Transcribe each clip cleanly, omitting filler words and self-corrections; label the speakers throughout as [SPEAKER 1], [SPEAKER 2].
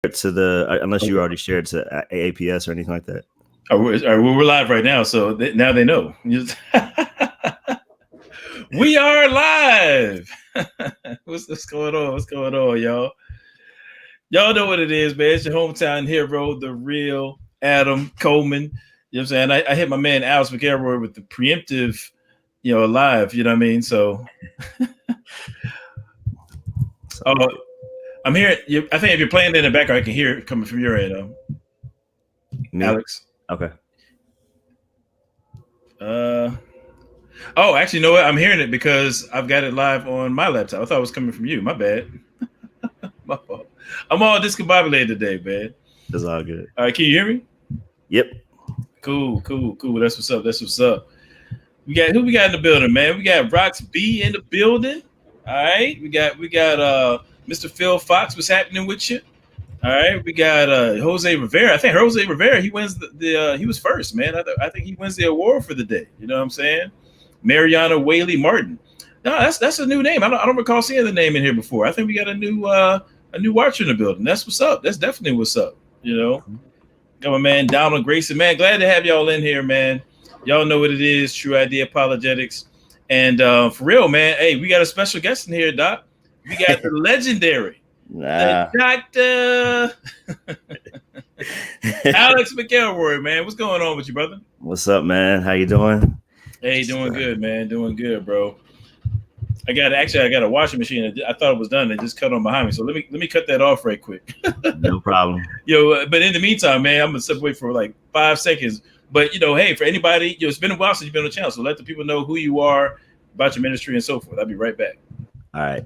[SPEAKER 1] to the unless you already shared to AAPS or anything like that.
[SPEAKER 2] We're live right now, so now they know. We are live. What's going on? What's going on, y'all? Y'all know what it is, man. It's your hometown hero, the real Adam Coleman. You know what I'm saying? I hit my man Alex Mcelroy with the preemptive, live. You know what I mean? So, I'm hearing. I think if you're playing in the background, I can hear it coming from your end, Alex.
[SPEAKER 1] Okay.
[SPEAKER 2] Actually, you know what? I'm hearing it because I've got it live on my laptop. I thought it was coming from you. My bad. My fault. I'm all discombobulated today, man.
[SPEAKER 1] It's all good.
[SPEAKER 2] All right, can you hear me?
[SPEAKER 1] Yep.
[SPEAKER 2] Cool. That's what's up. We got in the building, man. We got Rox B in the building. All right. We got Mr. Phil Fox. What's happening with you? All right. We got Jose Rivera. I think Jose Rivera, he wins he was first, man. I think he wins the award for the day. You know what I'm saying? Mariana Whaley Martin. No, that's a new name. I don't recall seeing the name in here before. I think we got a new watcher in the building. That's what's up. That's definitely what's up. Got my man Donald Grayson, man. Glad to have y'all in here, man. Y'all know what it is. Tru-ID Apologetics, and for real, man. Hey, we got a special guest in here, Doc. We got the legendary Dr. Alex Mcelroy, man. What's going on with you, brother?
[SPEAKER 1] What's up, man? How you doing?
[SPEAKER 2] Hey, doing good, man. Doing good, bro. I got a washing machine. I thought it was done. It just cut on behind me. So let me cut that off right quick.
[SPEAKER 1] No problem.
[SPEAKER 2] But in the meantime, man, I'm gonna step away for like 5 seconds. But hey, for anybody, it's been a while since you've been on the channel, so let the people know who you are, about your ministry, and so forth. I'll be right back.
[SPEAKER 1] All right.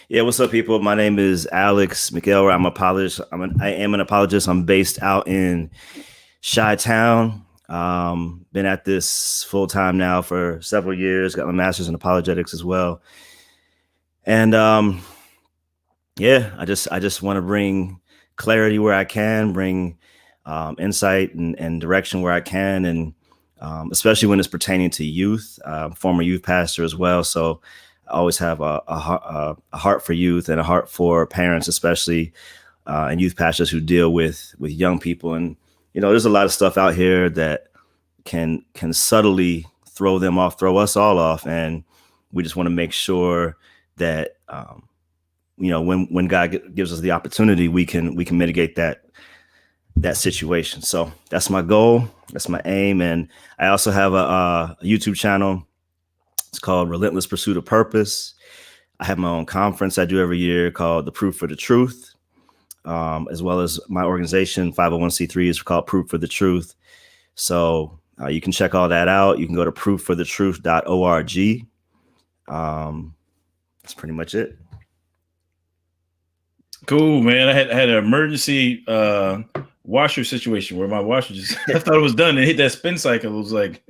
[SPEAKER 1] Yeah, what's up, people? My name is Alex Mcelroy. I'm an apologist. I am an apologist. I'm based out in Chi-Town. Been at this full time now for several years. Got my master's in apologetics as well. And I just want to bring clarity where I can, bring insight and direction where I can, and especially when it's pertaining to youth. Former youth pastor as well, so I always have a heart for youth and a heart for parents, especially and youth pastors who deal with young people. And there's a lot of stuff out here that can subtly throw us all off, and we just want to make sure that when God gives us the opportunity, we can mitigate that situation. So that's my goal, that's my aim. And I also have a YouTube channel. It's called Relentless Pursuit of Purpose. I have my own conference I do every year called the Proof for the Truth, as well as my organization 501c3 is called Proof for the Truth. So you can check all that out. You can go to prooftforthetruth.org. That's pretty much it.
[SPEAKER 2] Cool, man. I had an emergency washer situation where my washer I thought it was done and hit that spin cycle. It was like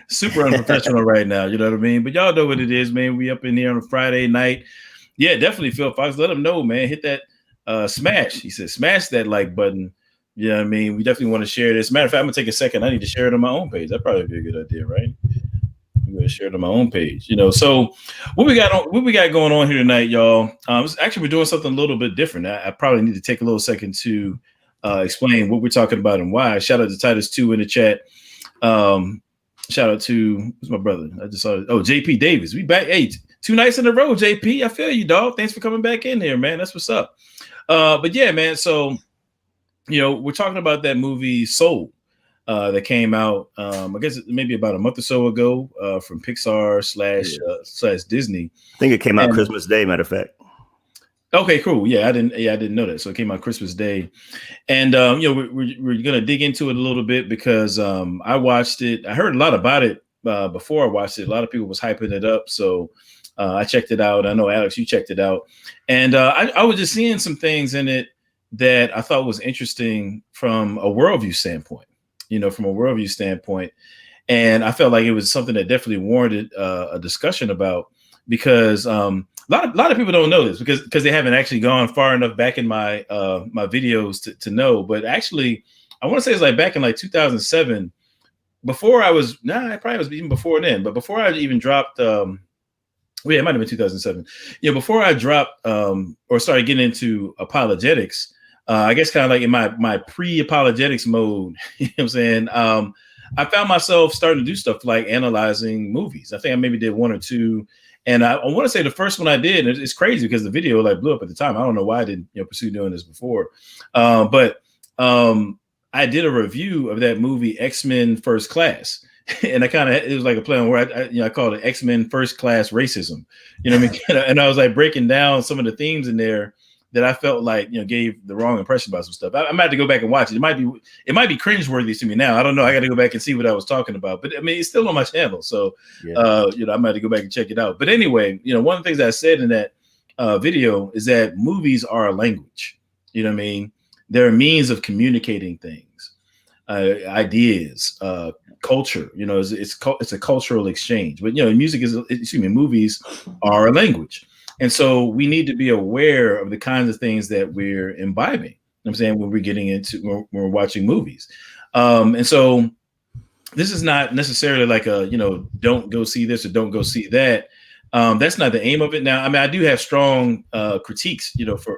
[SPEAKER 2] super unprofessional right now. You know what I mean? But y'all know what it is, man. We up in here on a Friday night. Yeah, definitely, Phil Fox. Let them know, man. Hit that smash. He said, smash that like button. You know what I mean? We definitely want to share this. Matter of fact, I'm gonna take a second. I need to share it on my own page. That'd probably be a good idea, right? I'm gonna share it on my own page. So what we got going on here tonight, y'all? Actually, we're doing something a little bit different. I probably need to take a little second to explain what we're talking about and why. Shout out to Titus 2 in the chat. Shout out to who's my brother? I just saw it. Oh, JP Davis. We back. Hey, 2 nights in a row, JP. I feel you, dog. Thanks for coming back in here, man. That's what's up. But yeah, man. So we're talking about that movie Soul that came out. I guess maybe about a month or so ago from Pixar slash Disney.
[SPEAKER 1] I think it came out Christmas Day, matter of fact.
[SPEAKER 2] Okay, cool. Yeah, I didn't know that. So it came out Christmas Day, and we're gonna dig into it a little bit because I watched it. I heard a lot about it before I watched it. A lot of people was hyping it up, so I checked it out. I know Alex, you checked it out, and I was just seeing some things in it that I thought was interesting from a worldview standpoint. And I felt like it was something that definitely warranted a discussion about because. A lot of people don't know this because they haven't actually gone far enough back in my my videos to know. But actually, I want to say it's like back in like 2007, before I was it probably was even before then. But before I even dropped Well, yeah, it might have been 2007. Yeah, before I dropped or started getting into apologetics, I guess kind of like in my pre-apologetics mode, you know what I'm saying? I found myself starting to do stuff like analyzing movies. I think I maybe did one or two. And I want to say the first one I did, it's crazy because the video like blew up at the time. I don't know why I didn't pursue doing this before. But I did a review of that movie, X-Men First Class. And it was like a play on where I called it X-Men First Class Racism, you know what I mean? And I was like breaking down some of the themes in there that I felt like, gave the wrong impression about some stuff. I might have to go back and watch it. It might be cringeworthy to me now. I don't know. I got to go back and see what I was talking about, but I mean, it's still on my channel. So,
[SPEAKER 1] Yeah.
[SPEAKER 2] I might have to go back and check it out. But anyway, one of the things I said in that video is that movies are a language. You know what I mean? They're a means of communicating things, ideas, culture. It's a cultural exchange. But movies are a language. And so we need to be aware of the kinds of things that we're imbibing. I'm saying when we're getting into when we're watching movies. And so this is not necessarily like don't go see this or don't go see that. That's not the aim of it. Now, I mean, I do have strong critiques,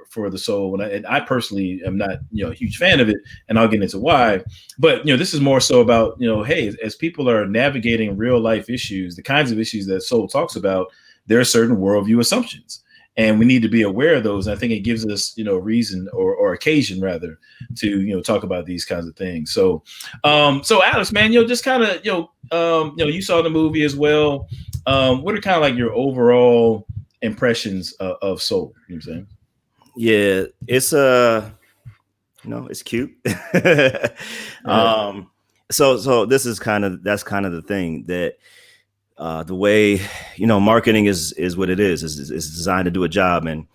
[SPEAKER 2] for The Soul, and I personally am not, a huge fan of it, and I'll get into why. But this is more so about, hey, as people are navigating real life issues, the kinds of issues that Soul talks about, there are certain worldview assumptions, and we need to be aware of those. I think it gives us, reason or occasion rather to, talk about these kinds of things. So, so Alex, man, just kind of, you saw the movie as well. What are kind of like your overall impressions of Soul? You know what I'm saying?
[SPEAKER 1] Yeah, it's it's cute. So this is that's kind of the thing that the way marketing is what it is. It's designed to do a job, and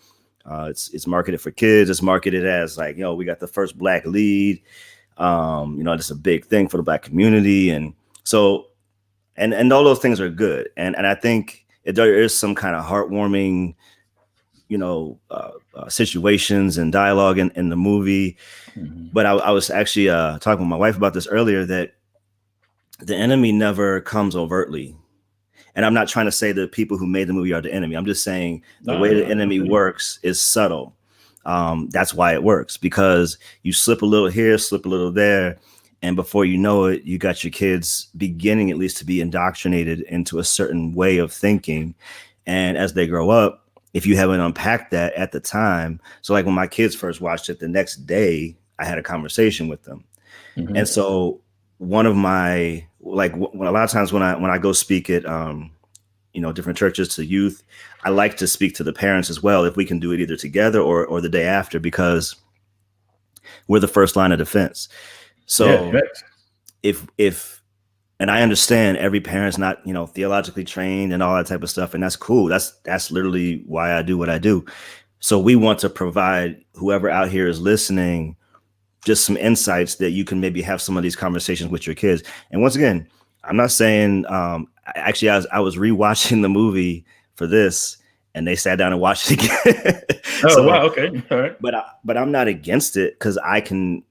[SPEAKER 1] it's marketed for kids. It's marketed as like, we got the first Black lead. It's a big thing for the Black community, and so and all those things are good. And I think there is some kind of heartwarming, situations and dialogue in the movie.
[SPEAKER 2] Mm-hmm.
[SPEAKER 1] But I was actually talking with my wife about this earlier, that the enemy never comes overtly. And I'm not trying to say the people who made the movie are the enemy. I'm just saying the way the enemy works is subtle. That's why it works, because you slip a little here, slip a little there. And before you know it, you got your kids beginning at least to be indoctrinated into a certain way of thinking. And as they grow up, if you haven't unpacked that at the time. So like when my kids first watched it, the next day I had a conversation with them. Mm-hmm. And so one of my, like a lot of times when I go speak at, different churches to youth, I like to speak to the parents as well, if we can do it either together or the day after, because we're the first line of defense. So if and I understand every parent's not, theologically trained and all that type of stuff, and that's cool. That's literally why I do what I do. So we want to provide whoever out here is listening just some insights that you can maybe have some of these conversations with your kids. And once again, I'm not saying, actually, I was rewatching the movie for this, and they sat down and watched it again.
[SPEAKER 2] Wow, okay, all right.
[SPEAKER 1] But I'm not against it, because I can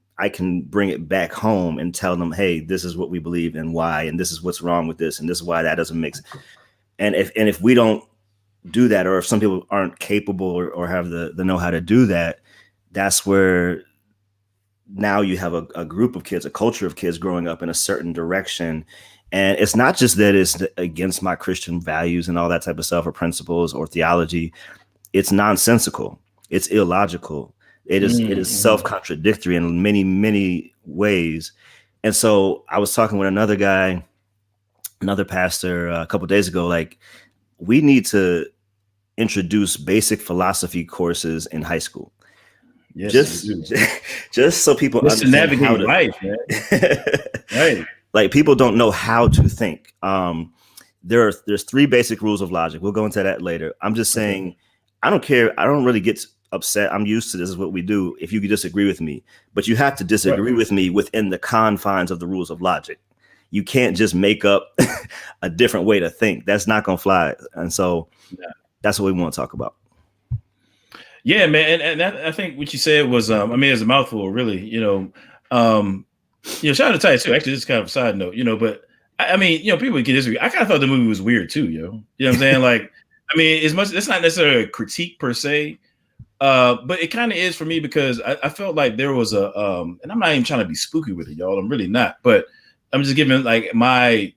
[SPEAKER 1] bring it back home and tell them, hey, this is what we believe and why, and this is what's wrong with this, and this is why that doesn't make sense. And if we don't do that, or if some people aren't capable or have the know-how to do that, that's where now you have a group of kids, a culture of kids growing up in a certain direction. And it's not just that it's against my Christian values and all that type of stuff, or principles or theology. It's nonsensical. It's illogical. It is self-contradictory in many, many ways. And so I was talking with another pastor a couple of days ago, like, we need to introduce basic philosophy courses in high school. Yes, just so people understand
[SPEAKER 2] to navigate how to life, man. Right.
[SPEAKER 1] Like, people don't know how to think. There's 3 basic rules of logic. We'll go into that later. I'm just saying, I don't care. I don't really get upset. I'm used to this is what we do. If you could disagree with me, but you have to disagree with me within the confines of the rules of logic. You can't just make up a different way to think. That's not going to fly. And so that's what we want to talk about.
[SPEAKER 2] Yeah, man. And I think what you said was, it's a mouthful, really, shout out to Titus too. Actually, this is kind of a side note, but people can disagree. I kind of thought the movie was weird too, You know what I'm saying? Like, I mean, it's not necessarily a critique per se, but it kind of is for me because I felt like there was a and I'm not even trying to be spooky with it, y'all. I'm really not, but I'm just giving like my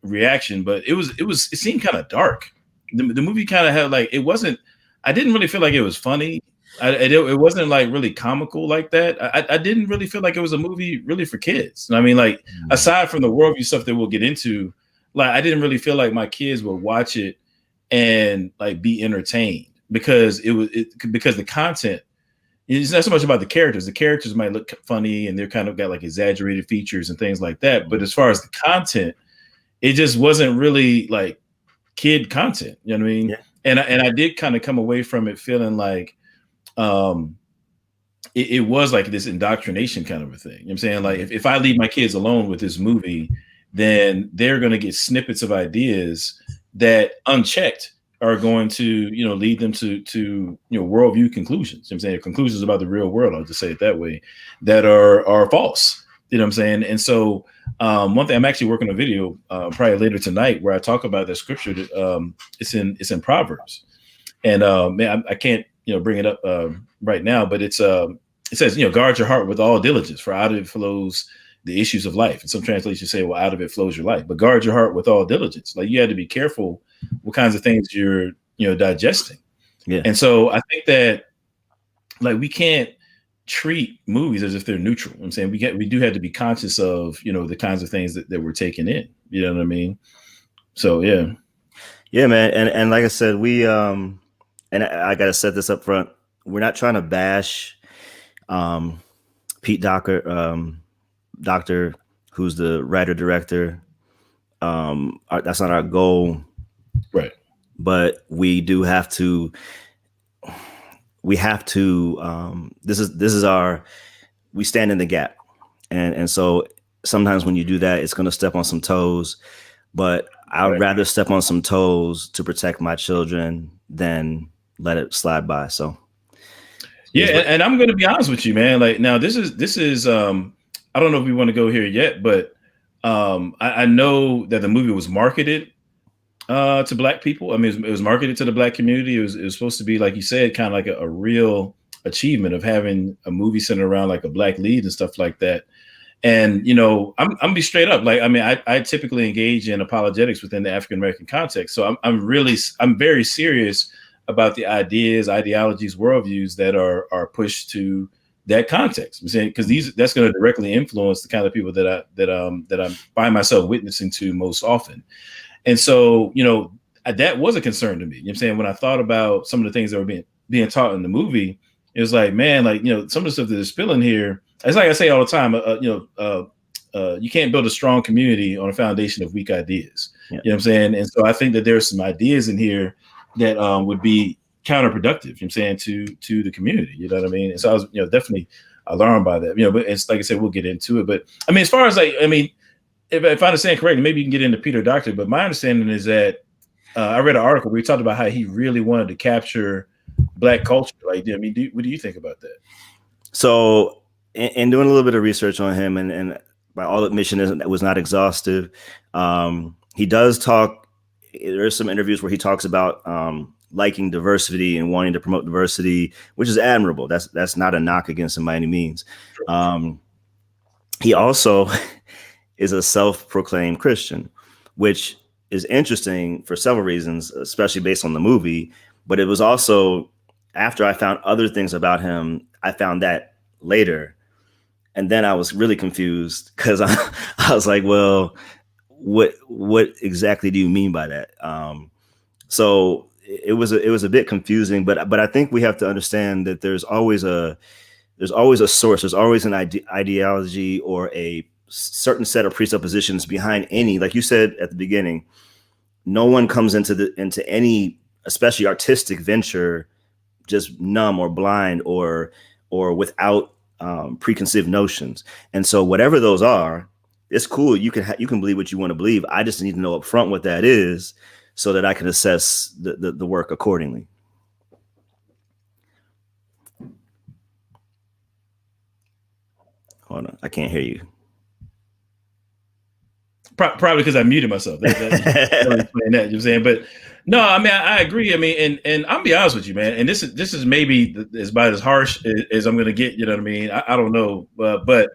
[SPEAKER 2] reaction. But it seemed kind of dark. The movie kind of had like, it wasn't. I didn't really feel like it was funny. It wasn't like really comical like that. I didn't really feel like it was a movie really for kids. I mean, like aside from the worldview stuff that we'll get into, like I didn't really feel like my kids would watch it and like be entertained because because the content, it's not so much about the characters. The characters might look funny and they're kind of got like exaggerated features and things like that. But as far as the content, it just wasn't really like kid content. You know what I mean?
[SPEAKER 1] Yeah.
[SPEAKER 2] And I did kind of come away from it feeling like it was like this indoctrination kind of a thing. You know what I'm saying? Like if I leave my kids alone with this movie, then they're going to get snippets of ideas that unchecked are going to, lead them to worldview conclusions. You know what I'm saying? Conclusions about the real world, I'll just say it that way, that are false. You know what I'm saying? And so one thing, I'm actually working on a video probably later tonight where I talk about that scripture that it's in Proverbs. And man, I can't bring it up right now, but it says, guard your heart with all diligence, for out of it flows the issues of life. And some translations say, well, out of it flows your life. But guard your heart with all diligence. Like you had to be careful what kinds of things you're digesting.
[SPEAKER 1] Yeah.
[SPEAKER 2] And so I think that like we can't treat movies as if they're neutral. I'm saying we do have to be conscious of the kinds of things that we're taking in. You know what I mean? So
[SPEAKER 1] yeah, man. And like I said, we and I gotta set this up front. We're not trying to bash Pete Docter, who's the writer director. That's not our goal,
[SPEAKER 2] right?
[SPEAKER 1] But we do have to. We have to. This is our. We stand in the gap, and so sometimes when you do that, it's going to step on some toes. But I'd rather step on some toes to protect my children than let it slide by. So.
[SPEAKER 2] Yeah, and I'm going to be honest with you, man. Like now, this is. I don't know if we want to go here yet, but I know that the movie was marketed to Black people. I mean, it was marketed to the Black community. It was supposed to be, like you said, kind of like a real achievement of having a movie centered around like a Black lead and stuff like that. And I'm be straight up. Like, I mean, I typically engage in apologetics within the African American context, so I'm very serious about the ideas, ideologies, worldviews that are pushed to that context. I'm saying because that's going to directly influence the kind of people that I find myself witnessing to most often. And so, that was a concern to me. You know what I'm saying? When I thought about some of the things that were being taught in the movie, it was like, man, like, some of the stuff that is spilling here, it's like I say all the time, you can't build a strong community on a foundation of weak ideas. Yeah. You know what I'm saying? And so I think that there's some ideas in here that would be counterproductive, you know what I'm saying, to the community. You know what I mean? And so I was, definitely alarmed by that. But it's like I said, we'll get into it. But I mean, as far as like, I mean, if I understand correctly, maybe you can get into Peter Docter, but my understanding is that I read an article where he talked about how he really wanted to capture Black culture. Like, I mean, what do you think about that?
[SPEAKER 1] So, in doing a little bit of research on him, and by all admission, it was not exhaustive. He does talk. There's some interviews where he talks about liking diversity and wanting to promote diversity, which is admirable. That's not a knock against him by any means. He also is a self-proclaimed Christian, which is interesting for several reasons, especially based on the movie. But it was also after I found other things about him, I found that later. And then I was really confused because I was like, well, what exactly do you mean by that? So it was a bit confusing, but I think we have to understand that there's always a source. There's always an ideology or a certain set of presuppositions behind any, like you said at the beginning, no one comes into any, especially artistic venture, just numb or blind or without preconceived notions. And so whatever those are, it's cool. You can believe what you want to believe. I just need to know up front what that is so that I can assess the work accordingly. Hold on, I can't hear you.
[SPEAKER 2] Probably because I muted myself. That, you know what I'm saying? But No, I mean I agree. I mean, and I'll be honest with you, man. And this is maybe as about as harsh as I'm going to get. You know what I mean? I don't know, but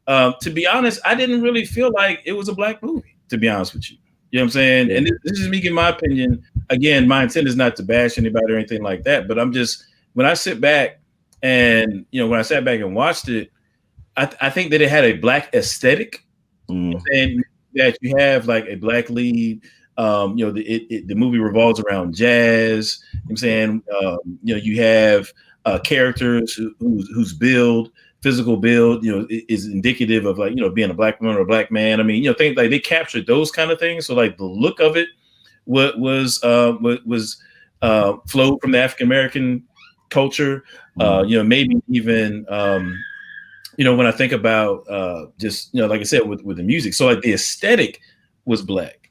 [SPEAKER 2] to be honest, I didn't really feel like it was a black movie. To be honest with you, you know what I'm saying?
[SPEAKER 1] Yeah.
[SPEAKER 2] And this is me giving my opinion. Again, my intent is not to bash anybody or anything like that. But I'm just when I sit back and when I sat back and watched it, I think that it had a black aesthetic, and that you have like a black lead. The movie revolves around jazz. You know what I'm saying, you have characters whose build, physical build, is indicative of like being a black woman or a black man. I mean, things like they captured those kind of things. So like the look of it, was flowed from the African American culture. Maybe even when I think about just like I said with the music, so like the aesthetic was black.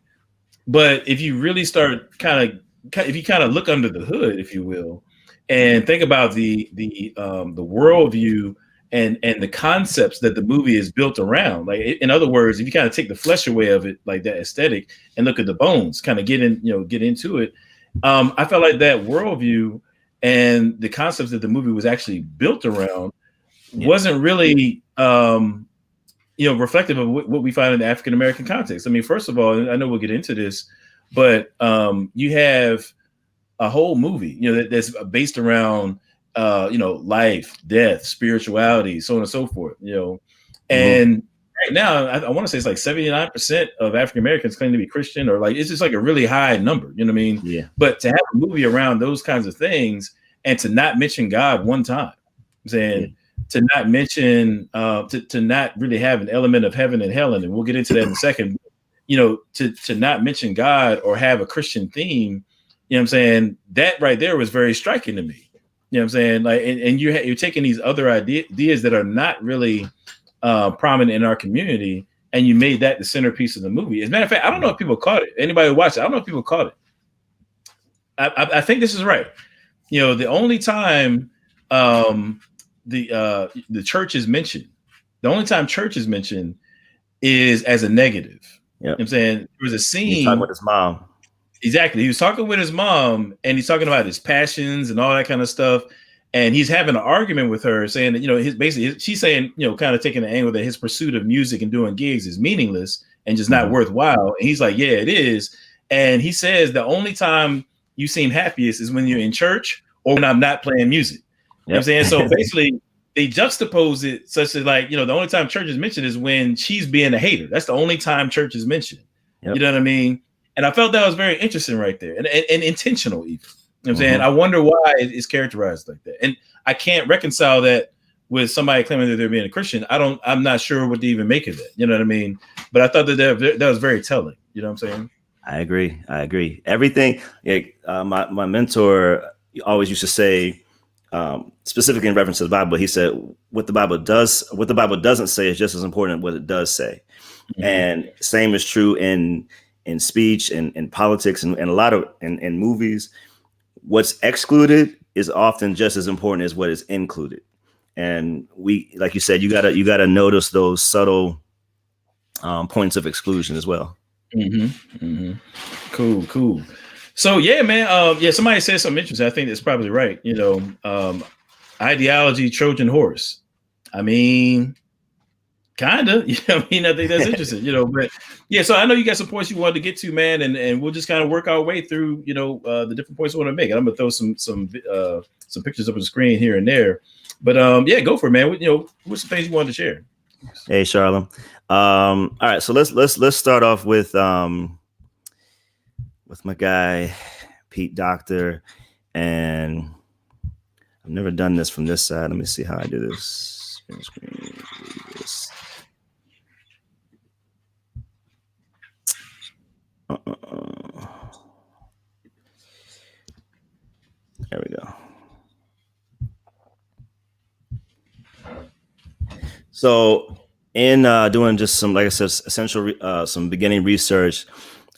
[SPEAKER 2] But if you really start if you kind of look under the hood, if you will, and think about the worldview and the concepts that the movie is built around, like in other words, if you kind of take the flesh away of it, like that aesthetic, and look at the bones, kind of get into it, I felt like that worldview and the concepts that the movie was actually built around wasn't really reflective of what we find in the African American context. I mean, first of all, I know we'll get into this, but you have a whole movie, that's based around life, death, spirituality, so on and so forth. And right now, I want to say it's like 79% of African Americans claim to be Christian, or like it's just like a really high number. You know what I mean?
[SPEAKER 1] Yeah.
[SPEAKER 2] But to have a movie around those kinds of things and to not mention God one time, I'm saying. To not mention, to not really have an element of heaven and hell, and we'll get into that in a second. To not mention God or have a Christian theme, what I'm saying, that right there was very striking to me. You know what I'm saying? Like, and you're taking these other ideas that are not really prominent in our community, and you made that the centerpiece of the movie. As a matter of fact, I don't know if people caught it. Anybody who watched it, I don't know if people caught it. I think this is right. The only time the church is mentioned, the only time church is mentioned is as a negative.
[SPEAKER 1] Yep.
[SPEAKER 2] You know what I'm saying? There was a scene.
[SPEAKER 1] He's talking with his mom.
[SPEAKER 2] Exactly. He was talking with his mom, and he's talking about his passions and all that kind of stuff. And he's having an argument with her, saying that, she's saying, kind of taking the angle that his pursuit of music and doing gigs is meaningless and just not worthwhile. And he's like, yeah, it is. And he says the only time you seem happiest is when you're in church or when I'm not playing music. You know what I'm saying? So basically, they juxtapose it such that, like, the only time church is mentioned is when she's being a hater. That's the only time church is mentioned. Yep. You know what I mean? And I felt that was very interesting right there, and intentional even. You know what I'm saying? I wonder why it's characterized like that. And I can't reconcile that with somebody claiming that they're being a Christian. I'm not sure what to even make of it. You know what I mean? But I thought that was very telling. You know what I'm saying?
[SPEAKER 1] I agree. Everything. My mentor always used to say, specifically in reference to the Bible, he said, what the Bible doesn't say is just as important as what it does say. And same is true in speech and in politics and a lot of in movies. What's excluded is often just as important as what is included. And we, like you said, you gotta notice those subtle points of exclusion as well.
[SPEAKER 2] Cool. So yeah, man. Somebody said something interesting. I think that's probably right. Ideology, Trojan horse. I mean, kind of. I think that's interesting. But yeah. So I know you got some points you wanted to get to, man, and we'll just kind of work our way through, the different points we want to make. And I'm gonna throw some pictures up on the screen here and there. But go for it, man. What's some things you wanted to share?
[SPEAKER 1] Hey, Charlotte. All right. So let's start off with my guy, Pete Doctor. And I've never done this from this side. Let me see how I do this. Screen. There we go. So in doing just some, like I said, essential, some beginning research,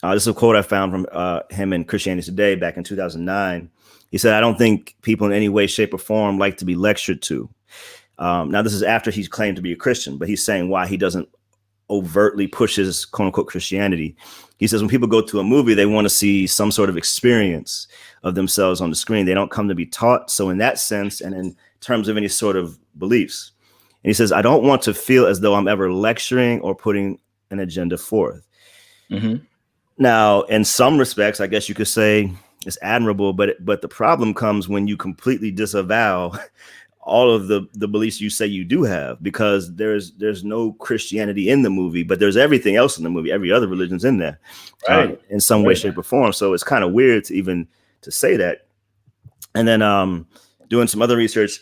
[SPEAKER 1] this is a quote I found from him in Christianity Today back in 2009. He said, "I don't think people in any way, shape, or form like to be lectured to." Now, this is after he's claimed to be a Christian, but he's saying why he doesn't overtly pushes quote unquote Christianity. He says when people go to a movie, they want to see some sort of experience of themselves on the screen. They don't come to be taught. So in that sense, and in terms of any sort of beliefs, and he says, I don't want to feel as though I'm ever lecturing or putting an agenda forth.
[SPEAKER 2] Mm-hmm.
[SPEAKER 1] Now, in some respects, I guess you could say it's admirable, but the problem comes when you completely disavow all of the beliefs you say you do have, because there's no Christianity in the movie, but there's everything else in the movie. Every other religion's in there,
[SPEAKER 2] right?
[SPEAKER 1] In some way, shape, or form. So it's kind of weird to say that. And then doing some other research.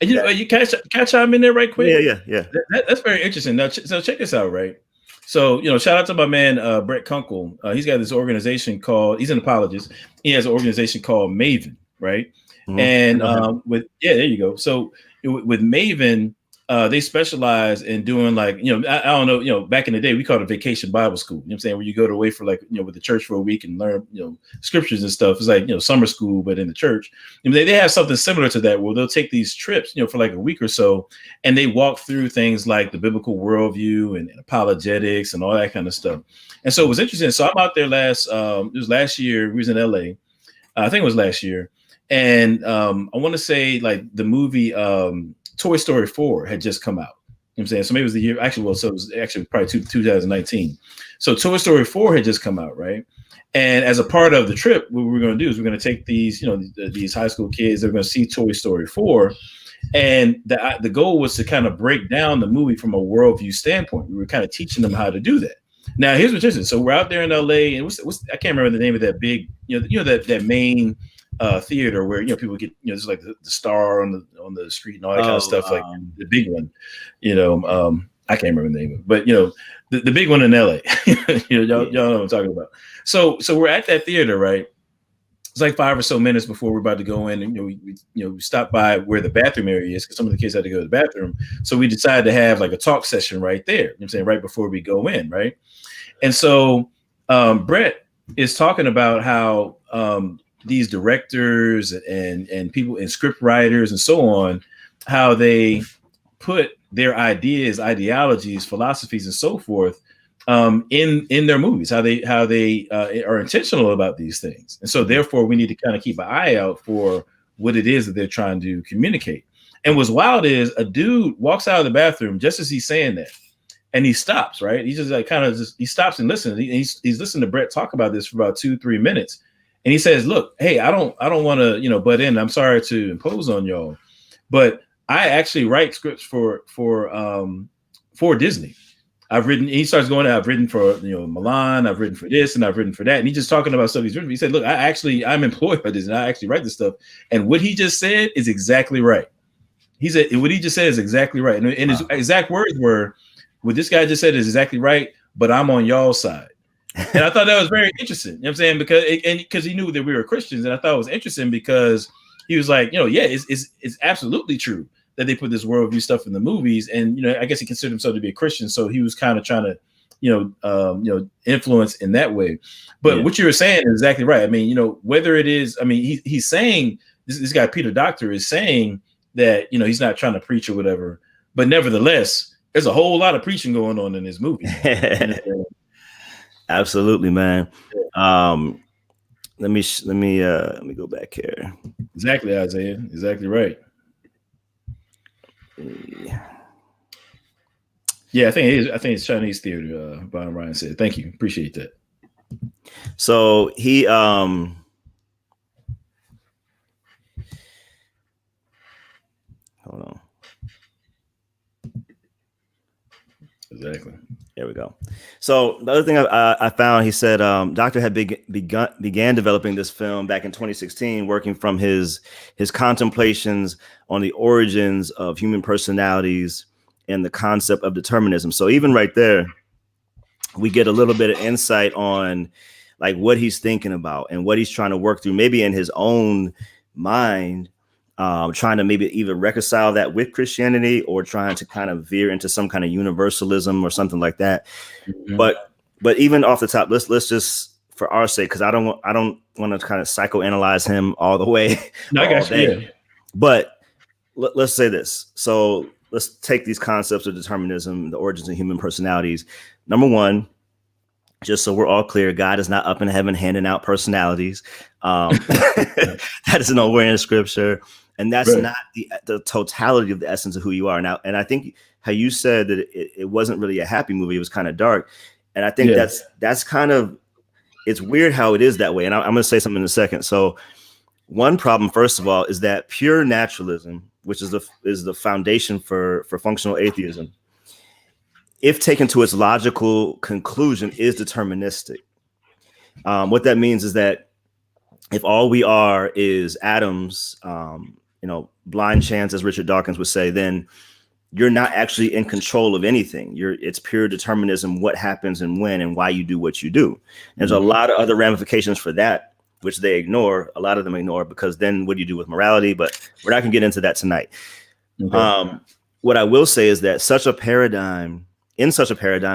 [SPEAKER 2] And you catch chime in there right quick.
[SPEAKER 1] Yeah.
[SPEAKER 2] That's very interesting. Now, so check this out, right? So, shout out to my man, Brett Kunkel. He's got this organization called, he's an apologist. He has an organization called Maven, right? Mm-hmm. And there you go. So with Maven, they specialize in doing like, I don't know, back in the day, we called it vacation Bible school. You know what I'm saying? Where you go away for like, with the church for a week and learn, scriptures and stuff. It's like, summer school, but in the church. And they have something similar to that where they'll take these trips, for like a week or so, and they walk through things like the biblical worldview and apologetics and all that kind of stuff. And so it was interesting. So I'm out there it was last year. We was in LA. I think it was last year. And I want to say like the movie Toy Story 4 had just come out. You know what I'm saying? So maybe it was the year, so it was actually probably 2019. So Toy Story 4 had just come out, right? And as a part of the trip, what we're going to do is we're going to take these, these high school kids, they're going to see Toy Story 4. And the goal was to kind of break down the movie from a worldview standpoint. We were kind of teaching them how to do that. Now, here's what's interesting. So we're out there in LA, and I can't remember the name of that big, that main theater where people get just like the star on the street and all that kind of stuff, like the big one. I can't remember the name of it, but the big one in LA. Y'all know what I'm talking about. So we're at that theater, right? It's like 5 or so minutes before we're about to go in, and we stopped by where the bathroom area is because some of the kids had to go to the bathroom. So we decided to have like a talk session right there. You know what I'm saying, right before we go in, right? And so Brett is talking about how these directors and people and script writers and so on, how they put their ideas, ideologies, philosophies, and so forth in their movies, how they are intentional about these things. And so therefore we need to kind of keep an eye out for what it is that they're trying to communicate. And what's wild is a dude walks out of the bathroom just as he's saying that, and he stops, right? He just like he stops and listens. He's listening to Brett talk about this for about 2-3 minutes. And he says, look, hey, I don't want to, butt in. I'm sorry to impose on y'all, but I actually write scripts for Disney. He starts going, I've written for, Milan, I've written for this and I've written for that. And he's just talking about stuff he's written. He said, look, I'm employed by Disney. I actually write this stuff. And what he just said is exactly right. He said, what he just said is exactly right. And his exact words were, what this guy just said is exactly right, but I'm on y'all's side. And I thought that was very interesting. You know what I'm saying? Because he knew that we were Christians. And I thought it was interesting because he was like, it's absolutely true that they put this worldview stuff in the movies. And, I guess he considered himself to be a Christian. So he was kind of trying to, influence in that way. But what you were saying is exactly right. I mean, whether it is, I mean, he's saying, this guy, Peter Doctor, is saying that, he's not trying to preach or whatever. But nevertheless, there's a whole lot of preaching going on in this movie.
[SPEAKER 1] Absolutely, man. Let me go back here.
[SPEAKER 2] Exactly, Isaiah. Exactly right. Yeah, I think it's Chinese theater. Brian Ryan said. Thank you. Appreciate that.
[SPEAKER 1] So he hold on.
[SPEAKER 2] Exactly.
[SPEAKER 1] There we go. So the other thing I found, he said, Doctor had began developing this film back in 2016, working from his contemplations on the origins of human personalities and the concept of determinism. So even right there, we get a little bit of insight on like what he's thinking about and what he's trying to work through, maybe in his own mind, trying to maybe even reconcile that with Christianity or trying to kind of veer into some kind of universalism or something like that. Mm-hmm. But even off the top, let's just, for our sake, because I don't want to kind of psychoanalyze him all the way.
[SPEAKER 2] No, I got you. Yeah.
[SPEAKER 1] But let's say this. So let's take these concepts of determinism, the origins of human personalities. Number one, just so we're all clear, God is not up in heaven handing out personalities. That is nowhere in the scripture. And that's not the totality of the essence of who you are. Now, and I think how you said that it wasn't really a happy movie, it was kind of dark. And I think that's kind of, it's weird how it is that way. And I'm going to say something in a second. So one problem, first of all, is that pure naturalism, which is the foundation for functional atheism, if taken to its logical conclusion, is deterministic. What that means is that if all we are is atoms, blind chance, as Richard Dawkins would say, then you're not actually in control of anything. It's pure determinism, what happens and when and why you do what you do. There's a lot of other ramifications for that, which they ignore. A lot of them ignore, because then what do you do with morality? But we're not going to get into that tonight. Okay. What I will say is that in such a paradigm,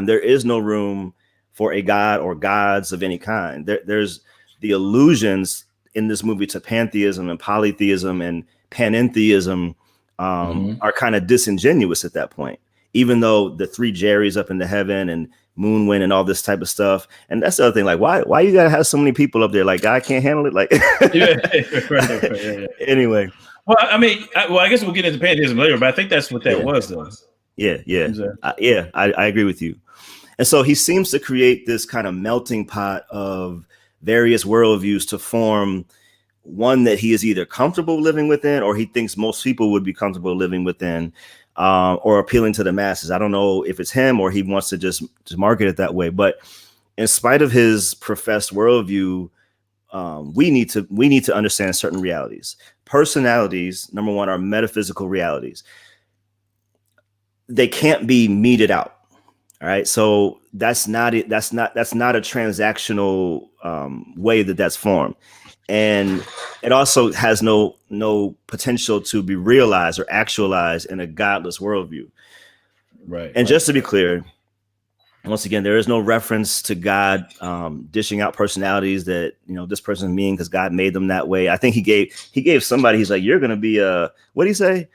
[SPEAKER 1] there is no room for a God or gods of any kind. There's the allusions in this movie to pantheism and polytheism and panentheism are kind of disingenuous at that point, even though the three Jerrys up into heaven and moon wind and all this type of stuff. And that's the other thing, like, why you gotta have so many people up there? Like, God can't handle it. Like, Anyway.
[SPEAKER 2] Well, I mean, I guess we'll get into pantheism later, but I think that's what that was, though.
[SPEAKER 1] I agree with you. And so he seems to create this kind of melting pot of various worldviews to form one that he is either comfortable living within, or he thinks most people would be comfortable living within, or appealing to the masses. I don't know if it's him or he wants to just market it that way. But in spite of his professed worldview, we need to understand certain realities. Personalities, number one, are metaphysical realities. They can't be meted out. All right. So that's not it. That's not a transactional way that's formed. And it also has no potential to be realized or actualized in a godless worldview.
[SPEAKER 2] Right.
[SPEAKER 1] And just to be clear, once again, there is no reference to God dishing out personalities that, this person's mean because God made them that way. I think he gave somebody, he's like, you're going to be what did he say?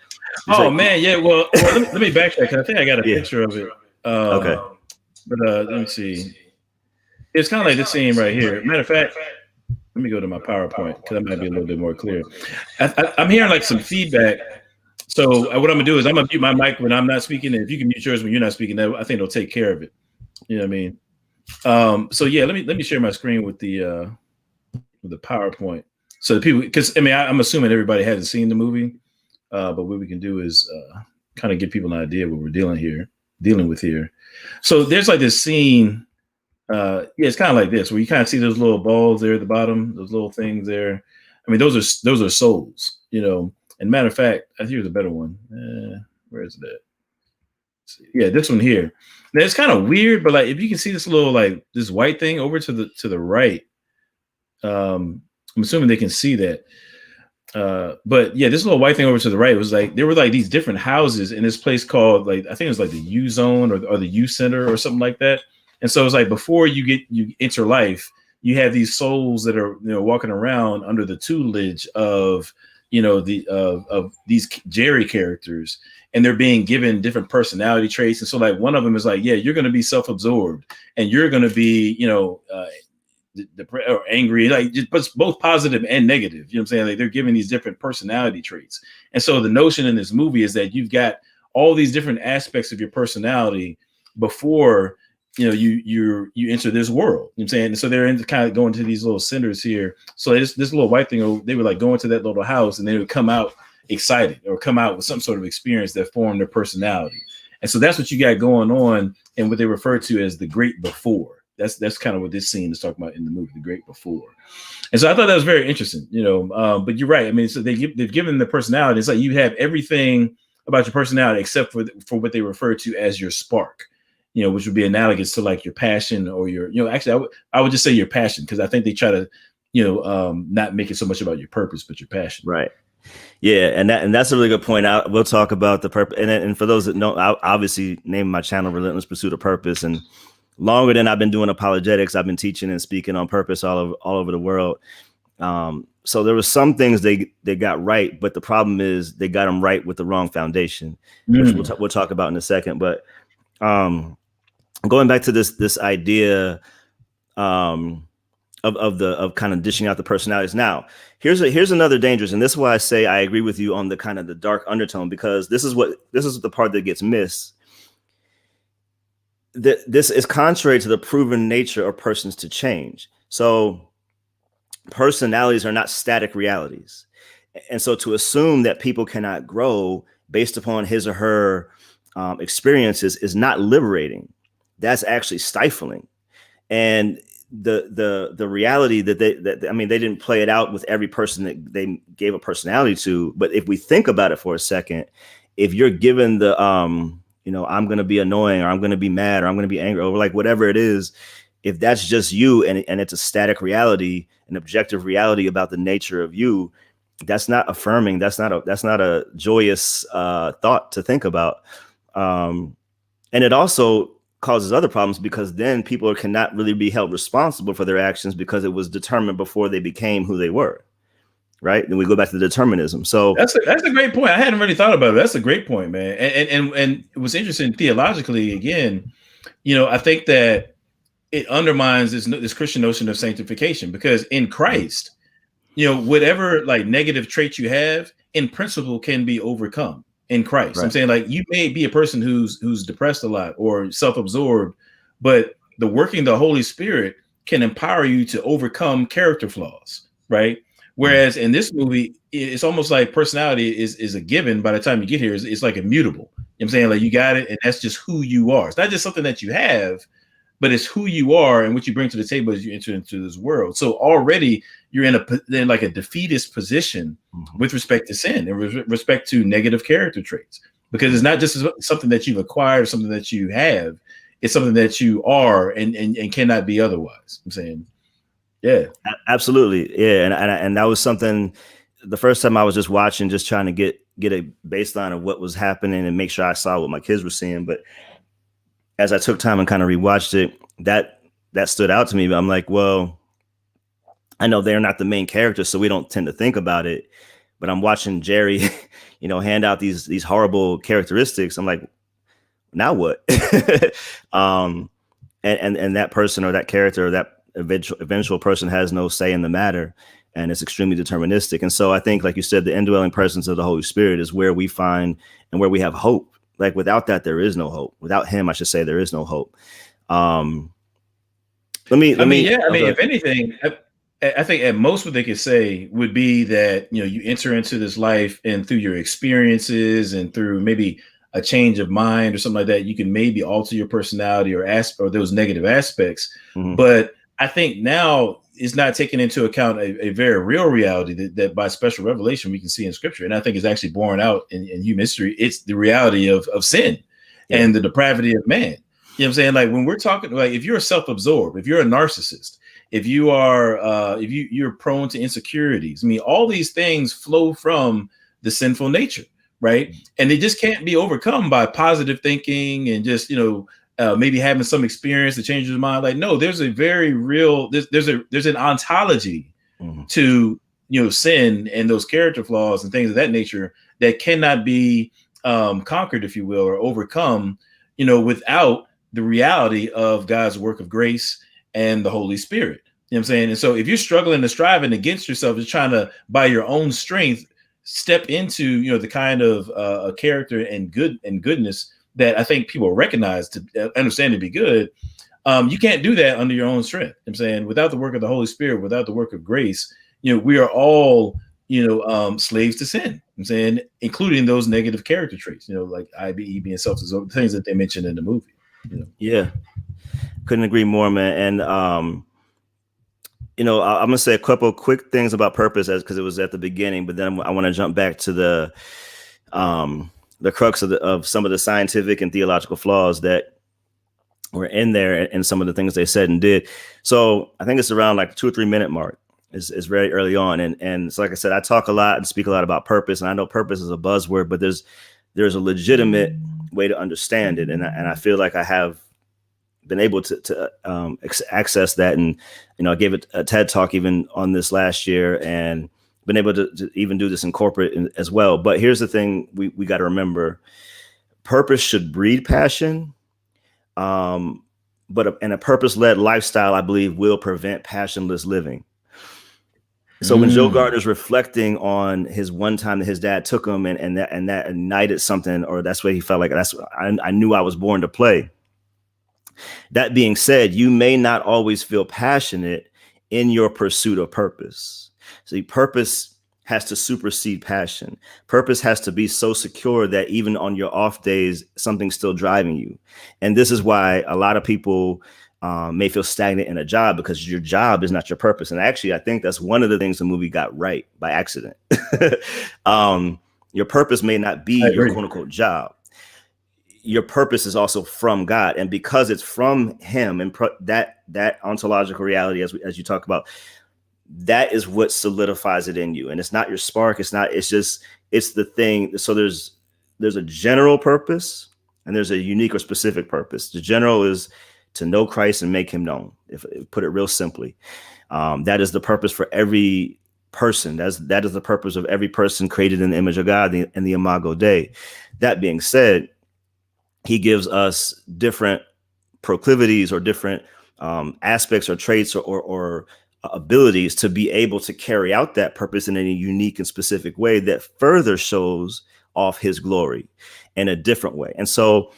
[SPEAKER 1] He's
[SPEAKER 2] Well, let me backtrack, because I think I got a picture of it.
[SPEAKER 1] Okay.
[SPEAKER 2] But let me see. It's kind of like this scene right here. Matter of fact, let me go to my PowerPoint, because that might be a little bit more clear. I'm hearing like some feedback. So what I'm gonna do is I'm gonna mute my mic when I'm not speaking, and if you can mute yours when you're not speaking, I think it'll take care of it. You know what I mean? So yeah, let me share my screen with the PowerPoint, so the people, because I'm assuming everybody hasn't seen the movie, but what we can do is kind of give people an idea of what we're dealing with here. So there's like this scene. It's kind of like this, where you kind of see those little balls there at the bottom, those little things there. I mean, those are souls, And matter of fact, I think there's a better one. Where is that? Yeah, this one here. Now it's kind of weird, but like if you can see this little this white thing over to the right, I'm assuming they can see that. But yeah, this little white thing over to the right was like there were like these different houses in this place called I think it was like the U Zone or the U Center or something like that. And so it's like before you enter life, you have these souls that are walking around under the tutelage of of these Jerry characters, and they're being given different personality traits. And so like one of them is like, yeah, you're going to be self-absorbed, and you're going to be or angry, like just both positive and negative. You know what I'm saying? Like they're given these different personality traits. And so the notion in this movie is that you've got all these different aspects of your personality before you enter this world. You know what I'm saying? And so they're kind of going to these little centers here. So this little white thing, they would like go into that little house, and they would come out excited or come out with some sort of experience that formed their personality. And so that's what you got going on, and what they refer to as the great before. That's kind of what this scene is talking about in the movie, the great before. And so I thought that was very interesting, but you're right. I mean, so they've given the personality. It's like you have everything about your personality except for what they refer to as your spark, which would be analogous to like your passion or your, actually I would just say your passion, because I think they try to, not make it so much about your purpose, but your passion.
[SPEAKER 1] Right. Yeah. And that's a really good point. We'll talk about the purpose. And for those that know, I obviously named my channel Relentless Pursuit of Purpose. And longer than I've been doing apologetics, I've been teaching and speaking on purpose all over the world. so there was some things they got right, but the problem is they got them right with the wrong foundation, which we'll talk about in a second. But going back to this idea of kind of dishing out the personalities. Now, here's another dangerous, and this is why I say I agree with you on the kind of the dark undertone, because this is the part that gets missed. This is contrary to the proven nature of persons to change. So personalities are not static realities. And so to assume that people cannot grow based upon his or her experiences is not liberating. That's actually stifling. And the reality that they didn't play it out with every person that they gave a personality to. But if we think about it for a second, if you're given the I'm going to be annoying, or I'm going to be mad, or I'm going to be angry, or like whatever it is, if that's just you and it's a static reality, an objective reality about the nature of you, that's not affirming. That's not a joyous thought to think about. And it also causes other problems, because then people cannot really be held responsible for their actions because it was determined before they became who they were. Right. Then we go back to determinism. So
[SPEAKER 2] that's a great point. I hadn't really thought about it. That's a great point, man. And it was interesting theologically, again, I think that it undermines this Christian notion of sanctification, because in Christ, whatever like negative traits you have in principle can be overcome in Christ. Right. I'm saying, like, you may be a person who's depressed a lot or self-absorbed, but the working of the Holy Spirit can empower you to overcome character flaws, right? Whereas in this movie, it's almost like personality is a given by the time you get here. It's like immutable. You know what I'm saying? Like, you got it, and that's just who you are. It's not just something that you have, but it's who you are and what you bring to the table as you enter into this world. So already you're in like a defeatist position with respect to sin and with respect to negative character traits, because it's not just something that you've acquired, something that you have. It's something that you are and cannot be otherwise. I'm saying, yeah,
[SPEAKER 1] absolutely, yeah, and that was something. The first time I was just watching, just trying to get a baseline of what was happening and make sure I saw what my kids were seeing, but as I took time and kind of rewatched it, that stood out to me. But I'm like, well, I know they're not the main characters, so we don't tend to think about it. But I'm watching Jerry, hand out these horrible characteristics. I'm like, now what? And that person or that character or that eventual person has no say in the matter, and it's extremely deterministic. And so I think, like you said, the indwelling presence of the Holy Spirit is where we find and where we have hope. Like, without that, there is no hope. Without him, I should say, there is no hope.
[SPEAKER 2] If anything, I think at most what they could say would be that, you enter into this life, and through your experiences and through maybe a change of mind or something like that, you can maybe alter your personality or those negative aspects. Mm-hmm. But I think now is not taking into account a very real reality that by special revelation we can see in Scripture, and I think is actually borne out in human history. It's the reality of sin and the depravity of man. You know what I'm saying? Like, when we're talking, like, if you're self-absorbed, if you're a narcissist, if you are, if you're prone to insecurities, I mean, all these things flow from the sinful nature, right? And they just can't be overcome by positive thinking and just, maybe having some experience that changes your mind. Like, no, there's a very real, there's an ontology to, sin and those character flaws and things of that nature that cannot be conquered, if you will, or overcome, without the reality of God's work of grace and the Holy Spirit. You know what I'm saying? And so if you're struggling and striving against yourself, just trying to, by your own strength, step into, the kind of character and goodness that I think people recognize to understand to be good, you can't do that under your own strength. I'm saying, without the work of the Holy Spirit, without the work of grace, we are all, slaves to sin. I'm saying, including those negative character traits, like IBE, being self-absorbed, things that they mentioned in the movie.
[SPEAKER 1] Yeah, couldn't agree more, man. And I'm gonna say a couple quick things about purpose, because it was at the beginning, but then I want to jump back to the crux of some of the scientific and theological flaws that were in there and some of the things they said and did. So I think it's around like 2 or 3 minute mark. Is very early on. And so, like I said, I talk a lot and speak a lot about purpose, and I know purpose is a buzzword, but there's a legitimate way to understand it. And I feel like I have been able to access that. And, I gave it a TED talk even on this last year. And been able to even do this in corporate as well. But here's the thing we got to remember: purpose should breed passion. But a purpose-led lifestyle, I believe, will prevent passionless living. So when Joe Gardner's reflecting on his one time that his dad took him and that ignited something, or that's what he felt like, I knew I was born to play. That being said, you may not always feel passionate in your pursuit of purpose. See, purpose has to supersede passion. Purpose has to be so secure that even on your off days, something's still driving you. And this is why a lot of people may feel stagnant in a job, because your job is not your purpose. And actually, I think that's one of the things the movie got right by accident. Your purpose may not be your quote unquote job. Your purpose is also from God. And because it's from him, and that ontological reality, as you talk about, that is what solidifies it in you. And it's not your spark. It's the thing. So there's a general purpose and there's a unique or specific purpose. The general is to know Christ and make him known. If put it real simply, that is the purpose for every person. That is the purpose of every person created in the image of God and the Imago Dei. That being said, he gives us different proclivities or different aspects or traits or abilities to be able to carry out that purpose in a unique and specific way that further shows off his glory in a different way. And so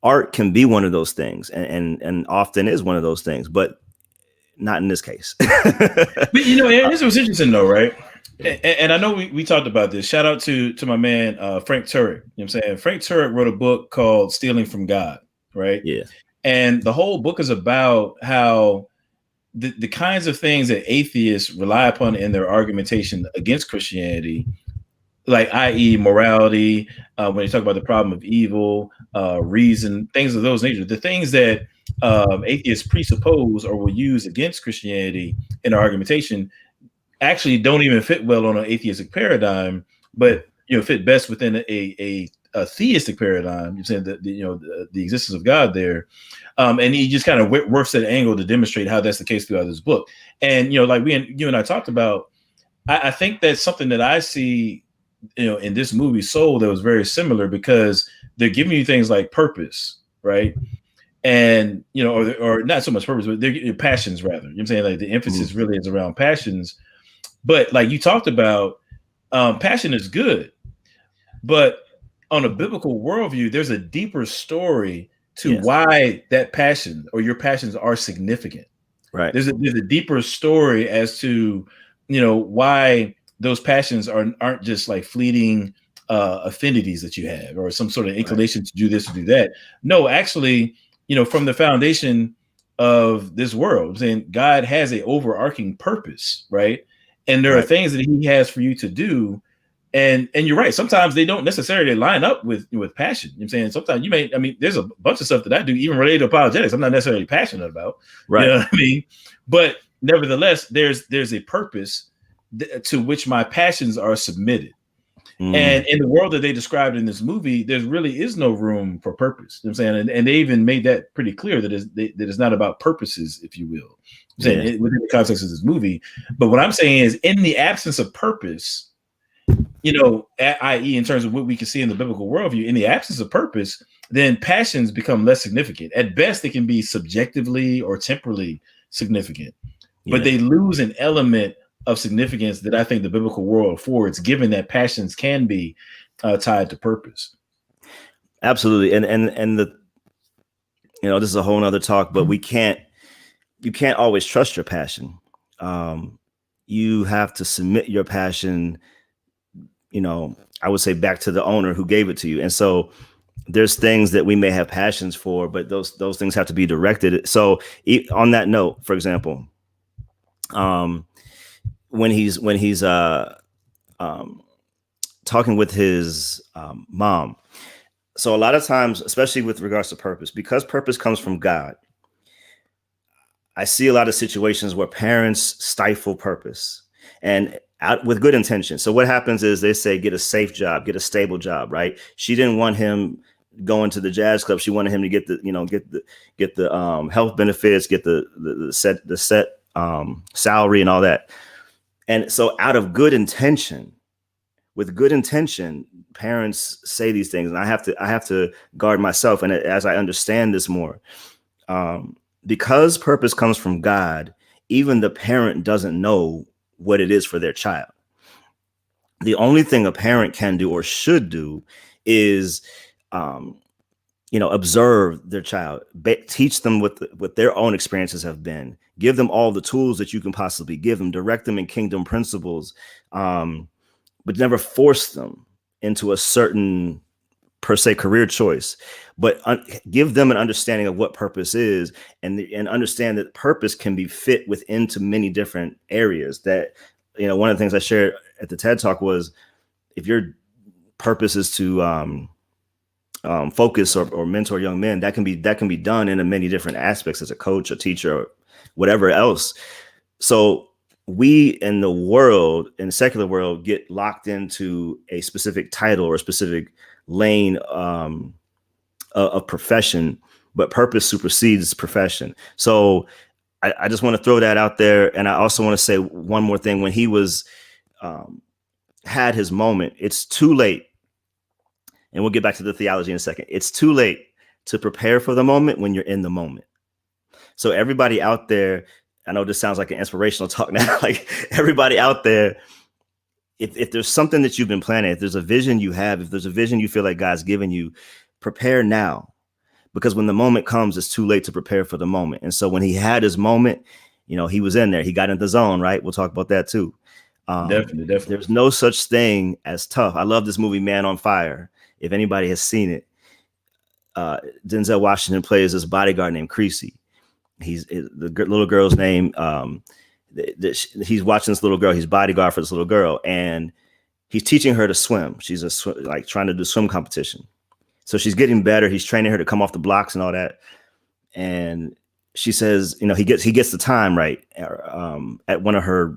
[SPEAKER 1] art can be one of those things and often is one of those things, but not in this case.
[SPEAKER 2] But here's what's interesting though, right? And I know we talked about this. Shout out to my man, Frank Turek. You know what I'm saying? Frank Turek wrote a book called Stealing from God, right?
[SPEAKER 1] Yeah.
[SPEAKER 2] And the whole book is about how the kinds of things that atheists rely upon in their argumentation against Christianity, like i.e. morality, when they talk about the problem of evil, reason, things of those nature, the things that atheists presuppose or will use against Christianity in their argumentation actually don't even fit well on an atheistic paradigm, but fit best within a theistic paradigm. You're saying that the existence of God there, and he just kind of works at an angle to demonstrate how that's the case throughout this book. And like you and I talked about, I think that's something that I see in this movie Soul that was very similar, because they're giving you things like purpose, right? And or not so much purpose, but they're passions rather. You know what I'm saying? Like the emphasis really is around passions. But like you talked about, passion is good, but on a biblical worldview, there's a deeper story to why that passion or your passions are significant.
[SPEAKER 1] Right.
[SPEAKER 2] There's a deeper story as to why those passions aren't just like fleeting affinities that you have or some sort of inclination to do this or do that. No, actually, from the foundation of this world, saying God has an overarching purpose, right? And there are things that he has for you to do. And you're right. Sometimes they don't necessarily line up with passion. You know what I'm saying? Sometimes there's a bunch of stuff that I do, even related to apologetics, I'm not necessarily passionate about. Right. You know what I mean? But nevertheless, there's a purpose to which my passions are submitted. And in the world that they described in this movie, there really is no room for purpose. You know what I'm saying? And they even made that pretty clear that it's not about purposes, if you will. Saying within the context of this movie. But what I'm saying is, in the absence of purpose, i.e. in terms of what we can see in the biblical worldview, in the absence of purpose, then passions become less significant. At best, they can be subjectively or temporally significant, but they lose an element of significance that I think the biblical world affords, given that passions can be tied to purpose.
[SPEAKER 1] Absolutely. And the, this is a whole nother talk, but you can't always trust your passion. You have to submit your passion, I would say, back to the owner who gave it to you. And so there's things that we may have passions for, but those things have to be directed. So on that note, for example, when he's talking with his mom. So a lot of times, especially with regards to purpose, because purpose comes from God, I see a lot of situations where parents stifle purpose and with good intention. So what happens is they say, get a safe job, get a stable job, right? She didn't want him going to the jazz club. She wanted him to get the health benefits, get the set salary and all that. And so out of good intention, with good intention, parents say these things, and I have to guard myself. And as I understand this more, because purpose comes from God, even the parent doesn't know what it is for their child. The only thing a parent can do or should do is, observe their child, teach them what their own experiences have been, give them all the tools that you can possibly give them, direct them in kingdom principles, but never force them into a certain per se career choice, but give them an understanding of what purpose is, and understand that purpose can be fit within to many different areas. That, one of the things I shared at the TED Talk was, if your purpose is to focus or mentor young men, that can be done in many different aspects as a coach, a teacher, or whatever else. So we in the secular world, get locked into a specific title or a specific lane of profession, but purpose supersedes profession. So I just want to throw that out there. And I also want to say one more thing. When he had his moment, it's too late. And we'll get back to the theology in a second. It's too late to prepare for the moment when you're in the moment. So everybody out there, I know this sounds like an inspirational talk now, like everybody out there, if there's something that you've been planning, if there's a vision you have, if there's a vision you feel like God's given you, prepare now. Because when the moment comes, it's too late to prepare for the moment. And so when he had his moment, he was in there. He got in the zone, right? We'll talk about that too.
[SPEAKER 2] Definitely.
[SPEAKER 1] There's no such thing as tough. I love this movie, Man on Fire. If anybody has seen it, Denzel Washington plays this bodyguard named Creasy. He's the little girl's name. He's watching this little girl. He's bodyguard for this little girl, and he's teaching her to swim. She's trying to do swim competition. So she's getting better. He's training her to come off the blocks and all that. And she says, he gets the time right at one of her,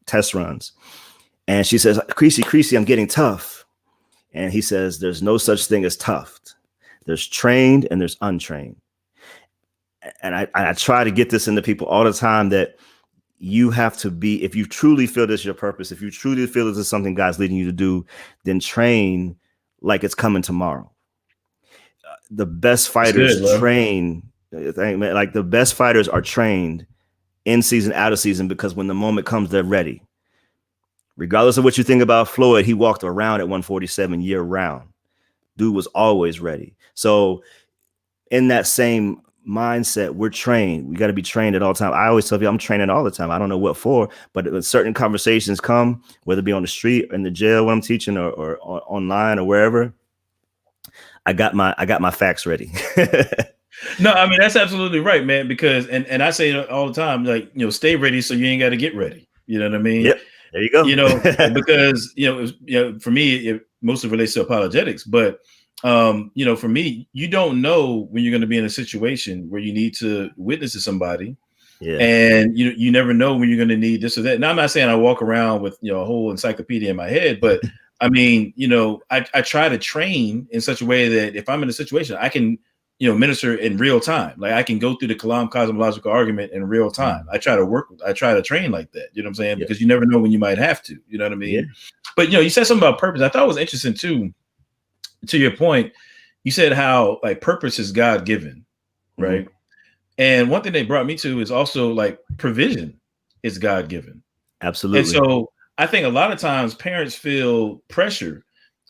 [SPEAKER 1] test runs. And she says, Creasy, I'm getting tough. And he says, there's no such thing as tough. There's trained and there's untrained. And I try to get this into people all the time, that you have to be, if you truly feel this is your purpose, if you truly feel this is something God's leading you to do, then train like it's coming tomorrow. The best fighters train, like the best fighters are trained in season, out of season, because when the moment comes, they're ready. Regardless of what you think about Floyd, he walked around at 147 year round. Dude was always ready. So in that same mindset, we're trained. We got to be trained at all time. I always tell you, I'm training all the time. I don't know what for, but when certain conversations come, whether it be on the street, in the jail when I'm teaching, or online or wherever, I got my facts ready.
[SPEAKER 2] No, I mean, that's absolutely right, man. Because, and I say it all the time, like, stay ready so you ain't got to get ready. You know what I mean?
[SPEAKER 1] Yep. There you go.
[SPEAKER 2] Because, for me, it mostly relates to apologetics, but, for me, you don't know when you're going to be in a situation where you need to witness to somebody. Yeah. And you never know when you're going to need this or that. Now, I'm not saying I walk around with, a whole encyclopedia in my head, but I mean, I try to train in such a way that if I'm in a situation, I can, minister in real time. Like I can go through the Kalam cosmological argument in real time. I try to train like that. You know what I'm saying? Yeah. Because you never know when you might have to, you know what I mean? Yeah. But, you said something about purpose. I thought it was interesting too, to your point. You said how like purpose is God given, right? Mm-hmm. And one thing they brought me to is also like provision is God given.
[SPEAKER 1] Absolutely.
[SPEAKER 2] And so I think a lot of times parents feel pressure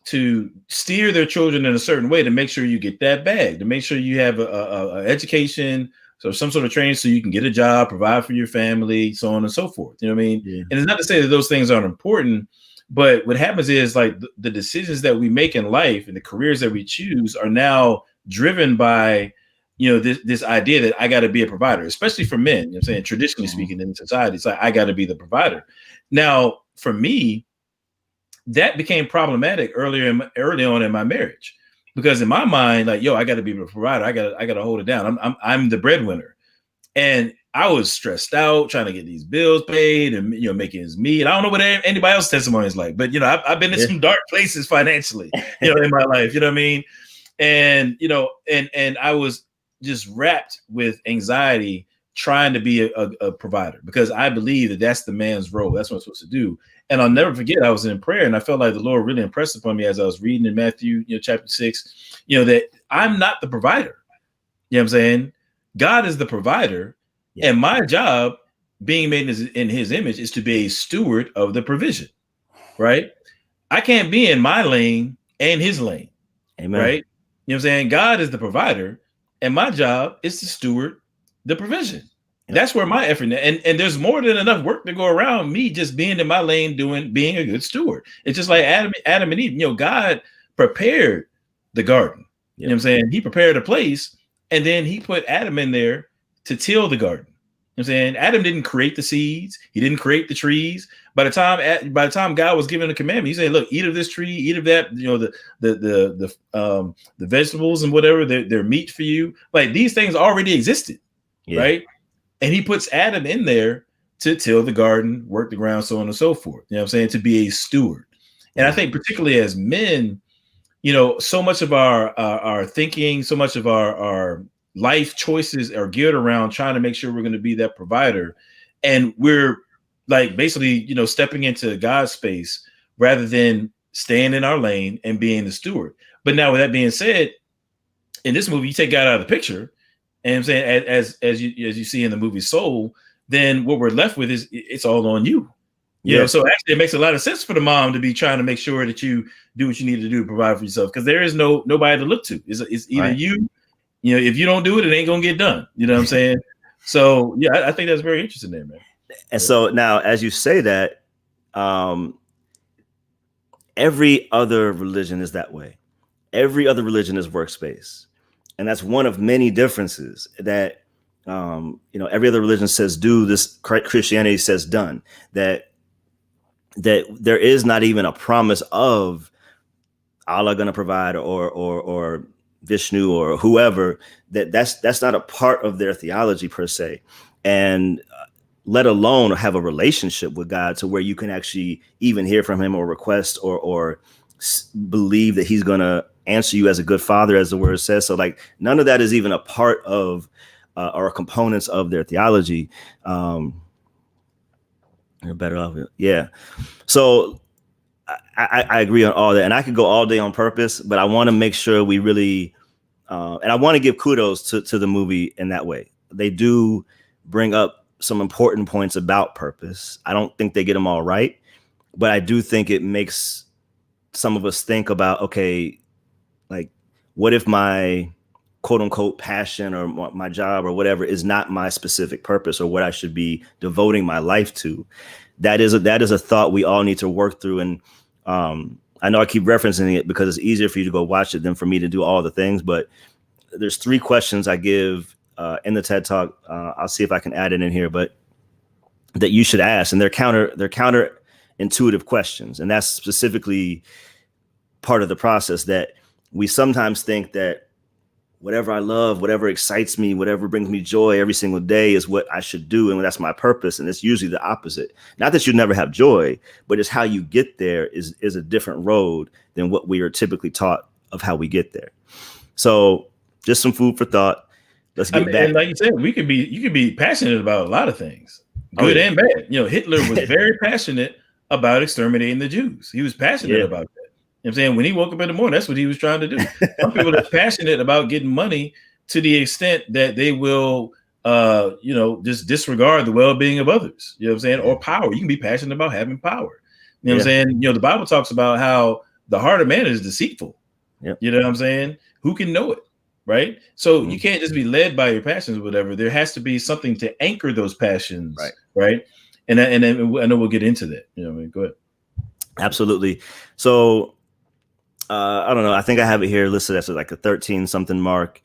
[SPEAKER 2] to steer their children in a certain way to make sure you get that bag, to make sure you have a education, so some sort of training so you can get a job, provide for your family, so on and so forth. You know what I mean? Yeah. And it's not to say that those things aren't important, but what happens is like the decisions that we make in life and the careers that we choose are now driven by, this idea that I got to be a provider, especially for men. You know what I'm saying? Traditionally speaking in society, it's like, I got to be the provider. Now, for me, that became problematic early on in my marriage, because in my mind, like, I got to be the provider. I got to hold it down. I'm the breadwinner, and I was stressed out trying to get these bills paid and making ends meet. I don't know what anybody else's testimony is like, but I've been in some dark places financially, in my life. You know what I mean? And and I was just wrapped with anxiety trying to be a provider, because I believe that that's the man's role. That's what I'm supposed to do. And I'll never forget, I was in prayer and I felt like the Lord really impressed upon me as I was reading in Matthew, chapter 6, that I'm not the provider. You know what I'm saying? God is the provider. Yeah. And my job, being made in his image, is to be a steward of the provision, right? I can't be in my lane and his lane. Amen. Right? You know what I'm saying? God is the provider, and my job is to steward the provision. Yep. That's where my effort, and there's more than enough work to go around me just being in my lane, being a good steward. It's just like Adam and Eve. God prepared the garden. Yep. You know what I'm saying? He prepared a place, and then he put Adam in there to till the garden. You know what I'm saying? Adam didn't create the seeds. He didn't create the trees. By the time God was giving a commandment, he said, "Look, eat of this tree, eat of that. The vegetables and whatever, they're meat for you." Like, these things already existed, right? And he puts Adam in there to till the garden, work the ground, so on and so forth. You know what I'm saying? To be a steward. And I think particularly as men, so much of our thinking, so much of our life choices are geared around trying to make sure we're going to be that provider. And we're like basically, stepping into God's space rather than staying in our lane and being the steward. But now, with that being said, in this movie, you take God out of the picture, and I'm saying, as you see in the movie Soul, then what we're left with is it's all on you. You know, so actually it makes a lot of sense for the mom to be trying to make sure that you do what you need to do to provide for yourself, because there is nobody to look to. It's either right. You if you don't do it, it ain't gonna get done. You know what I'm saying? So I think that's very interesting there, man.
[SPEAKER 1] And so now, as you say that, every other religion is that way. Every other religion is workspace. And that's one of many differences that, every other religion says do this, Christianity says done. That there is not even a promise of Allah going to provide or Vishnu or whoever. That's not a part of their theology per se. And let alone have a relationship with God to where you can actually even hear from him or request or believe that he's going to answer you as a good father, as the word says. So like none of that is even a part of or components of their theology. You're better off. Yeah. So I agree on all that. And I could go all day on purpose, but I want to make sure we really, and I want to give kudos to the movie in that way. They do bring up some important points about purpose. I don't think they get them all right, but I do think it makes some of us think about, okay, like, what if my quote unquote passion or my job or whatever is not my specific purpose or what I should be devoting my life to? That is a thought we all need to work through. And I know I keep referencing it because it's easier for you to go watch it than for me to do all the things, but there's 3 questions I give in the TED Talk. I'll see if I can add it in here, but that you should ask. And they're counterintuitive questions. And that's specifically part of the process, that we sometimes think that whatever I love, whatever excites me, whatever brings me joy every single day is what I should do. And that's my purpose. And it's usually the opposite. Not that you never have joy, but it's how you get there is a different road than what we are typically taught of how we get there. So just some food for thought. Let's get back.
[SPEAKER 2] And like you said, you could be passionate about a lot of things, good and bad. Hitler was very passionate about exterminating the Jews. He was passionate about that. You know what I'm saying? When he woke up in the morning, that's what he was trying to do. Some people are passionate about getting money to the extent that they will, just disregard the well-being of others. You know what I'm saying? Or power. You can be passionate about having power. You know what I'm saying? The Bible talks about how the heart of man is deceitful. Yep. You know what I'm saying? Who can know it? Right. So you can't just be led by your passions or whatever. There has to be something to anchor those passions. Right. And then I know we'll get into that. Go ahead.
[SPEAKER 1] Absolutely. So I don't know. I think I have it here listed as like a 13 something mark.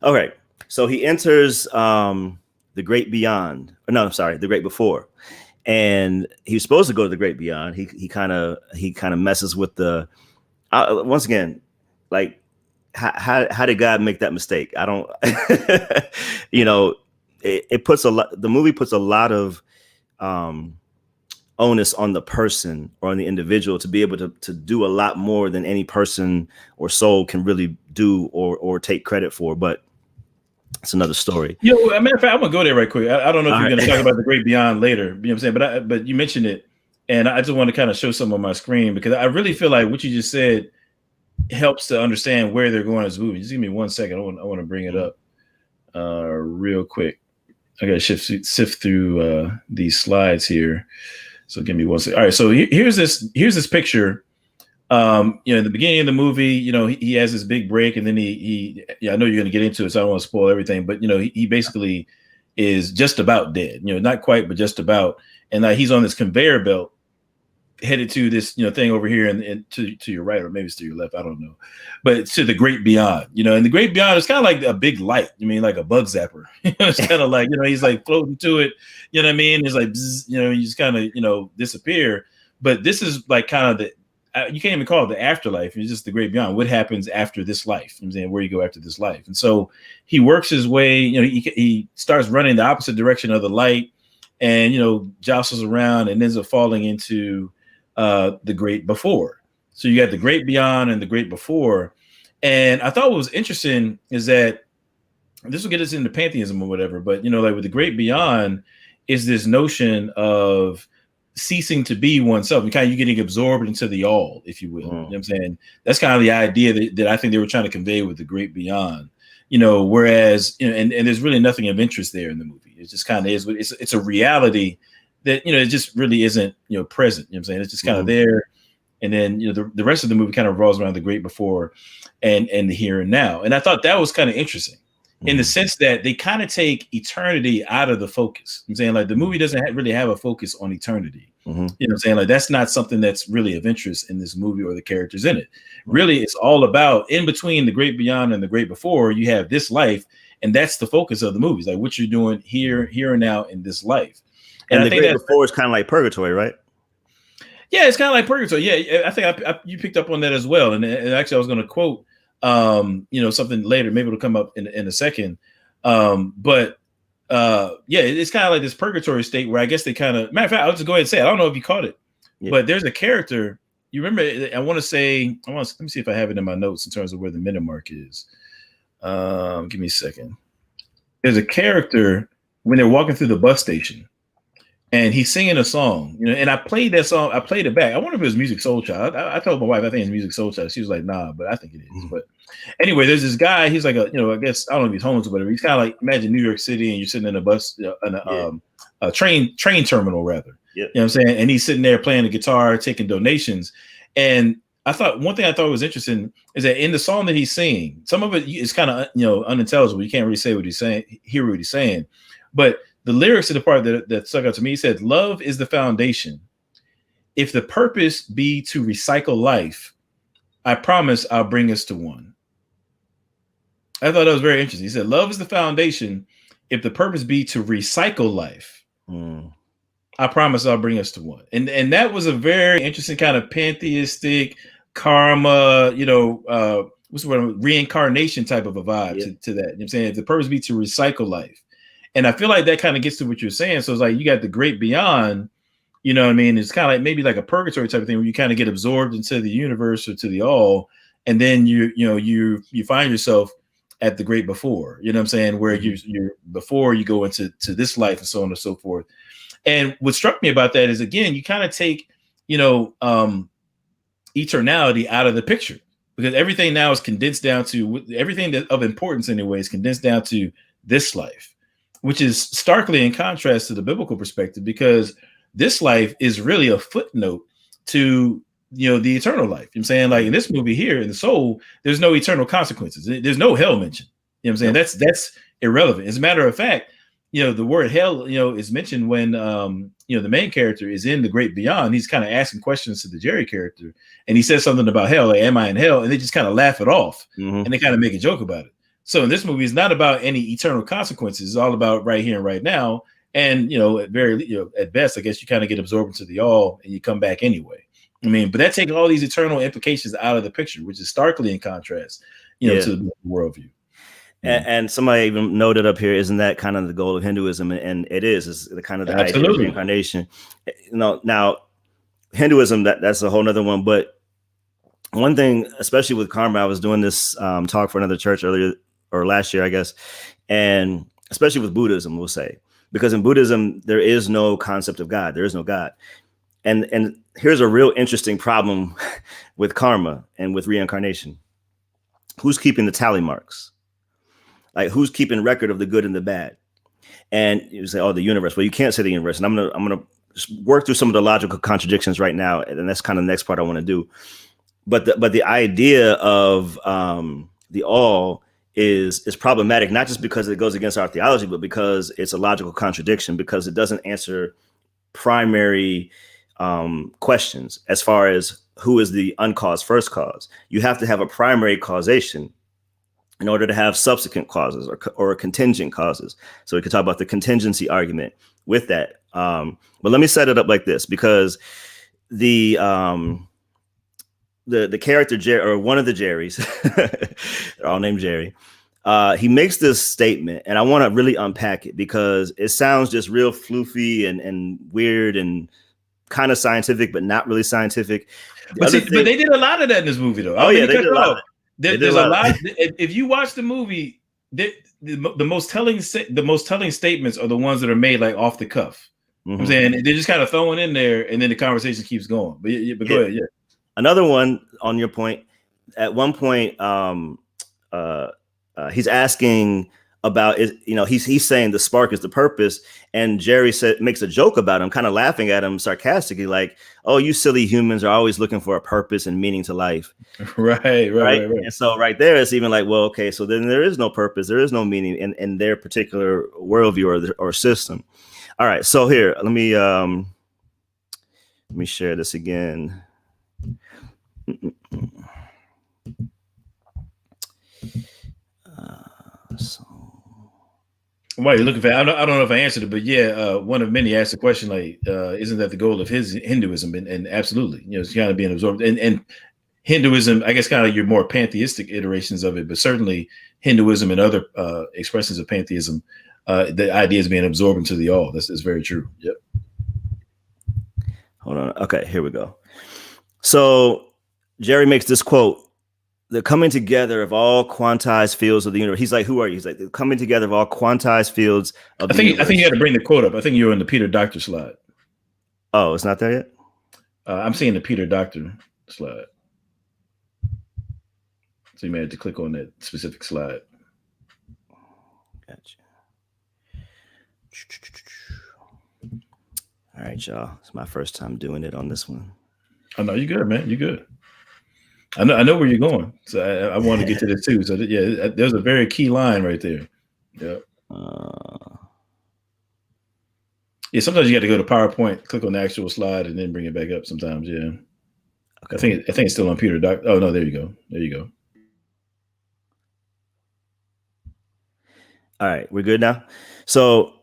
[SPEAKER 1] All right. So he enters the great beyond. No, I'm sorry, the great before. And he was supposed to go to the great beyond. He kind of messes with the once again, like, how did God make that mistake? I don't, it puts the movie puts a lot of onus on the person or on the individual to be able to do a lot more than any person or soul can really do or take credit for. But it's another story.
[SPEAKER 2] You know, as a matter of fact, I'm gonna go there right quick. I don't know if
[SPEAKER 1] All
[SPEAKER 2] you're
[SPEAKER 1] right.
[SPEAKER 2] gonna talk about the great beyond later. You know what I'm saying? But you mentioned it, and I just want to kind of show some on my screen because I really feel like what you just said helps to understand where they're going as a movie. Just give me 1 second. I want to bring it up real quick. I got to sift through these slides here. So give me 1 second. All right. So here's this picture. You know, in the beginning of the movie, you know, he has this big break, and then I know you're going to get into it, so I don't want to spoil everything, but you know, he basically is just about dead. You know, not quite, but just about. And he's on this conveyor belt headed to this, you know, thing over here and to your right, or maybe it's to your left, I don't know, but it's to the great beyond, you know. And the great beyond is kind of like a big light. I mean, like a bug zapper. It's kind of like, you know, he's like floating to it, you know what I mean? It's like, bzz, you know, you just kind of, you know, disappear. But this is like kind of the, you can't even call it the afterlife. It's just the great beyond. What happens after this life? You know what I'm saying, where you go after this life. And so he works his way, you know, he starts running the opposite direction of the light, and, you know, jostles around and ends up falling into the great before. So you got the great beyond and the great before. And I thought what was interesting is that this will get us into pantheism or whatever, but, you know, like with the great beyond is this notion of ceasing to be oneself and kind of you getting absorbed into the all, if you will. You know what I'm saying? That's kind of the idea that I think they were trying to convey with the great beyond, you know, whereas, you know, and there's really nothing of interest there in the movie. It just kind of is, it's a reality that, you know, it just really isn't, you know, present. You know what I'm saying? It's just kind of there. And then, you know, the rest of the movie kind of revolves around the great before and the here and now. And I thought that was kind of interesting in the sense that they kind of take eternity out of the focus. I'm saying, like, the movie doesn't really have a focus on eternity. You know what I'm saying? Like, that's not something that's really of interest in this movie or the characters in it. Really, it's all about in between the great beyond and the great before, you have this life. And that's the focus of the movies, like what you're doing here and now in this life.
[SPEAKER 1] And I think that before is kind of like purgatory, right?
[SPEAKER 2] Yeah, it's kind of like purgatory. Yeah, I think you picked up on that as well. And actually, I was going to quote, you know, something later. Maybe it'll come up in a second. But yeah, it's kind of like this purgatory state where I guess they kind of. Matter of fact, I'll just go ahead and say it. I don't know if you caught it, but there's a character. You remember? I want to say. Let me see if I have it in my notes in terms of where the minute mark is. Give me a second. There's a character when they're walking through the bus station, and he's singing a song, you know, and I played that song. I played it back. I wonder if it was Music Soul Child. I told my wife, I think it's Music Soul Child. She was like, nah, but I think it is. But anyway, there's this guy. He's like I guess, I don't know if he's homeless or whatever. He's kind of like, imagine New York City and you're sitting in a bus, a train terminal rather. You know what I'm saying? And he's sitting there playing the guitar, taking donations. And I thought one thing I thought was interesting is that in the song that he's singing, some of it is kind of, you know, unintelligible. You can't really say what he's saying, hear what he's saying. But the lyrics of the part that stuck out to me, he said, "Love is the foundation. If the purpose be to recycle life, I promise I'll bring us to one." I thought that was very interesting. He said, "Love is the foundation. If the purpose be to recycle life, I promise I'll bring us to one." And that was a very interesting kind of pantheistic karma, you know, what's the word, reincarnation type of a vibe to that. You know what I'm saying? If the purpose be to recycle life. And I feel like that kind of gets to what you're saying. So it's like you got the great beyond, you know what I mean? It's kind of like maybe like a purgatory type of thing where you kind of get absorbed into the universe or to the all. And then you find yourself at the great before, you know what I'm saying? Where you're before you go into this life and so on and so forth. And what struck me about that is, again, you kind of take, you know, eternality out of the picture because everything now is condensed down to everything that of importance anyway is condensed down to this life, which is starkly in contrast to the biblical perspective, because this life is really a footnote to, you know, the eternal life. You know what I'm saying? Like in this movie here, in the soul, there's no eternal consequences. There's no hell mentioned. You know what I'm saying? That's irrelevant. As a matter of fact, you know, the word hell, you know, is mentioned when, you know, the main character is in the great beyond. He's kind of asking questions to the Jerry character. And he says something about hell, like, am I in hell? And they just kind of laugh it off and they kind of make a joke about it. So in this movie, it's not about any eternal consequences. It's all about right here and right now. And, you know, at best, I guess you kind of get absorbed into the all and you come back anyway. I mean, but that takes all these eternal implications out of the picture, which is starkly in contrast, you know, to the worldview.
[SPEAKER 1] And somebody even noted up here, isn't that kind of the goal of Hinduism? And it is. It's the kind of the idea of reincarnation. You know, now Hinduism, that's a whole nother one. But one thing, especially with karma, I was doing this talk for another church earlier or last year, I guess. And especially with Buddhism, we'll say, because in Buddhism, there is no concept of God. There is no God. And here's a real interesting problem with karma and with reincarnation. Who's keeping the tally marks? Like, who's keeping record of the good and the bad? And you say, oh, the universe. Well, you can't say the universe. And I'm gonna work through some of the logical contradictions right now, and that's kind of the next part I want to do. But the idea of the all is problematic, not just because it goes against our theology, but because it's a logical contradiction, because it doesn't answer primary questions as far as who is the uncaused first cause. You have to have a primary causation in order to have subsequent causes or contingent causes. So we could talk about the contingency argument with that. But let me set it up like this, because the character Jerry, or one of the Jerrys, they're all named Jerry, he makes this statement, and I want to really unpack it because it sounds just real floofy and weird and kind of scientific, but not really scientific.
[SPEAKER 2] But they did a lot of that in this movie, though.
[SPEAKER 1] Oh yeah, they did a lot.
[SPEAKER 2] There's a lot. If you watch the movie, the most telling statements are the ones that are made like off the cuff. I'm saying they're just kind of throwing in there, and then the conversation keeps going. But go ahead. Yeah.
[SPEAKER 1] Another one on your point. At one point, he's asking about it. You know, he's saying the spark is the purpose, and Jerry makes a joke about him, kind of laughing at him sarcastically, like, "Oh, you silly humans are always looking for a purpose and meaning to life."
[SPEAKER 2] Right.
[SPEAKER 1] And so right there, it's even like, well, okay, so then there is no purpose, there is no meaning in their particular worldview or system. All right, so here, let me share this again.
[SPEAKER 2] Why you're looking for? I don't know if I answered it, but yeah, one of many asked the question, like, isn't that the goal of his Hinduism? And absolutely, you know, it's kind of being absorbed. And Hinduism, I guess, kind of your more pantheistic iterations of it, but certainly Hinduism and other expressions of pantheism, the idea is being absorbed into the all. That's very true. Yep.
[SPEAKER 1] Hold on. Okay, here we go. So Jerry makes this quote: "The coming together of all quantized fields of the universe." He's like, "Who are you?" He's like, "The coming together of all quantized fields of the universe."
[SPEAKER 2] I think you had to bring the quote up. I think you were in the Peter Doctor slide.
[SPEAKER 1] Oh, it's not there yet?
[SPEAKER 2] I'm seeing the Peter Doctor slide. So you may have to click on that specific slide.
[SPEAKER 1] Gotcha. All right, y'all. It's my first time doing it on this one.
[SPEAKER 2] Oh, no, you're good, man. You're good. I know where you're going. So I want to get to this too. So yeah, there's a very key line right there. Yeah. Yeah. Sometimes you got to go to PowerPoint, click on the actual slide, and then bring it back up. Sometimes, yeah. Okay. I think it's still on Peter Doc. Oh no, there you go. There you go.
[SPEAKER 1] All right, we're good now. So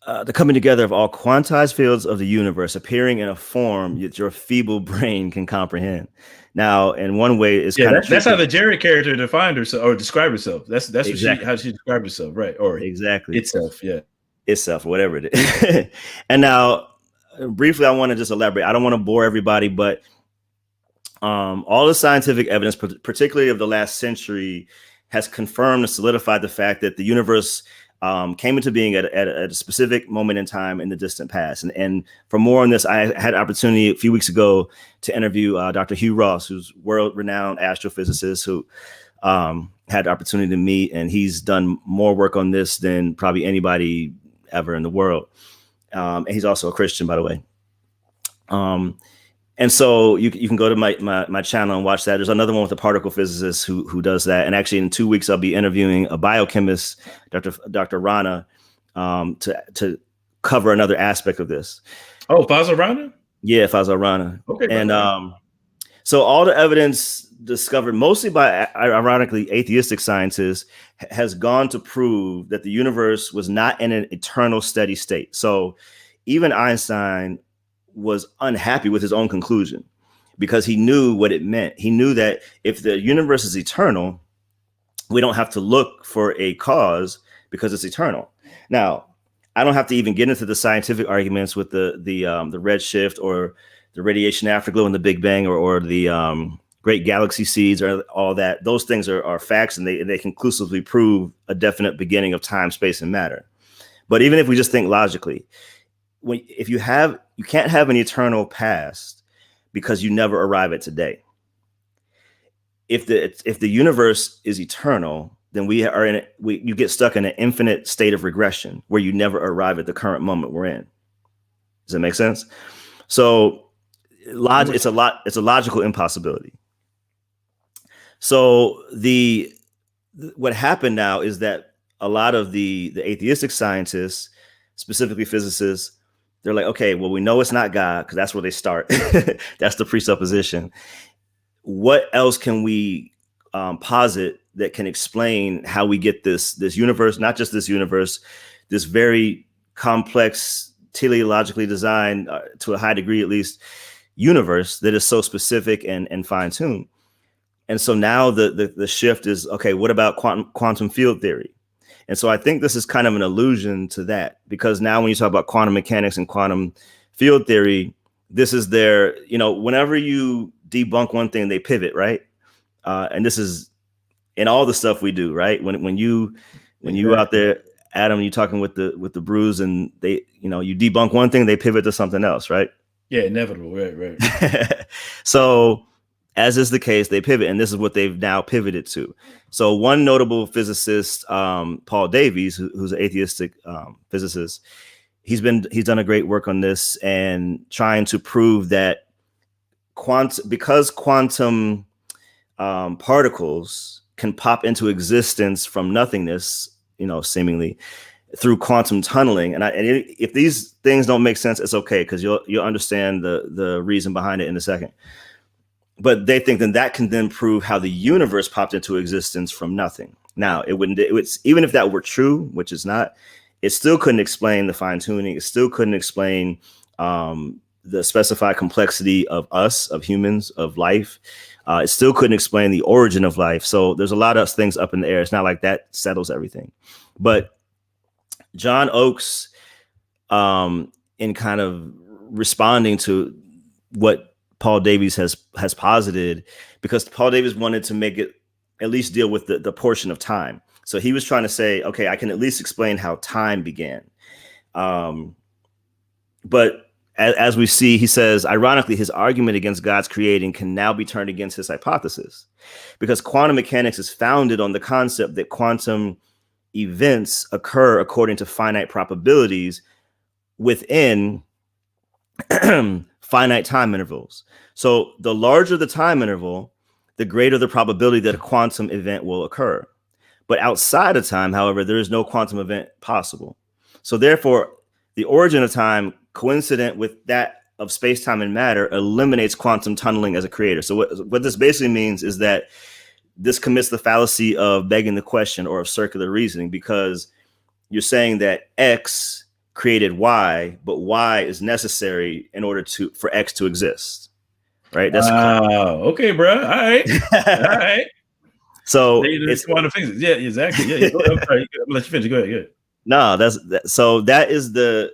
[SPEAKER 1] the coming together of all quantized fields of the universe appearing in a form that your feeble brain can comprehend. Now, in one way, it's kind of
[SPEAKER 2] that's how the Jerry character defined herself or described herself. That's
[SPEAKER 1] exactly
[SPEAKER 2] how she described herself, right? Or
[SPEAKER 1] exactly
[SPEAKER 2] itself, yeah,
[SPEAKER 1] itself, whatever it is. And now, briefly, I want to just elaborate. I don't want to bore everybody, but all the scientific evidence, particularly of the last century, has confirmed and solidified the fact that the universe came into being at a specific moment in time in the distant past. And for more on this, I had opportunity a few weeks ago to interview Dr. Hugh Ross, who's world-renowned astrophysicist, who had the opportunity to meet, and he's done more work on this than probably anybody ever in the world. And he's also a Christian, by the way. And so you can go to my channel and watch that. There's another one with a particle physicist who does that. And actually in 2 weeks, I'll be interviewing a biochemist, Dr. Rana, to cover another aspect of this.
[SPEAKER 2] Oh, Fazal Rana?
[SPEAKER 1] Yeah, Fazal Rana.
[SPEAKER 2] Okay.
[SPEAKER 1] And so all the evidence discovered, mostly by, ironically, atheistic scientists, has gone to prove that the universe was not in an eternal steady state. So even Einstein was unhappy with his own conclusion because he knew what it meant. He knew that if the universe is eternal, we don't have to look for a cause because it's eternal. Now, I don't have to even get into the scientific arguments with the redshift or the radiation afterglow in the Big Bang or the great galaxy seeds or all that. Those things are facts, and they conclusively prove a definite beginning of time, space, and matter. But even if we just think logically, if you can't have an eternal past because you never arrive at today. If the universe is eternal, then you get stuck in an infinite state of regression where you never arrive at the current moment we're in. Does that make sense? So it's a logical impossibility. So what happened now is that a lot of the atheistic scientists, specifically physicists, they're like, okay, well, we know it's not God, because that's where they start. That's the presupposition. What else can we posit that can explain how we get this universe, not just this universe, this very complex, teleologically designed, to a high degree at least, universe that is so specific and fine-tuned. And so now the shift is, okay, what about quantum field theory? And so I think this is kind of an allusion to that, because now when you talk about quantum mechanics and quantum field theory, this is their, whenever you debunk one thing, they pivot, right? And this is in all the stuff we do, right? When you out there, Adam, you talking with the brews, and they, you debunk one thing, they pivot to something else, right?
[SPEAKER 2] Yeah, inevitable, right.
[SPEAKER 1] So, as is the case, they pivot, and this is what they've now pivoted to. So one notable physicist, Paul Davies, who's an atheistic physicist, he's done a great work on this and trying to prove that because quantum particles can pop into existence from nothingness, seemingly through quantum tunneling. And if these things don't make sense, it's okay, because you'll understand the reason behind it in a second. But they think that can then prove how the universe popped into existence from nothing. Now, it's even if that were true, which is not, it still couldn't explain the fine tuning. It still couldn't explain the specified complexity of us, of humans, of life. It still couldn't explain the origin of life. So there's a lot of things up in the air. It's not like that settles everything. But John Oakes, in kind of responding to what Paul Davies has posited, because Paul Davies wanted to make it at least deal with the portion of time. So he was trying to say, okay, I can at least explain how time began. But as we see, he says, ironically, his argument against God's creating can now be turned against his hypothesis, because quantum mechanics is founded on the concept that quantum events occur according to finite probabilities within finite time intervals. So the larger the time interval, the greater the probability that a quantum event will occur. But outside of time, however, there is no quantum event possible. So therefore, the origin of time, coincident with that of space-time and matter, eliminates quantum tunneling as a creator. So what this basically means is that this commits the fallacy of begging the question, or of circular reasoning, because you're saying that X created Y, but Y is necessary in order for X to exist, right? That's
[SPEAKER 2] okay, bro. All right, all right.
[SPEAKER 1] So
[SPEAKER 2] it's quantum physics. Yeah, exactly. Yeah. I'm sorry. I'm let you finish. Go ahead.
[SPEAKER 1] No, so that is the,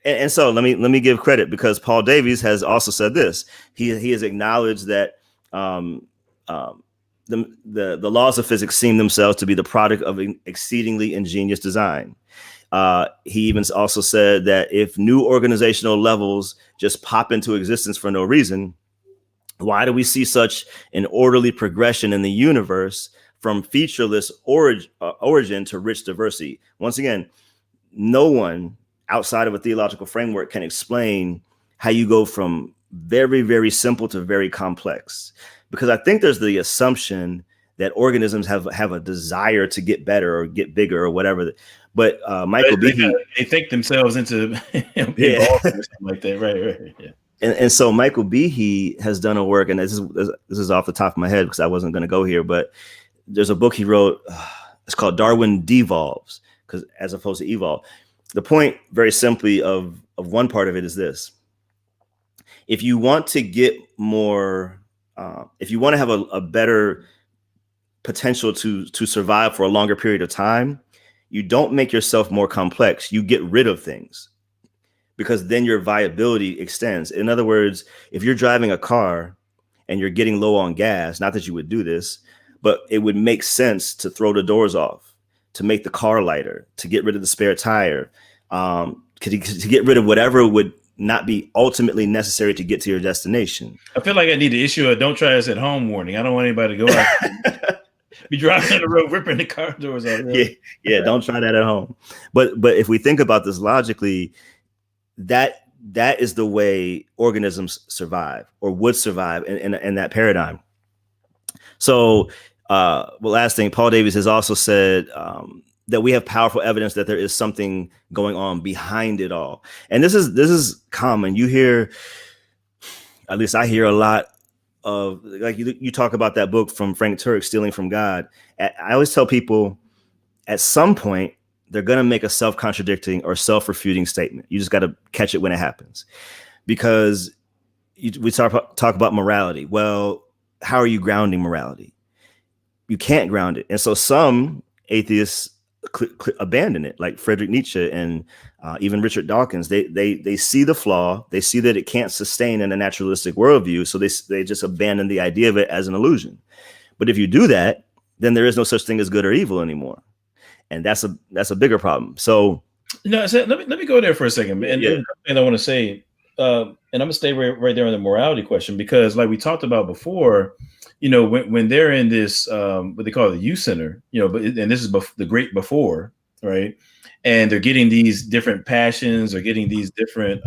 [SPEAKER 1] and so let me give credit, because Paul Davies has also said this. He has acknowledged that the laws of physics seem themselves to be the product of an exceedingly ingenious design. He even also said that if new organizational levels just pop into existence for no reason, why do we see such an orderly progression in the universe from featureless origin to rich diversity? Once again, no one outside of a theological framework can explain how you go from very, very simple to very complex, because I think there's the assumption that organisms have a desire to get better or get bigger or whatever. But Michael Behe,
[SPEAKER 2] they think themselves into evolving or something like that, right? Yeah.
[SPEAKER 1] And so Michael Behe has done a work, and this is off the top of my head because I wasn't going to go here, but there's a book he wrote. It's called Darwin Devolves, because as opposed to evolve. The point, very simply, of one part of it is this: if you want to get more, if you want to have a better potential to survive for a longer period of time, you don't make yourself more complex. You get rid of things, because then your viability extends. In other words, if you're driving a car and you're getting low on gas, not that you would do this, but it would make sense to throw the doors off, to make the car lighter, to get rid of the spare tire, to get rid of whatever would not be ultimately necessary to get to your destination.
[SPEAKER 2] I feel like I need to issue a "Don't try this at home" warning. I don't want anybody to go out, be driving on the road, ripping the car doors off.
[SPEAKER 1] Yeah, don't try that at home. But if we think about this logically, that is the way organisms survive or would survive in that paradigm. So, last thing, Paul Davies has also said that we have powerful evidence that there is something going on behind it all. And this is common. You hear, at least I hear a lot of, like you talk about that book from Frank Turek, Stealing from God. I always tell people at some point, they're going to make a self-contradicting or self-refuting statement. You just got to catch it when it happens, because we talk about morality. Well, how are you grounding morality? You can't ground it. And so some atheists abandon it, like Friedrich Nietzsche and even Richard Dawkins. They see the flaw. They see that it can't sustain in a naturalistic worldview. So they just abandon the idea of it as an illusion. But if you do that, then there is no such thing as good or evil anymore. And that's a bigger problem. So
[SPEAKER 2] let me go there for a second. And I want to say, and I'm gonna stay right there on the morality question, because like we talked about before, when they're in this what they call the youth center, and this is the great before, right? And they're getting these different passions, or getting these different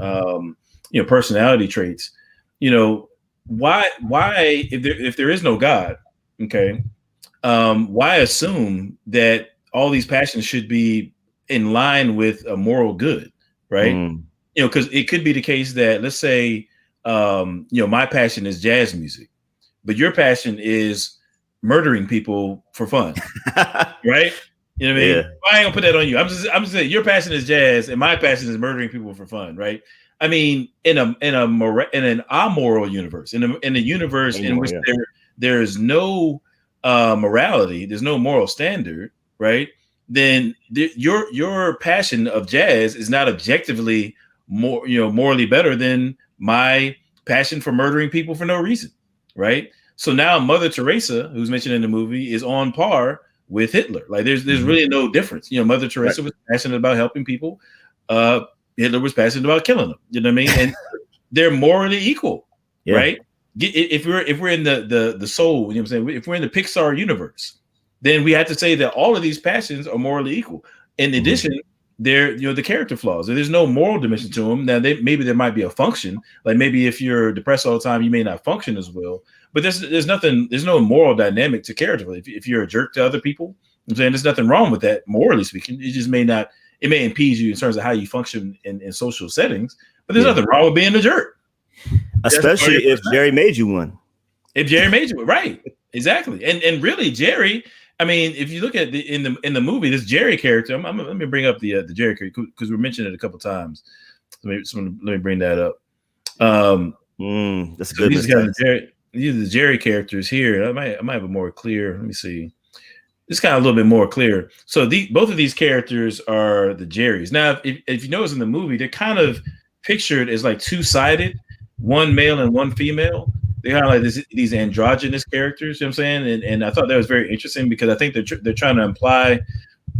[SPEAKER 2] personality traits. Why if there is no God, okay, why assume that all these passions should be in line with a moral good, right? Because it could be the case that, let's say, my passion is jazz music, but your passion is murdering people for fun, right? You know what I mean?
[SPEAKER 1] Yeah.
[SPEAKER 2] I ain't gonna put that on you. I'm just saying your passion is jazz and my passion is murdering people for fun, right? I mean, in an amoral universe, in a universe in which there is no morality, there's no moral standard, right? Then your passion of jazz is not objectively more, morally better than my passion for murdering people for no reason, right? So now Mother Teresa, who's mentioned in the movie, is on par with Hitler. Like there's really no difference. Mother Teresa was passionate about helping people. Hitler was passionate about killing them. You know what I mean? And they're morally equal, right? If we're in the soul, you know what I'm saying? If we're in the Pixar universe, then we have to say that all of these passions are morally equal. In addition, they're the character flaws. There's no moral dimension to them. Now, maybe there might be a function. Like maybe if you're depressed all the time, you may not function as well. But there's no moral dynamic to character. If you're a jerk to other people, I'm saying there's nothing wrong with that, morally speaking. It just may impede you in terms of how you function in social settings. But there's nothing wrong with being a jerk.
[SPEAKER 1] Especially if Jerry made you one.
[SPEAKER 2] If Jerry made you one, right. Exactly. And really, Jerry, I mean, if you look at in the movie, this Jerry character, let me bring up the Jerry character, because we mentioned it a couple times. Let me bring that up.
[SPEAKER 1] That's good.
[SPEAKER 2] These are the Jerry characters here. I might have a more clear. Let me see. It's kind of a little bit more clear. So both of these characters are the Jerrys. Now, if you notice in the movie, they're kind of pictured as like two-sided, one male and one female. They kind of like these androgynous characters, you know what I'm saying? And I thought that was very interesting, because I think they're trying to imply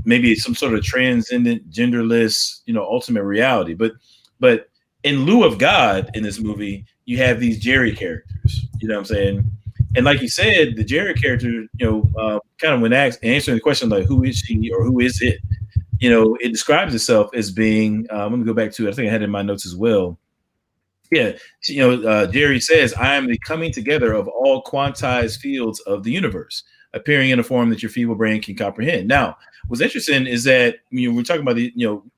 [SPEAKER 2] maybe some sort of transcendent, genderless, ultimate reality. But in lieu of God in this movie, you have these Jerry characters, you know what I'm saying? And like you said, the Jerry character, kind of when answering the question like who is she or who is it, it describes itself as being. Let me go back to it. I think I had it in my notes as well. Yeah, Jerry says, "I am the coming together of all quantized fields of the universe, appearing in a form that your feeble brain can comprehend." Now, what's interesting is that we're talking about the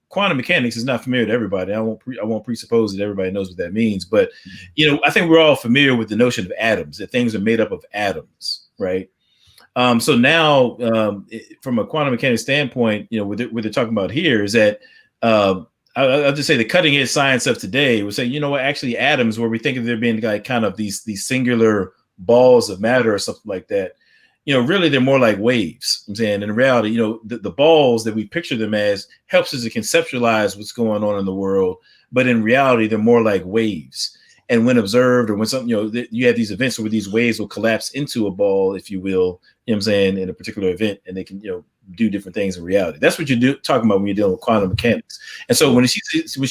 [SPEAKER 2] quantum mechanics is not familiar to everybody. I won't presuppose that everybody knows what that means, but I think we're all familiar with the notion of atoms, that things are made up of atoms, right? So now, from a quantum mechanics standpoint, what they're talking about here is that I'll just say the cutting edge science of today would say, actually atoms, where we think of there being like kind of these singular balls of matter or something like that, really they're more like waves. I'm saying in reality, the balls that we picture them as helps us to conceptualize what's going on in the world. But in reality, they're more like waves. And when observed, or when something, you have these events where these waves will collapse into a ball, if you will, you know what I'm saying, in a particular event, and they can, do different things in reality. That's what you're talking about when you're dealing with quantum mechanics. And so when she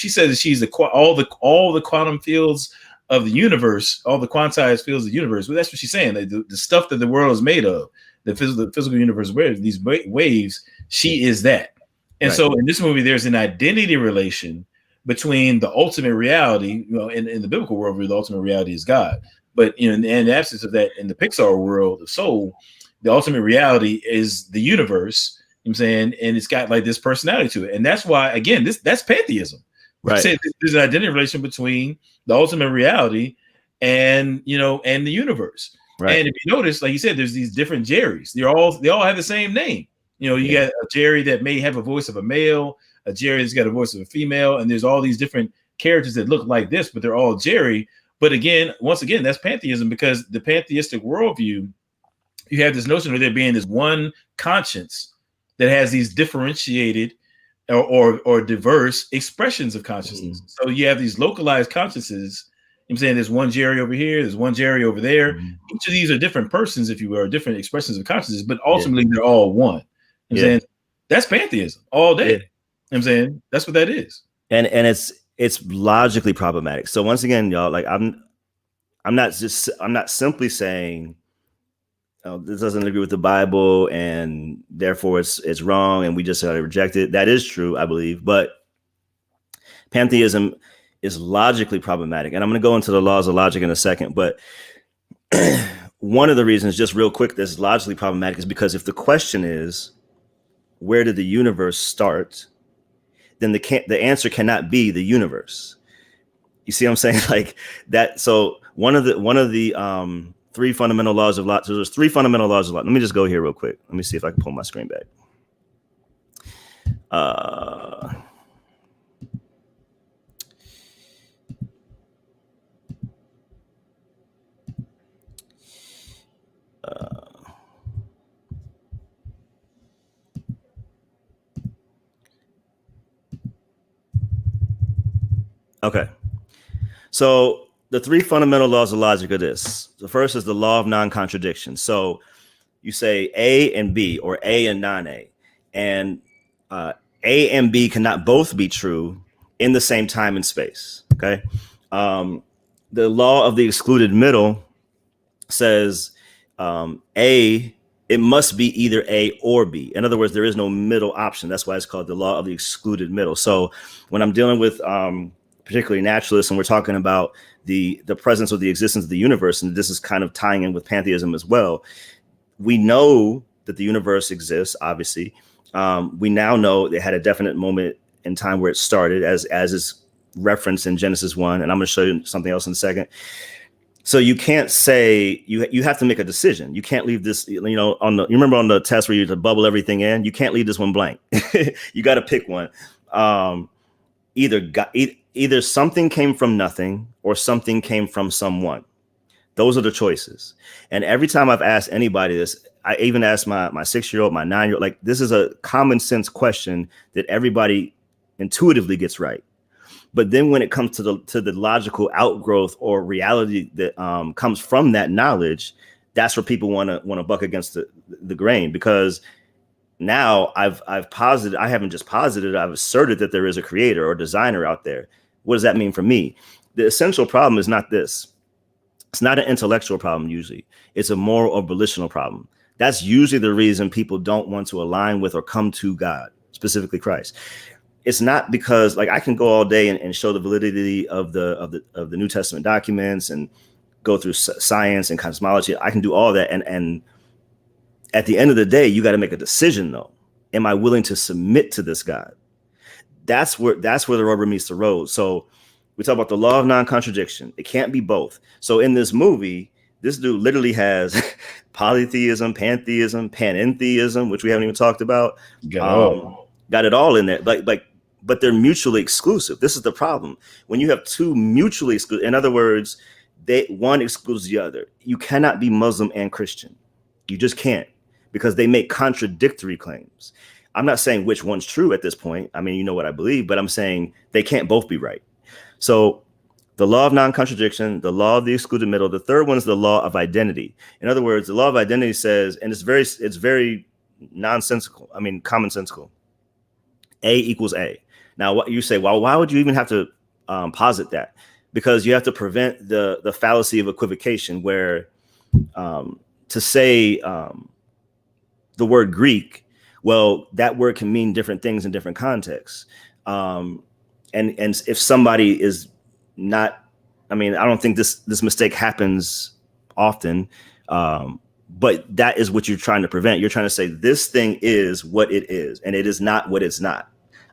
[SPEAKER 2] says that she's all the quantum fields of the universe, all the quantized fields of the universe, well, that's what she's saying. The stuff that the world is made of, the physical universe, where these waves, she is that. And so in this movie, there's an identity relation between the ultimate reality, in the biblical worldview, the ultimate reality is God. But in the absence of that, in the Pixar world of soul, the ultimate reality is the universe. You know what I'm saying, and it's got like this personality to it, and that's why, again, that's pantheism. Right? There's an identity relation between the ultimate reality and and the universe. Right. And if you notice, like you said, there's these different Jerrys. They all have the same name. You got a Jerry that may have a voice of a male, a Jerry that's got a voice of a female, and there's all these different characters that look like this, but they're all Jerry. But once again, that's pantheism, because the pantheistic worldview, you have this notion of there being this one conscience that has these differentiated or diverse expressions of consciousness. So you have these localized consciousnesses. I'm saying there's one Jerry over here, there's one Jerry over there. Each of these are different persons, if you will, or different expressions of consciousness, but ultimately they're all one. I'm saying that's pantheism all day. I'm saying that's what that is.
[SPEAKER 1] And it's logically problematic. So once again, y'all, like I'm not simply saying this doesn't agree with the Bible and therefore it's wrong and we just gotta reject it. That is true, I believe, but pantheism is logically problematic. And I'm going to go into the laws of logic in a second, but one of the reasons, just real quick, that's logically problematic is because if the question is, where did the universe start? Then the answer cannot be the universe. You see what I'm saying? Like that. So one of the three fundamental laws of logic. So there's three fundamental laws of logic. Let me just go here real quick. Let me see if I can pull my screen back. Okay. So the three fundamental laws of logic are this. The first is the law of non-contradiction. So you say A and B, or A and non-A, and A and B cannot both be true in the same time and space. Okay. The law of the excluded middle says A, it must be either A or B. In other words, there is no middle option. That's why it's called the law of the excluded middle. So when I'm dealing with particularly naturalists, and we're talking about the presence or the existence of the universe, and this is kind of tying in with pantheism as well, we know that the universe exists, obviously. We now know it had a definite moment in time where it started, as is referenced in Genesis 1, and I'm going to show you something else in a second. So you can't say, you have to make a decision. You can't leave this, you remember on the test where you had to bubble everything in? You can't leave this one blank. You got to pick one. Either something came from nothing or something came from someone. Those are the choices. And every time I've asked anybody this, I even asked my 6-year-old, my 9-year-old, like, this is a common sense question that everybody intuitively gets right. But then when it comes to the logical outgrowth or reality that comes from that knowledge, that's where people want to buck against the grain, because now I've posited, I haven't just posited, I've asserted that there is a creator or designer out there. What does that mean for me? The essential problem is not this. It's not an intellectual problem usually. It's a moral or volitional problem. That's usually the reason people don't want to align with or come to God, specifically Christ. It's not because, like, I can go all day and show the validity of the New Testament documents and go through science and cosmology. I can do all that. And at the end of the day, you got to make a decision, though. Am I willing to submit to this God? That's where the rubber meets the road. So we talk about the law of non-contradiction. It can't be both. So in this movie, this dude literally has polytheism, pantheism, panentheism, which we haven't even talked about. Got it all in there. But they're mutually exclusive. This is the problem. When you have two mutually exclusive, in other words, one excludes the other. You cannot be Muslim and Christian. You just can't, because they make contradictory claims. I'm not saying which one's true at this point. I mean, you know what I believe, but I'm saying they can't both be right. So the law of non-contradiction, the law of the excluded middle. The third one is the law of identity. In other words, the law of identity says, and it's very nonsensical. I mean, commonsensical. A equals A. Now, what you say, well, why would you even have to posit that? Because you have to prevent the fallacy of equivocation, where to say the word Greek, well, that word can mean different things in different contexts. And if somebody is not, I mean, I don't think this mistake happens often, but that is what you're trying to prevent. You're trying to say this thing is what it is, and it is not what it's not.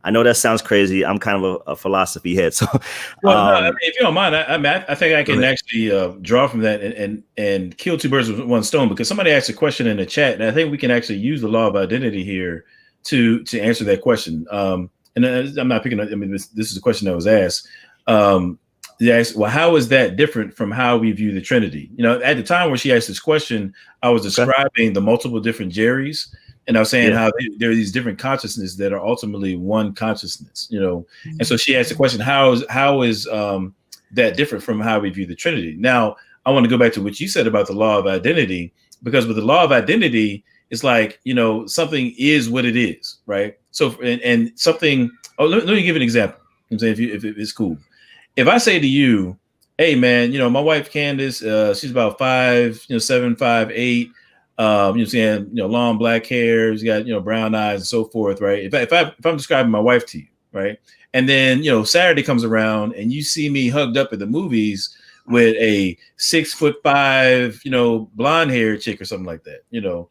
[SPEAKER 1] I know that sounds crazy. I'm kind of a philosophy head. So,
[SPEAKER 2] well, no, I mean, if you don't mind, I think I can actually draw from that and kill two birds with one stone, because somebody asked a question in the chat, and I think we can actually use the law of identity here to answer that question. And I'm not picking up. I mean, this is a question that was asked. They asked, well, how is that different from how we view the Trinity? You know, at the time when she asked this question, I was describing the multiple different Jerrys. And I was saying how there are these different consciousnesses that are ultimately one consciousness, you know. And so she asked the question, how is that different from how we view the Trinity? Now, I want to go back to what you said about the law of identity, because with the law of identity, it's like, you know, something is what it is, right? So, and something, let me give an example. I'm saying if it's cool. If I say to you, hey, man, you know, my wife, Candace, she's about 5'7", 5'8", you know, saying, you know, long black hair, she's got, you know, brown eyes and so forth, right? If I'm describing my wife to you, right? And then, you know, Saturday comes around and you see me hugged up at the movies with a 6'5", you know, blonde haired chick or something like that, you know,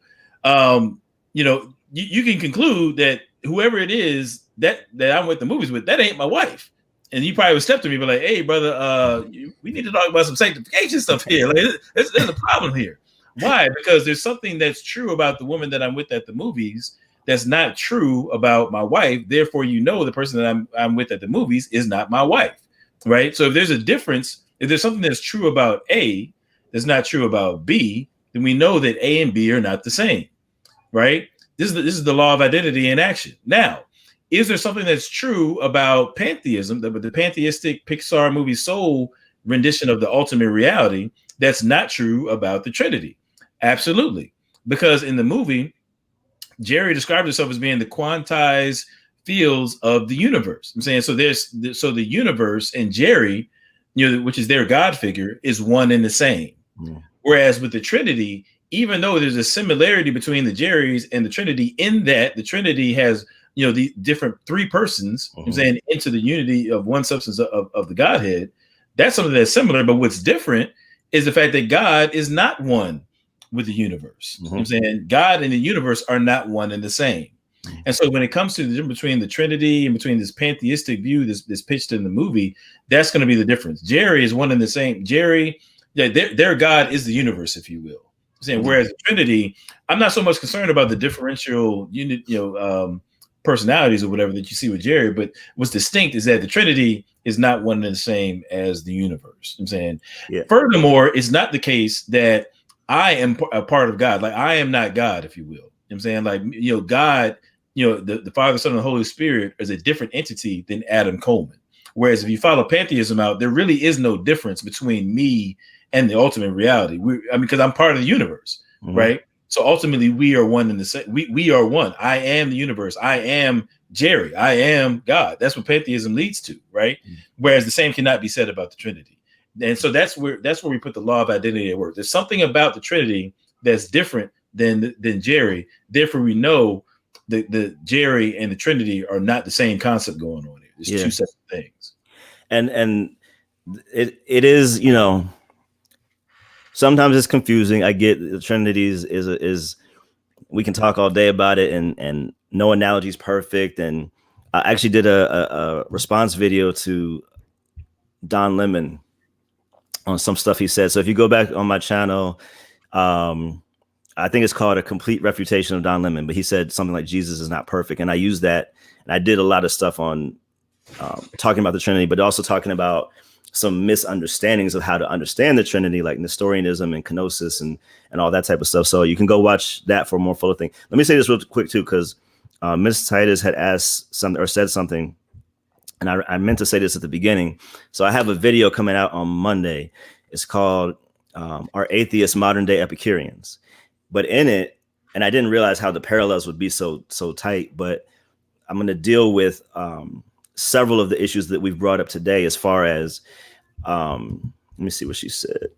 [SPEAKER 2] you can conclude that whoever it is that I'm with the movies with, that ain't my wife. And you probably would step to me, but like, hey, brother, we need to talk about some sanctification stuff here. Like, there's a problem here. Why? Because there's something that's true about the woman that I'm with at the movies that's not true about my wife. Therefore, you know, the person that I'm with at the movies is not my wife, right? So if there's a difference, if there's something that's true about A that's not true about B, then we know that A and B are not the same, right? This is the law of identity in action. Now, is there something that's true about pantheism, the pantheistic Pixar movie Soul rendition of the ultimate reality, that's not true about the Trinity? Absolutely. Because in the movie, Jerry described himself as being the quantized fields of the universe. I'm saying, so the universe and Jerry, you know, which is their God figure, is one and the same. Mm. Whereas with the Trinity, even though there's a similarity between the Jerrys and the Trinity, in that the Trinity has, you know, the different three persons, I'm saying, into the unity of one substance of the Godhead, that's something that's similar. But what's different is the fact that God is not one with the universe. I'm saying God and the universe are not one and the same. And so when it comes to the difference between the Trinity and between this pantheistic view this pitched in the movie, that's going to be the difference. Jerry is one and the same. Jerry, their God is the universe, if you will. I'm saying, whereas the Trinity, I'm not so much concerned about the differential unit, you know, personalities or whatever that you see with Jerry, but what's distinct is that the Trinity is not one and the same as the universe. I'm saying, furthermore, it's not the case that I am a part of God. Like, I am not God, if you will. You know what I'm saying? Like, you know, God, you know, the Father, Son, and the Holy Spirit is a different entity than Adam Coleman. Whereas if you follow pantheism out, there really is no difference between me and the ultimate reality. Because I'm part of the universe, right? So ultimately, we are one in the same. We are one. I am the universe. I am Jerry. I am God. That's what pantheism leads to, right? Whereas the same cannot be said about the Trinity. And so that's where we put the law of identity at work. There's something about the Trinity that's different than Jerry. Therefore, we know the Jerry and the Trinity are not the same concept going on here. It's two separate things.
[SPEAKER 1] And it is, you know, sometimes it's confusing. I get the Trinity is we can talk all day about it, and no analogy is perfect. And I actually did a response video to Don Lemon on some stuff he said. So if you go back on my channel, I think it's called A Complete Refutation of Don Lemon, but he said something like Jesus is not perfect. And I used that, and I did a lot of stuff on talking about the Trinity, but also talking about some misunderstandings of how to understand the Trinity, like Nestorianism and kenosis and all that type of stuff. So you can go watch that for a more fuller thing. Let me say this real quick too, because Miss Titus had asked something or said something and I meant to say this at the beginning. So I have a video coming out on Monday. It's called Are Atheists Modern Day Epicureans? But in it, and I didn't realize how the parallels would be so tight, but I'm going to deal with several of the issues that we've brought up today as far as, let me see what she said.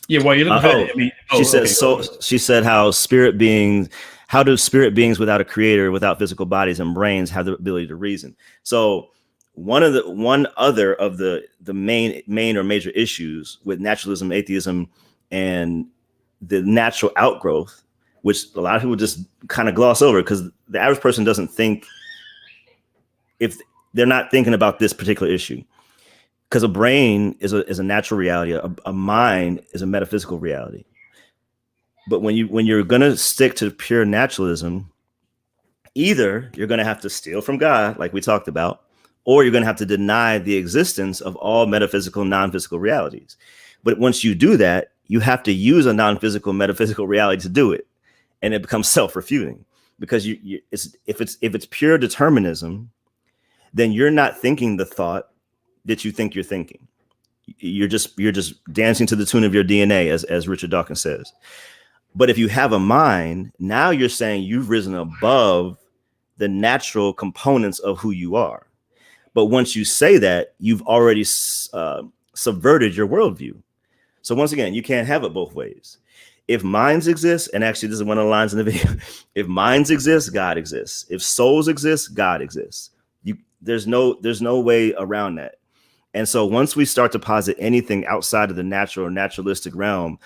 [SPEAKER 2] Yeah, while you're looking for that,
[SPEAKER 1] she said, she said how do spirit beings without a creator, without physical bodies and brains have the ability to reason? So one other of the main or major issues with naturalism, atheism, and the natural outgrowth, which a lot of people just kind of gloss over because the average person doesn't think, if they're not thinking about this particular issue. Because a brain is a natural reality, a mind is a metaphysical reality. But when you're gonna stick to pure naturalism, either you're gonna have to steal from God, like we talked about, or you're gonna have to deny the existence of all metaphysical, non-physical realities. But once you do that, you have to use a non-physical, metaphysical reality to do it, and it becomes self-refuting. Because if it's pure determinism, then you're not thinking the thought that you think you're thinking. You're just dancing to the tune of your DNA, as Richard Dawkins says. But if you have a mind, now you're saying you've risen above the natural components of who you are. But once you say that, you've already subverted your worldview. So once again, you can't have it both ways. If minds exist, and actually this is one of the lines in the video, if minds exist, God exists. If souls exist, God exists. There's no way around that. And so once we start to posit anything outside of the natural or naturalistic realm,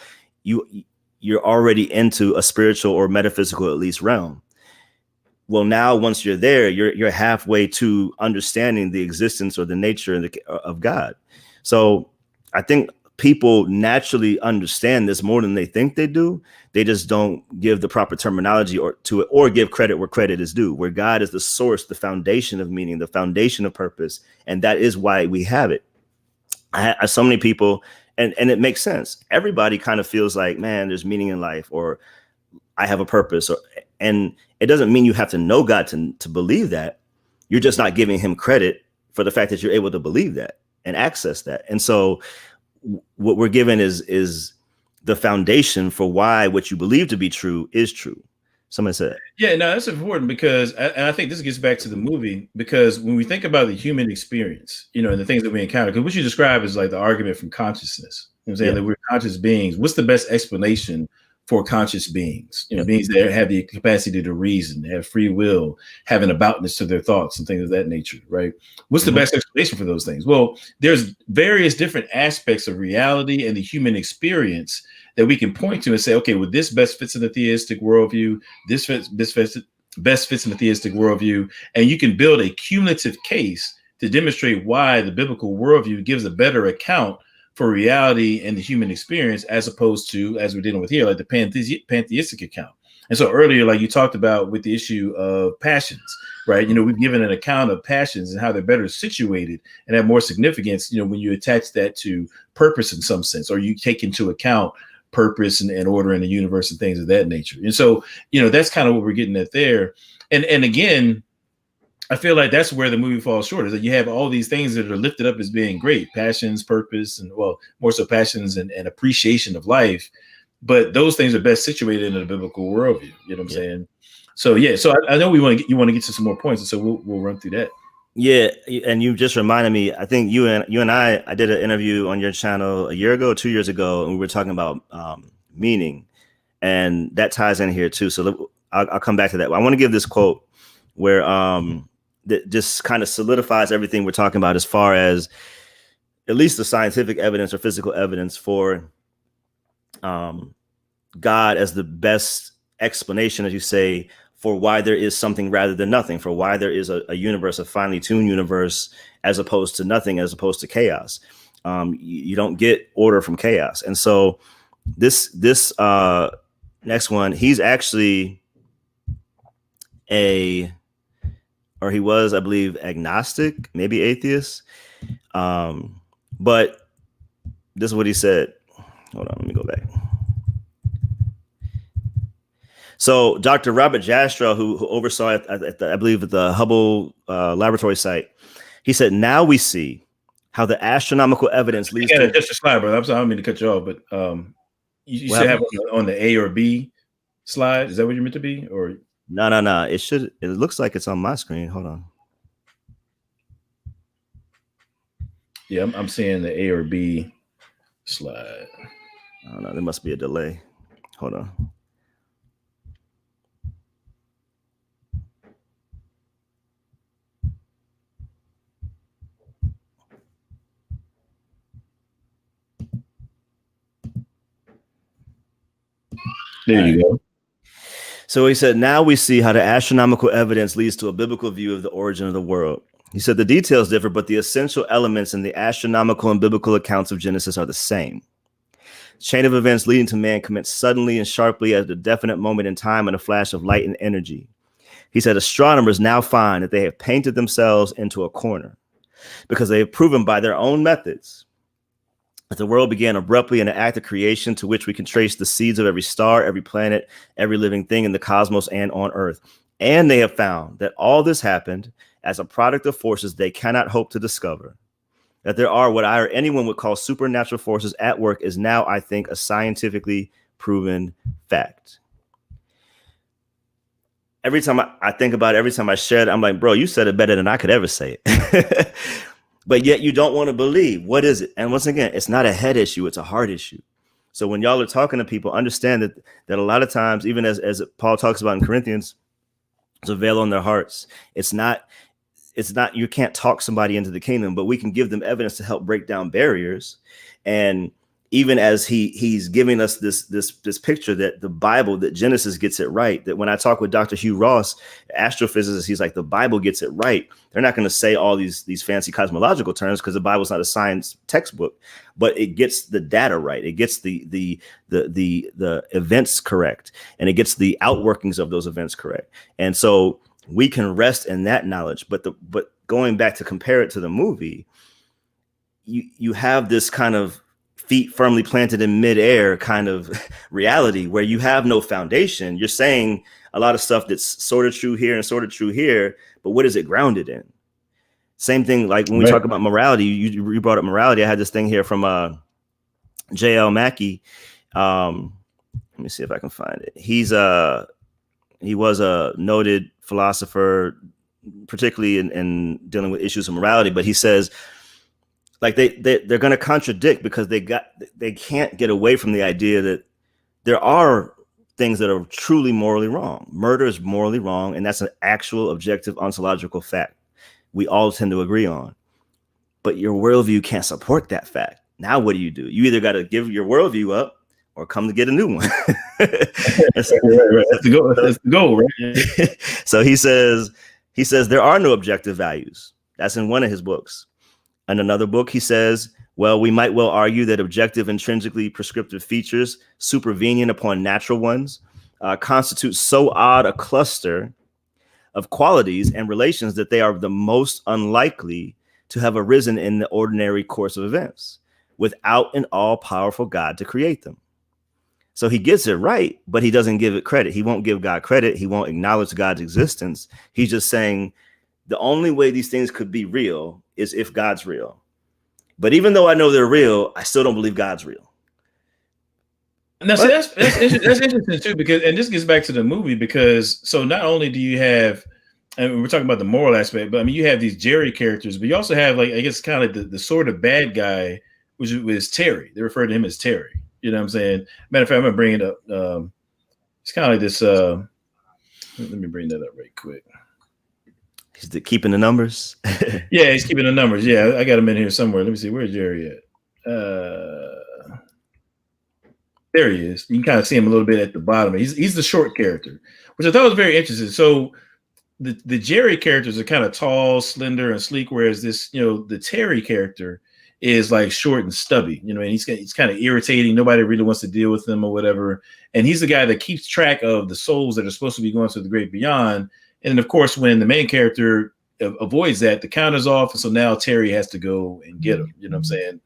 [SPEAKER 1] you're already into a spiritual or metaphysical, at least, realm. Well, now once you're there, you're halfway to understanding the existence or the nature of God. So I think people naturally understand this more than they think they do. They just don't give the proper terminology to it, or give credit where credit is due, where God is the source, the foundation of meaning, the foundation of purpose. And that is why we have it. So many people, and it makes sense. Everybody kind of feels like, man, there's meaning in life, or I have a purpose. And it doesn't mean you have to know God to believe that. You're just not giving him credit for the fact that you're able to believe that and access that. And so what we're given is the foundation for why what you believe to be true is true. Somebody said,
[SPEAKER 2] yeah, no, that's important, because I think this gets back to the movie, because when we think about the human experience, and the things that we encounter, because what you describe is like the argument from consciousness. I'm saying that we're conscious beings. What's the best explanation for conscious beings? Beings that have the capacity to reason, have free will, have an aboutness to their thoughts and things of that nature, right? What's the best explanation for those things? Well, there's various different aspects of reality and the human experience that we can point to and say, okay, well, this best fits in the theistic worldview. This best fits in the theistic worldview. And you can build a cumulative case to demonstrate why the biblical worldview gives a better account for reality and the human experience, as opposed to, as we're dealing with here, like the pantheistic account. And so earlier, like you talked about with the issue of passions, right? We've given an account of passions and how they're better situated and have more significance, when you attach that to purpose in some sense, or you take into account purpose and order in the universe and things of that nature. And so, that's kind of what we're getting at there. And again, I feel like that's where the movie falls short, is that you have all these things that are lifted up as being great: passions, purpose, and, well, more so passions and appreciation of life. But those things are best situated in a biblical worldview. You know what I'm saying? So, yeah. So I know you want to get to some more points. And so we'll run through that.
[SPEAKER 1] Yeah. And you just reminded me, I think you and I did an interview on your channel a year ago, 2 years ago, and we were talking about meaning, and that ties in here too. So I'll come back to that. I want to give this quote where that just kind of solidifies everything we're talking about, as far as at least the scientific evidence or physical evidence for God as the best explanation, as you say, for why there is something rather than nothing, for why there is a universe, a finely tuned universe, as opposed to nothing, as opposed to chaos. You don't get order from chaos. And so this next one, he's actually he was, I believe, agnostic, maybe atheist. But this is what he said. Hold on, let me go back. So Dr. Robert Jastrow, who oversaw it I believe at the Hubble laboratory site, he said, now we see how the astronomical evidence leads to
[SPEAKER 2] just a slide, brother. I'm sorry, I don't mean to cut you off, but you should have on the A or B slide. Is that what you're meant to be? Or
[SPEAKER 1] no. It looks like it's on my screen. Hold on.
[SPEAKER 2] Yeah, I'm seeing the A or B slide.
[SPEAKER 1] I don't know. There must be a delay. Hold on.
[SPEAKER 2] There you go.
[SPEAKER 1] So he said, now we see how the astronomical evidence leads to a biblical view of the origin of the world. He said the details differ, but the essential elements in the astronomical and biblical accounts of Genesis are the same. The chain of events leading to man commenced suddenly and sharply at a definite moment in time in a flash of light and energy. He said astronomers now find that they have painted themselves into a corner because they have proven by their own methods that the world began abruptly in an act of creation to which we can trace the seeds of every star, every planet, every living thing in the cosmos and on Earth. And they have found that all this happened as a product of forces they cannot hope to discover. That there are what I or anyone would call supernatural forces at work is now, I think, a scientifically proven fact. Every time I think about it, every time I share it, I'm like, bro, you said it better than I could ever say it. But yet you don't want to believe. What is it? And once again, it's not a head issue. It's a heart issue. So when y'all are talking to people, understand that a lot of times, even as Paul talks about in Corinthians, there's a veil on their hearts. It's not, you can't talk somebody into the kingdom, but we can give them evidence to help break down barriers. And even as he's giving us this picture that the Bible, that Genesis gets it right, that when I talk with Dr. Hugh Ross, astrophysicist, he's like, the Bible gets it right. They're not going to say all these fancy cosmological terms because the Bible's not a science textbook, but it gets the data right. It gets the events correct, and it gets the outworkings of those events correct. And so we can rest in that knowledge. But going back to compare it to the movie, you have this kind of feet firmly planted in midair kind of reality where you have no foundation. You're saying a lot of stuff that's sort of true here and sort of true here, but what is it grounded in? Same thing, like when we talk about morality, you brought up morality. I had this thing here from J.L. Mackie. Let me see if I can find it. He was a noted philosopher, particularly in dealing with issues of morality, but he says, like they're going to contradict because they can't get away from the idea that there are things that are truly morally wrong. Murder is morally wrong, and that's an actual objective ontological fact we all tend to agree on. But your worldview can't support that fact. Now what do? You either got to give your worldview up or come to get a new one. That's the goal, right? So he says there are no objective values. That's in one of his books. In another book, he says, well, we might well argue that objective, intrinsically prescriptive features supervenient upon natural ones constitute so odd a cluster of qualities and relations that they are the most unlikely to have arisen in the ordinary course of events without an all-powerful God to create them. So he gets it right, but he doesn't give it credit. He won't give God credit. He won't acknowledge God's existence. He's just saying the only way these things could be real is if God's real. But even though I know they're real, I still don't believe God's real.
[SPEAKER 2] Now, see, that's interesting too, because, and this gets back to the movie, because so not only do you have, and we're talking about the moral aspect, but I mean, you have these Jerry characters, but you also have, like, I guess kind of the sort of bad guy, which was Terry. They refer to him as Terry. You know what I'm saying? Matter of fact, I'm gonna bring it up. It's kind of like this. Let me bring that up right quick.
[SPEAKER 1] He's keeping the numbers.
[SPEAKER 2] Yeah, he's keeping the numbers. Yeah, I got him in here somewhere. Let me see. Where's Jerry at? There he is. You can kind of see him a little bit at the bottom. He's the short character, which I thought was very interesting. So the Jerry characters are kind of tall, slender, and sleek, whereas this, the Terry character is like short and stubby. And he's kind of irritating. Nobody really wants to deal with him or whatever. And he's the guy that keeps track of the souls that are supposed to be going to the great beyond. And then, of course, when the main character avoids that, the count is off. And so now Terry has to go and get him. You know what I'm saying?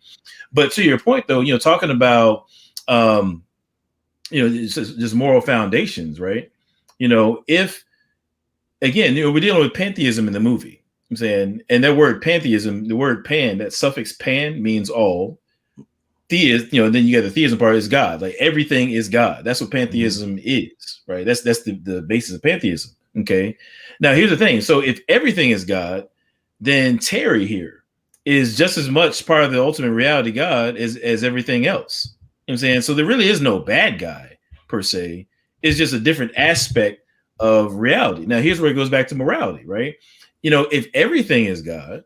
[SPEAKER 2] But to your point, though, talking about, just moral foundations, right? if again, we're dealing with pantheism in the movie. I'm saying, and that word pantheism, the word pan, that suffix pan means all. Theist, then you got the theism part is God. Like everything is God. That's what pantheism is, right? That's the basis of pantheism. Okay. Now here's the thing. So if everything is God, then Terry here is just as much part of the ultimate reality God as everything else. You know what I'm saying? So there really is no bad guy per se. It's just a different aspect of reality. Now here's where it goes back to morality, right? If everything is God,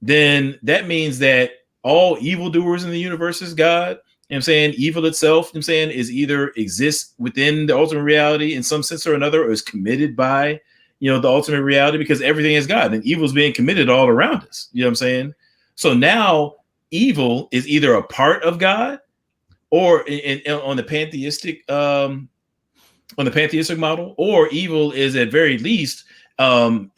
[SPEAKER 2] then that means that all evildoers in the universe is God. You know what I'm saying? Evil itself, you know what I'm saying, is either exists within the ultimate reality in some sense or another, or is committed by, the ultimate reality, because everything is God and evil is being committed all around us. You know what I'm saying? So now evil is either a part of God or on the pantheistic model, or evil is at very least being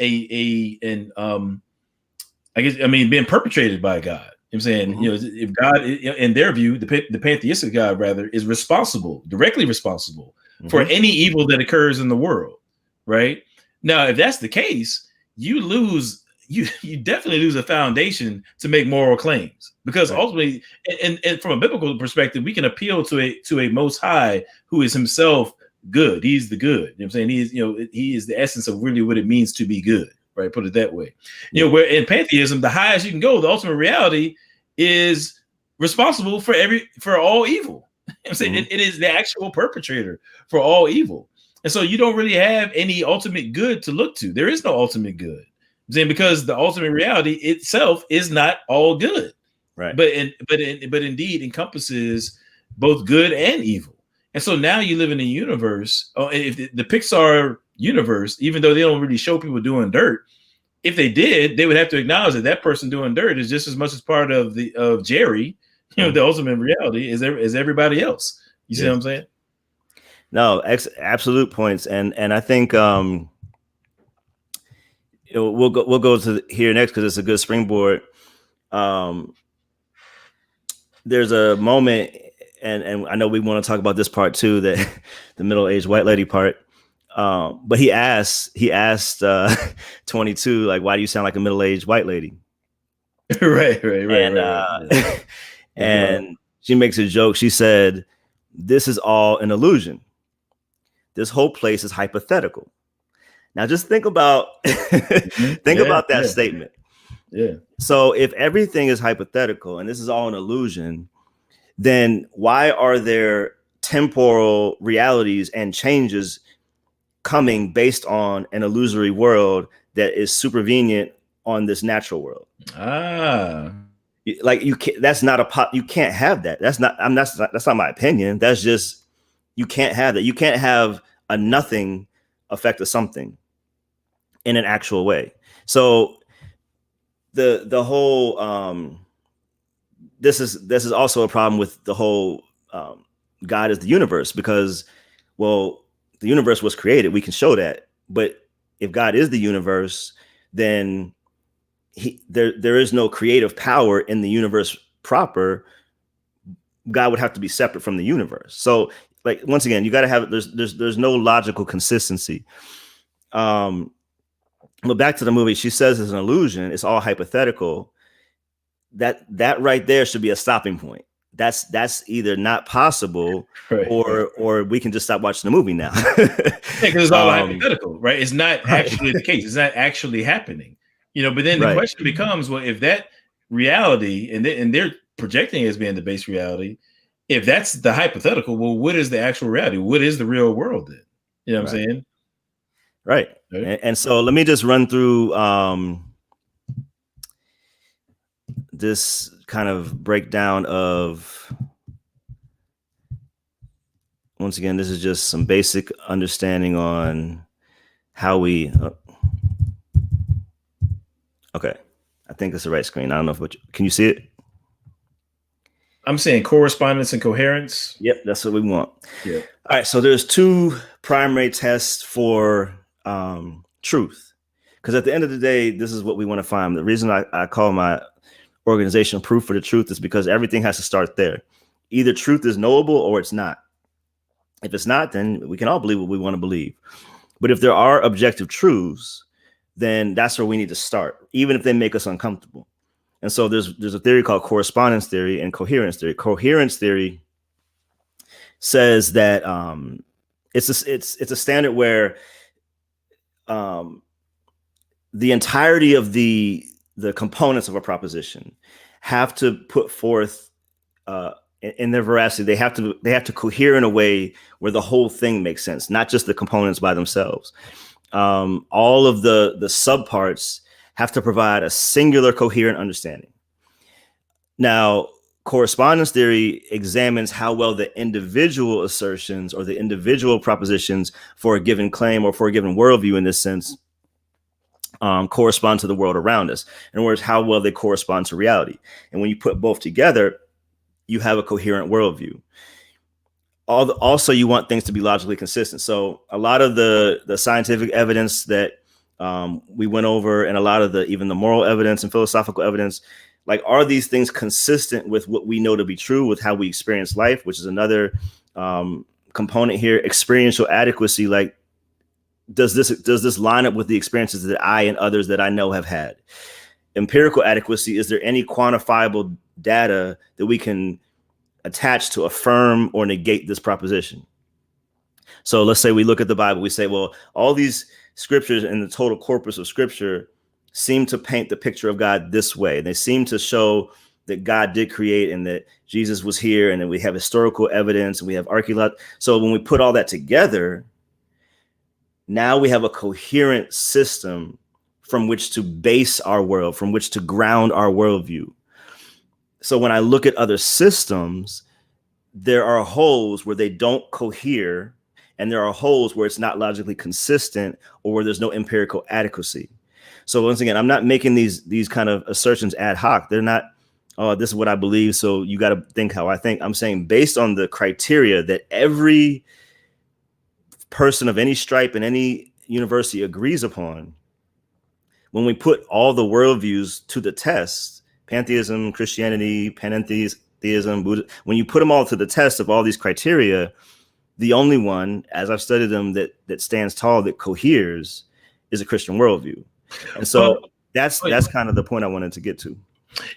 [SPEAKER 2] perpetrated by God. You know what I'm saying, if God, in their view, the pantheistic God rather is directly responsible for any evil that occurs in the world, right? Now, if that's the case, you definitely lose a foundation to make moral claims, because ultimately, and from a biblical perspective, we can appeal to a Most High who is himself good. He's the good. You know what I'm saying? He is the essence of really what it means to be good. Right, put it that way. Where in pantheism, the highest you can go, the ultimate reality is responsible for all evil. You know what I'm saying? It is the actual perpetrator for all evil, and so you don't really have any ultimate good to look to. There is no ultimate good, because the ultimate reality itself is not all good,
[SPEAKER 1] right?
[SPEAKER 2] But indeed encompasses both good and evil. And so now you live in a universe. If the Pixar universe, even though they don't really show people doing dirt, if they did, they would have to acknowledge that person doing dirt is just as much as part of Jerry, the ultimate reality, as everybody else. You see what I'm saying?
[SPEAKER 1] No, absolute points, and I think we'll go to here next because it's a good springboard. There's a moment, and I know we want to talk about this part too, that the middle-aged white lady part. But he asked 22, like, why do you sound like a middle-aged white lady?
[SPEAKER 2] Right.
[SPEAKER 1] And she makes a joke. She said, "This is all an illusion. This whole place is hypothetical." Now, just think about about that statement.
[SPEAKER 2] Yeah.
[SPEAKER 1] So if everything is hypothetical and this is all an illusion, then why are there temporal realities and changes coming based on an illusory world that is supervenient on this natural world? Like you can't. That's not you can't have that. That's not my opinion. That's just, you can't have that. You can't have a nothing affect a something in an actual way. So the whole this is also a problem with the whole God is the universe, because, well, the universe was created. We can show that. But if God is the universe, then there is no creative power in the universe proper. God would have to be separate from the universe. So, like, once again, you got to have, there's no logical consistency. But back to the movie, she says it's an illusion. It's all hypothetical. That right there should be a stopping point. That's either not possible, right, or we can just stop watching the movie now.
[SPEAKER 2] Because it's all hypothetical, right? It's not actually the case. It's not actually happening, but then the question becomes, well, if that reality and they're projecting it as being the base reality, if that's the hypothetical, well, what is the actual reality? What is the real world then? You know what I'm saying?
[SPEAKER 1] Right. And so let me just run through this kind of breakdown of, once again, this is just some basic understanding on how we, okay, I think it's the right screen. I don't know if, can you see it?
[SPEAKER 2] I'm saying correspondence and coherence.
[SPEAKER 1] Yep, that's what we want.
[SPEAKER 2] Yeah.
[SPEAKER 1] All right, so there's two primary tests for truth, because at the end of the day, this is what we want to find. The reason I call my organization Proof for the Truth is because everything has to start there. Either truth is knowable or it's not. If it's not, then we can all believe what we want to believe. But if there are objective truths, then that's where we need to start, even if they make us uncomfortable. And so there's a theory called correspondence theory and coherence theory. Coherence theory says that it's a standard where the entirety of the components of a proposition have to put forth in their veracity. They have to cohere in a way where the whole thing makes sense, not just the components by themselves. All of the subparts have to provide a singular coherent understanding. Now, correspondence theory examines how well the individual assertions or the individual propositions for a given claim or for a given worldview, in this sense, correspond to the world around us. In other words, how well they correspond to reality. And when you put both together, you have a coherent worldview. Also, you want things to be logically consistent. So a lot of the scientific evidence that we went over, and a lot of even the moral evidence and philosophical evidence, like, are these things consistent with what we know to be true, with how we experience life, which is another component here. Experiential adequacy, like, does this line up with the experiences that I and others that I know have had? Empirical adequacy, is there any quantifiable data that we can attach to affirm or negate this proposition? So let's say we look at the Bible, we say, well, all these scriptures and the total corpus of scripture seem to paint the picture of God this way. They seem to show that God did create and that Jesus was here, and then we have historical evidence and we have archaeological. So when we put all that together, now we have a coherent system from which to base our world, from which to ground our worldview. So when I look at other systems, there are holes where they don't cohere, and there are holes where it's not logically consistent or where there's no empirical adequacy. So once again, I'm not making these kind of assertions ad hoc. They're not, oh, this is what I believe, so you got to think how I think. I'm saying based on the criteria that every person of any stripe in any university agrees upon, when we put all the worldviews to the test, pantheism, Christianity, panentheism, Buddha, when you put them all to the test of all these criteria, the only one, as I've studied them, that stands tall, that coheres, is a Christian worldview. And so that's kind of the point I wanted to get to.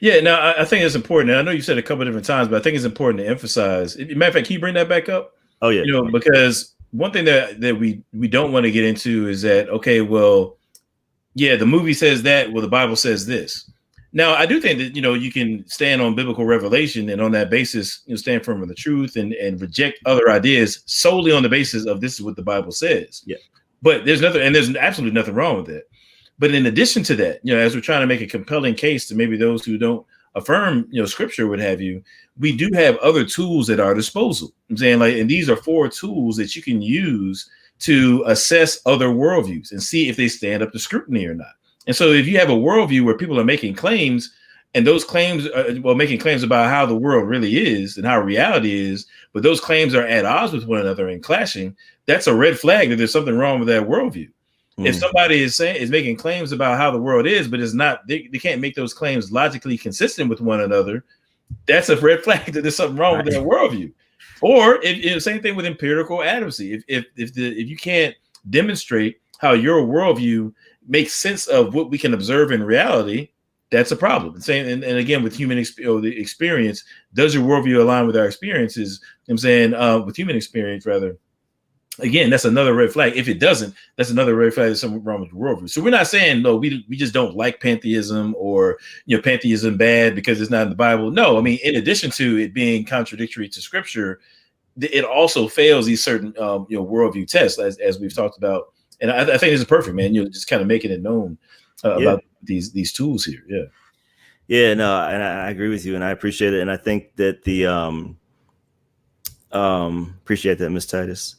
[SPEAKER 2] Yeah, no, I think it's important. And I know you said a couple of different times, but I think it's important to emphasize. Matter of fact, can you bring that back up?
[SPEAKER 1] Oh, yeah.
[SPEAKER 2] Because one thing that we don't want to get into is that, okay, well, yeah, the movie says that, well, the Bible says this. Now, I do think that, you can stand on biblical revelation, and on that basis, stand firm on the truth and reject other ideas solely on the basis of this is what the Bible says.
[SPEAKER 1] Yeah.
[SPEAKER 2] But there's absolutely nothing wrong with that. But in addition to that, as we're trying to make a compelling case to maybe those who don't affirm, scripture, what have you, we do have other tools at our disposal. I'm saying, like, and these are 4 tools that you can use to assess other worldviews and see if they stand up to scrutiny or not. And so if you have a worldview where people are making claims, and those claims are making claims about how the world really is and how reality is, but those claims are at odds with one another and clashing, that's a red flag that there's something wrong with that worldview. If somebody is making claims about how the world is, but is not, they can't make those claims logically consistent with one another, that's a red flag that there's something wrong with their worldview. Or same thing with empirical adequacy. If you can't demonstrate how your worldview makes sense of what we can observe in reality, that's a problem. And again, with human experience, does your worldview align with our experiences? With human experience, rather. Again, that's another red flag. If it doesn't, that's another red flag. There's something wrong with the worldview. So we're not saying, no, we just don't like pantheism, or pantheism bad because it's not in the Bible. No, I mean, in addition to it being contradictory to scripture, it also fails these certain worldview tests, as we've talked about. And I think this is perfect, man. Just kind of making it known about these tools here. Yeah.
[SPEAKER 1] Yeah, no, and I agree with you, and I appreciate it. And I think that appreciate that, Miss Titus.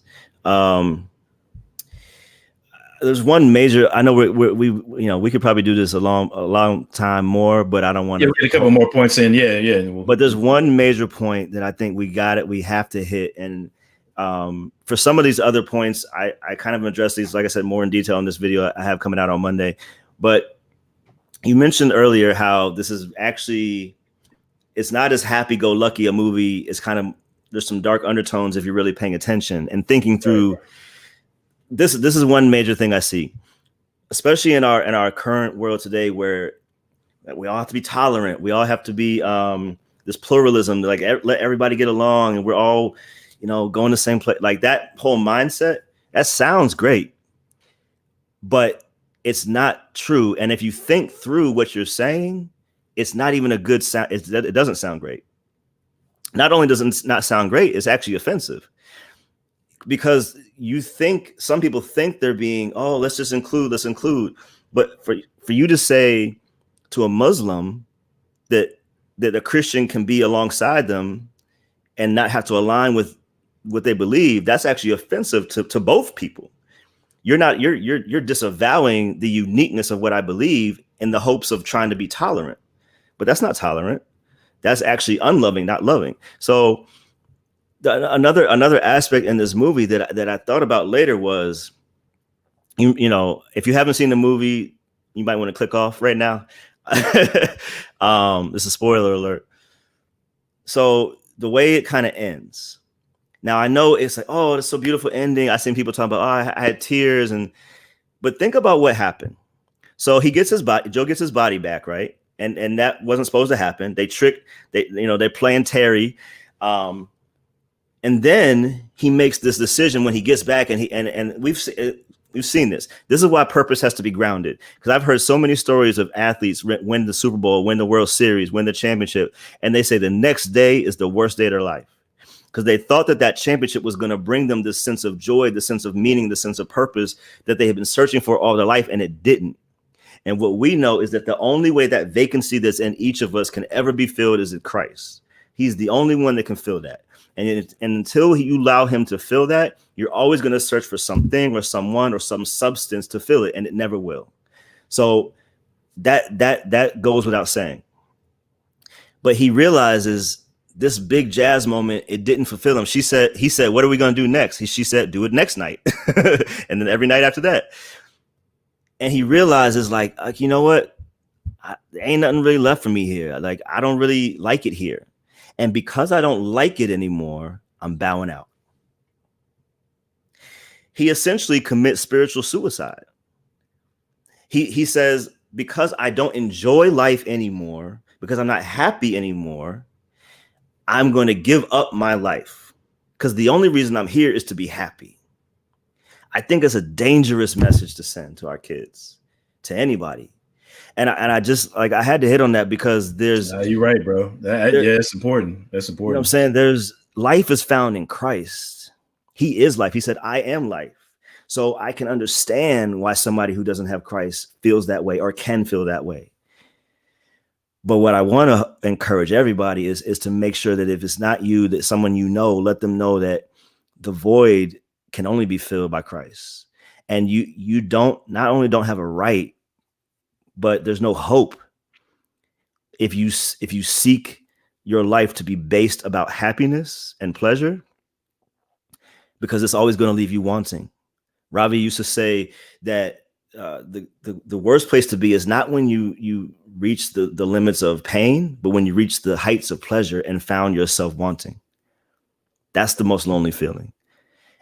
[SPEAKER 1] There's one major. I know we could probably do this a long time more, but I don't want to.
[SPEAKER 2] Yeah, we get a couple more points in. Yeah.
[SPEAKER 1] But there's one major point that I think we have to hit, and for some of these other points, I kind of address these, like I said, more in detail in this video I have coming out on Monday. But you mentioned earlier how this is actually, it's not as happy-go-lucky a movie. It's kind of, there's some dark undertones if you're really paying attention and thinking through this is one major thing I see, especially in our current world today, where we all have to be tolerant. We all have to be this pluralism, like let everybody get along, and we're all, going the same place. Like that whole mindset, that sounds great, but it's not true. And if you think through what you're saying, it's not even a good sound. It doesn't sound great. Not only does it not sound great, it's actually offensive, because some people think they're being, oh, let's include. But for you to say to a Muslim that a Christian can be alongside them and not have to align with what they believe, that's actually offensive to both people. You're disavowing the uniqueness of what I believe in the hopes of trying to be tolerant. But that's not tolerant. That's actually unloving, not loving. So another aspect in this movie that I thought about later was, if you haven't seen the movie, you might want to click off right now. This is a spoiler alert. So the way it kind of ends. Now I know it's like, oh, it's so beautiful ending. I've seen people talk about, oh, I had tears, but think about what happened. So Joe gets his body back, right? And that wasn't supposed to happen. They're playing Terry. And then he makes this decision when he gets back, and we've seen this. This is why purpose has to be grounded. Because I've heard so many stories of athletes win the Super Bowl, win the World Series, win the championship, and they say the next day is the worst day of their life, because they thought that championship was going to bring them this sense of joy, the sense of meaning, the sense of purpose that they had been searching for all their life, and it didn't. And what we know is that the only way that vacancy that's in each of us can ever be filled is in Christ. He's the only one that can fill that. And until you allow him to fill that, you're always going to search for something or someone or some substance to fill it, and it never will. So that goes without saying. But he realizes this big jazz moment, it didn't fulfill him. He said, what are we going to do next? She said, do it next night. And then every night after that. And he realizes, like, you know what? There ain't nothing really left for me here. Like, I don't really like it here. And because I don't like it anymore, I'm bowing out. He essentially commits spiritual suicide. He says, because I don't enjoy life anymore, because I'm not happy anymore, I'm going to give up my life, because the only reason I'm here is to be happy. I think it's a dangerous message to send to our kids, to anybody. And I just, like, I had to hit on that because
[SPEAKER 2] you're right, bro. It's important. That's important.
[SPEAKER 1] You know what I'm saying? Life is found in Christ. He is life. He said, I am life. So I can understand why somebody who doesn't have Christ feels that way or can feel that way. But what I want to encourage everybody is to make sure that if it's not you, that someone let them know that the void can only be filled by Christ. And you not only don't have a right, but there's no hope if you seek your life to be based about happiness and pleasure, because it's always going to leave you wanting. Ravi used to say that the worst place to be is not when you reach the limits of pain, but when you reach the heights of pleasure and found yourself wanting. That's the most lonely feeling.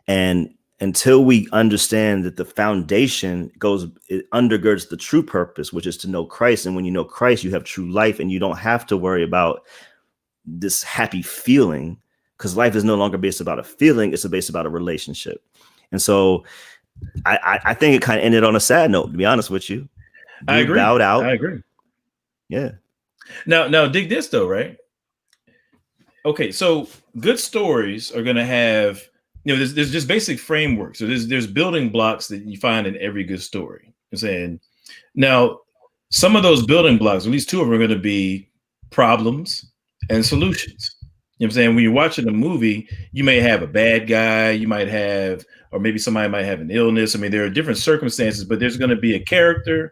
[SPEAKER 1] And until we understand that the foundation it undergirds the true purpose, which is to know Christ. And when you know Christ, you have true life, and you don't have to worry about this happy feeling, because life is no longer based about a feeling. It's based about a relationship. And so I think it kind of ended on a sad note, to be honest with you.
[SPEAKER 2] I agree.
[SPEAKER 1] Bowed out.
[SPEAKER 2] I agree.
[SPEAKER 1] Yeah.
[SPEAKER 2] Now dig this though, right? Okay, so good stories are going to have, there's just basic framework. So there's building blocks that you find in every good story. I'm saying, now some of those building blocks, at least two of them, are going to be problems and solutions. You know what I'm saying? When you're watching a movie, you may have a bad guy, you might have, or maybe somebody might have an illness. I mean, there are different circumstances, but there's going to be a character,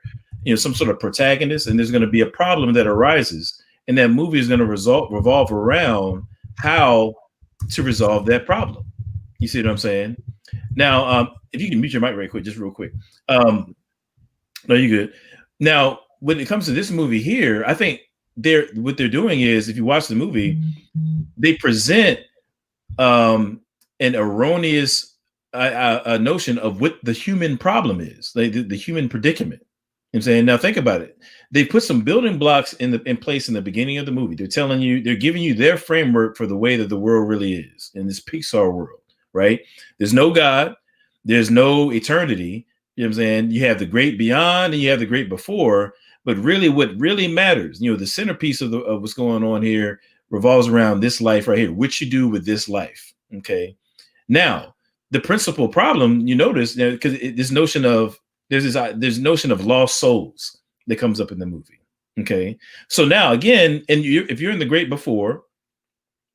[SPEAKER 2] some sort of protagonist, and there's going to be a problem that arises. And that movie is going to revolve around how to resolve that problem. You see what I'm saying? Now, if you can mute your mic real quick. No, you're good. Now, when it comes to this movie here, I think what they're doing is, if you watch the movie, they present an erroneous a notion of what the human problem is, like the human predicament. You know what I'm saying, now think about it. They put some building blocks in place in the beginning of the movie. They're telling you, they're giving you their framework for the way that the world really is in this Pixar world, right? There's no God, there's no eternity. You know what I'm saying? You have the great beyond and you have the great before, but really what really matters, the centerpiece of what's going on here revolves around this life right here, what you do with this life. Okay. Now, the principal problem, you notice, because this notion of there's notion of lost souls that comes up in the movie. Okay, so now again, and if you're in the great before,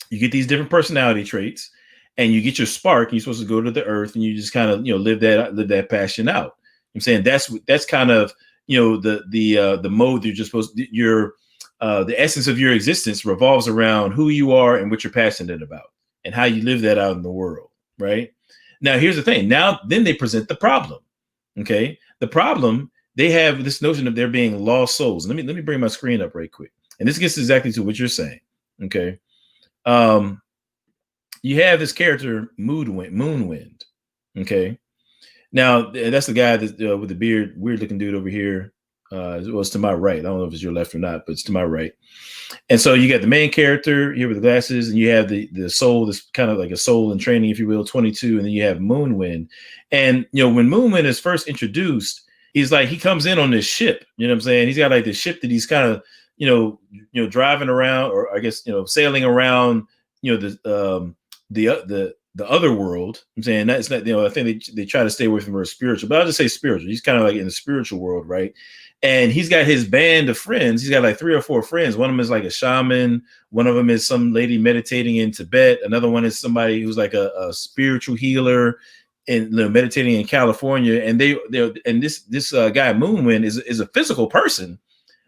[SPEAKER 2] you get these different personality traits, and you get your spark. And you're supposed to go to the earth, and you just kind of live that passion out. I'm saying that's kind of the mode you're just supposed to, the essence of your existence revolves around who you are and what you're passionate about and how you live that out in the world, right? Now, here's the thing. Now, then they present the problem. Okay, the problem, they have this notion of there being lost souls. Let me bring my screen up right quick, and this gets exactly to what you're saying. Okay, you have this character Moonwind. Okay, now that's the guy that with the beard, weird looking dude over here. It was to my right. I don't know if it's your left or not, but it's to my right. And so you got the main character here with the glasses, and you have the soul, this kind of like a soul in training, if you will, 22, and then you have Moonwind. And when Moonwind is first introduced, he's like, he comes in on this ship. You know what I'm saying? He's got like this ship that he's kind of driving around, or I guess sailing around the other world. I'm saying that's not, I think they try to stay away from her spiritual, but I'll just say spiritual. He's kind of like in the spiritual world, right? And he's got his band of friends. He's got like 3 or 4 friends. One of them is like a shaman. One of them is some lady meditating in Tibet. Another one is somebody who's like a spiritual healer and meditating in California. And this guy Moonwind is a physical person,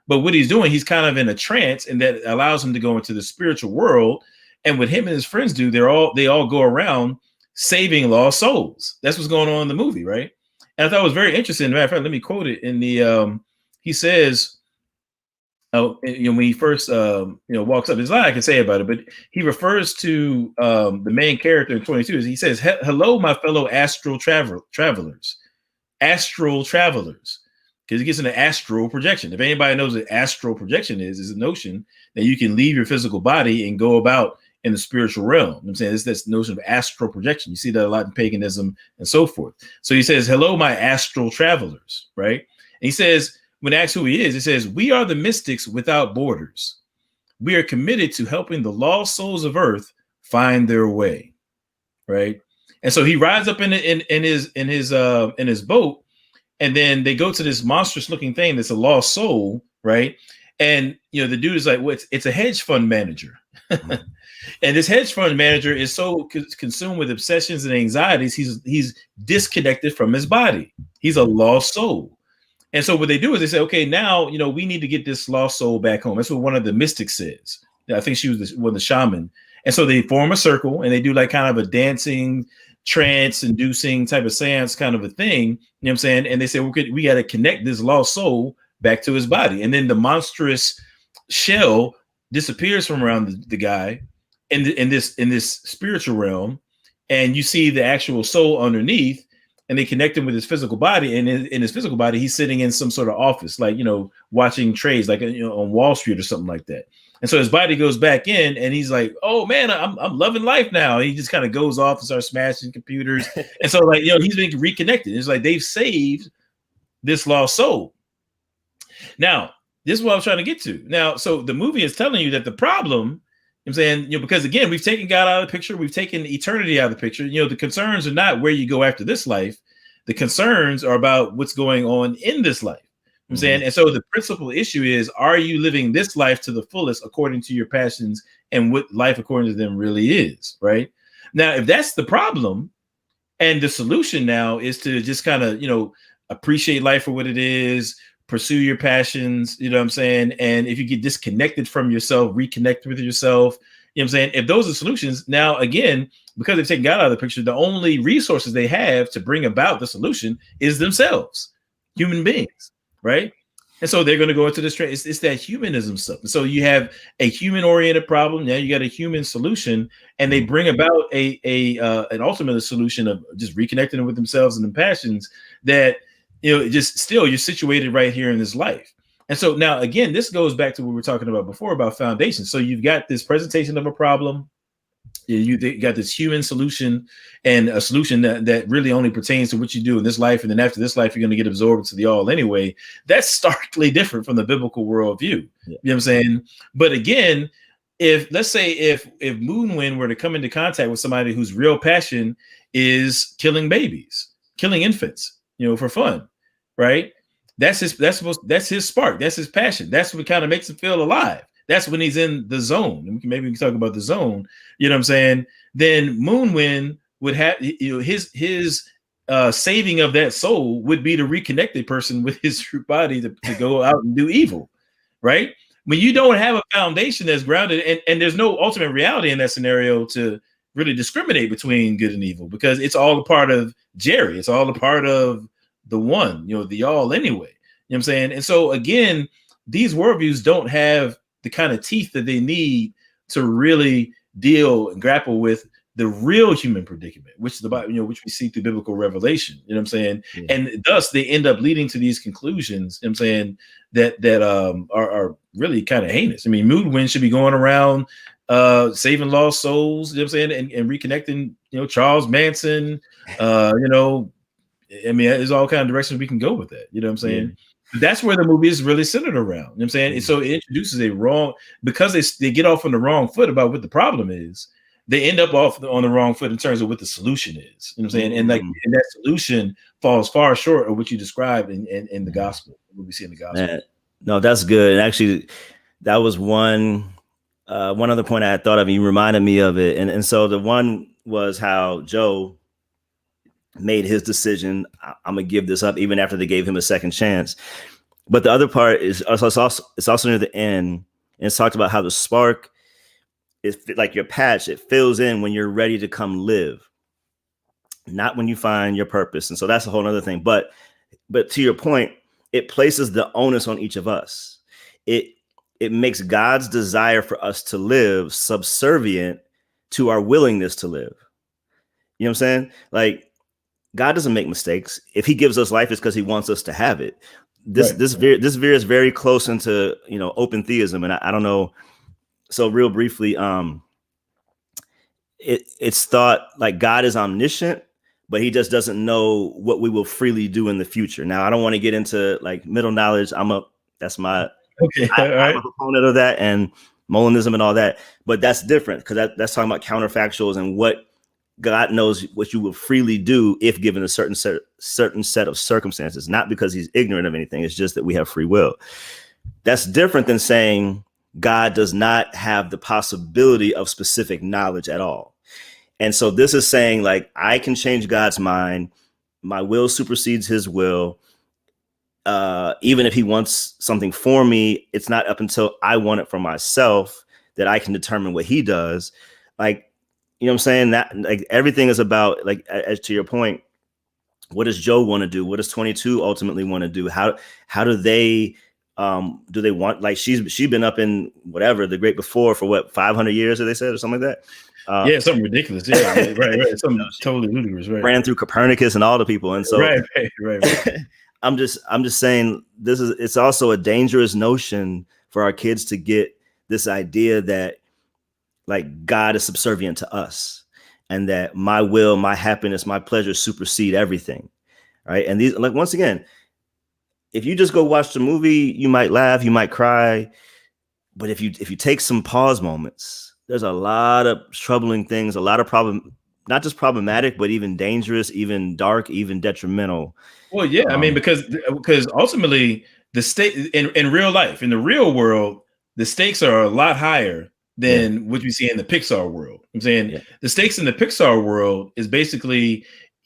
[SPEAKER 2] but what he's doing, he's kind of in a trance, and that allows him to go into the spiritual world. And what him and his friends do, they all go around saving lost souls. That's what's going on in the movie, right? And I thought it was very interesting. Matter of fact, let me quote it in the. He says, when he first walks up, there's a lot I can say about it, but he refers to the main character in 22. He says, "Hello, my fellow astral travelers, because he gets into astral projection. If anybody knows what astral projection is a notion that you can leave your physical body and go about in the spiritual realm. I'm saying it's this notion of astral projection. You see that a lot in paganism and so forth. So he says, "Hello, my astral travelers," right? And he says, when asked who he is, he says, "We are the mystics without borders. We are committed to helping the lost souls of Earth find their way," right? And so he rides up in his boat, and then they go to this monstrous looking thing that's a lost soul, right? And the dude is like, "Well, it's a hedge fund manager." And this hedge fund manager is so consumed with obsessions and anxieties, he's disconnected from his body. He's a lost soul. And so what they do is they say, okay, now, we need to get this lost soul back home. That's what one of the mystics says. I think she was one of the shaman. And so they form a circle, and they do like kind of a dancing, trance-inducing type of seance kind of a thing. You know what I'm saying? And they say, we got to connect this lost soul back to his body. And then the monstrous shell disappears from around the guy in this spiritual realm. And you see the actual soul underneath. And they connect him with his physical body, and in his physical body, he's sitting in some sort of office, like watching trades, like on Wall Street or something like that. And so his body goes back in, and he's like, "Oh man, I'm loving life now." And he just kind of goes off and starts smashing computers, and so he's being reconnected. It's like they've saved this lost soul. Now, this is what I was trying to get to. Now, so the movie is telling you that the problem, I'm saying, because again, we've taken God out of the picture, we've taken eternity out of the picture. The concerns are not where you go after this life. The concerns are about what's going on in this life. I'm saying, and so the principal issue is, are you living this life to the fullest according to your passions and what life according to them really is, right? Now, if that's the problem, and the solution now is to just kind of, appreciate life for what it is, pursue your passions, what I'm saying? And if you get disconnected from yourself, reconnect with yourself, what I'm saying? If those are solutions, now again, because they've taken God out of the picture, the only resources they have to bring about the solution is themselves, human beings, right? And so they're going to go into this. It's that humanism stuff. And so you have a human-oriented problem. Now you got a human solution, and they bring about an ultimate solution of just reconnecting with themselves and their passions. That just still you're situated right here in this life. And so now again, this goes back to what we were talking about before about foundation. So you've got this presentation of a problem. You got this human solution, and a solution that really only pertains to what you do in this life. And then after this life, you're going to get absorbed into the all anyway. That's starkly different from the biblical worldview. Yeah. You know what I'm saying? But again, let's say if Moonwind were to come into contact with somebody whose real passion is killing babies, killing infants, for fun, right? That's his spark. That's his passion. That's what kind of makes him feel alive. That's when he's in the zone. Maybe we can talk about the zone. You know what I'm saying? Then Moonwind would have his saving of that soul would be to reconnect a person with his true body to go out and do evil, right? When you don't have a foundation that's grounded, and there's no ultimate reality in that scenario to really discriminate between good and evil, because it's all a part of Jerry. It's all a part of the one, the all anyway. You know what I'm saying? And so again, these worldviews don't have the kind of teeth that they need to really deal and grapple with the real human predicament, which the Bible, which we see through biblical revelation. You know what I'm saying? Yeah. And thus they end up leading to these conclusions, you know what I'm saying, that are really kind of heinous. I mean, Moonwind should be going around saving lost souls, you know what I'm saying, and reconnecting, Charles Manson, I mean, there's all kind of directions we can go with that. You know what I'm saying? Yeah. That's where the movie is really centered around. You know what I'm saying? And so it introduces because they get off on the wrong foot about what the problem is, they end up off on the wrong foot in terms of what the solution is. You know what I'm saying? And and that solution falls far short of what you described in the gospel, what we see in the gospel.
[SPEAKER 1] Man, no, that's good. And actually, that was one other point I had thought of. You reminded me of it. And so the one was how Joe made his decision. I'm gonna give this up, even after they gave him a second chance. But the other part is it's also near the end, and it's talked about how the spark is like your patch. It fills in when you're ready to come live, not when you find your purpose. And so that's a whole other thing. But to your point, it places the onus on each of us. It makes God's desire for us to live subservient to our willingness to live. You know what I'm saying? Like, God doesn't make mistakes. If he gives us life, it's because he wants us to have it. This veers very close into, open theism. And I don't know. So real briefly, it's thought like God is omniscient, but he just doesn't know what we will freely do in the future. Now, I don't want to get into like middle knowledge. I'm a proponent of that, and Molinism and all that, but that's different because that's talking about counterfactuals and what God knows what you will freely do if given a certain set of circumstances, not because he's ignorant of anything. It's just that we have free will. That's different than saying God does not have the possibility of specific knowledge at all. And so this is saying, like, I can change God's mind. My will supersedes his will. Even if he wants something for me, it's not up until I want it for myself that I can determine what he does. Like, you know what I'm saying? That like everything is about, like, as to your point, what does Joe want to do? What does 22 ultimately want to do? How do they want, like, she's been up in whatever, the great before for what, 500 years, they said, or something like that.
[SPEAKER 2] Yeah, something ridiculous. Yeah, right. Something totally ludicrous. Right.
[SPEAKER 1] Ran through Copernicus and all the people. And so
[SPEAKER 2] right.
[SPEAKER 1] I'm just saying it's also a dangerous notion for our kids to get this idea that, like, God is subservient to us and that my will, my happiness, my pleasure supersede everything. Right. And these, like, once again, if you just go watch the movie, you might laugh, you might cry. But if you take some pause moments, there's a lot of troubling things, a lot of not just problematic, but even dangerous, even dark, even detrimental.
[SPEAKER 2] Well, yeah, I mean, because ultimately the state in real life, in the real world, the stakes are a lot higher than what we see in the Pixar world. I'm saying the stakes in the Pixar world is basically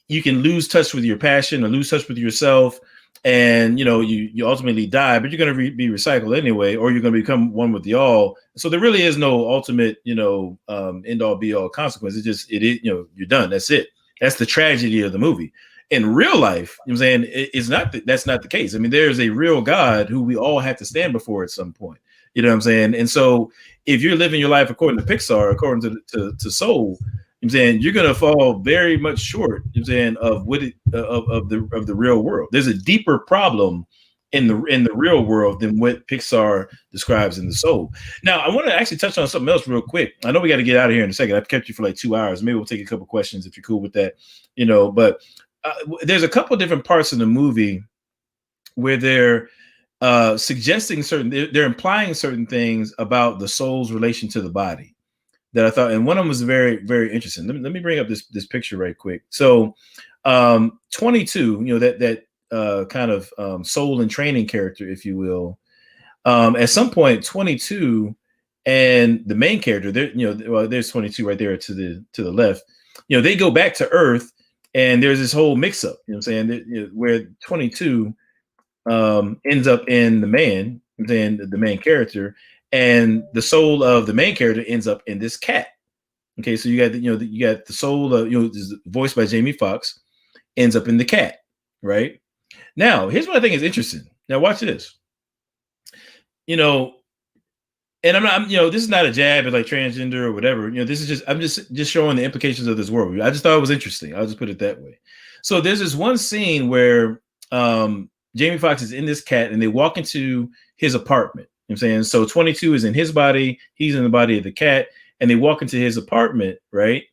[SPEAKER 2] you can lose touch with your passion or lose touch with yourself, and you ultimately die, but you're going to be recycled anyway, or you're going to become one with the all. So there really is no ultimate, end all be all consequence. It is, you're done. That's it. That's the tragedy of the movie. in real life, you know what I'm saying, it's not that's not the case. I mean, there's a real God who we all have to stand before at some point. You know what I'm saying? And so if you're living your life according to Pixar, according to Soul, you know what I'm saying, you're gonna fall very much short, you know what I'm saying, of what it, of the real world. There's a deeper problem in the real world than what Pixar describes in the Soul. Now, I want to actually touch on something else real quick. I know we got to get out of here in a second. I've kept you for like 2 hours. Maybe we'll take a couple questions if you're cool with that, you know. But there's a couple different parts in the movie where they're suggesting they're implying certain things about the soul's relation to the body that I thought, and one of them was very, very interesting. Let me bring up this picture right quick. So 22, you know, that kind of soul and training character, if you will. At some point, 22 and the main character, there, you know, well, there's 22 right there to the left. You know, they go back to Earth, and there's this whole mix-up. You know what I'm saying? You know, where 22 ends up in the man, then the main character, and the soul of the main character ends up in this cat. Okay, so you got you got the soul of, you know, voiced by Jamie Foxx, ends up in the cat, right? Now, here's what I think is interesting. Now, watch this. You know, and you know, this is not a jab at like transgender or whatever. You know, this is just, I'm just showing the implications of this world. I just thought it was interesting. I'll just put it that way. So there's this one scene where Jamie Foxx is in this cat, and they walk into his apartment. You know what I'm saying? So 22 is in his body, he's in the body of the cat, and they walk into his apartment, right?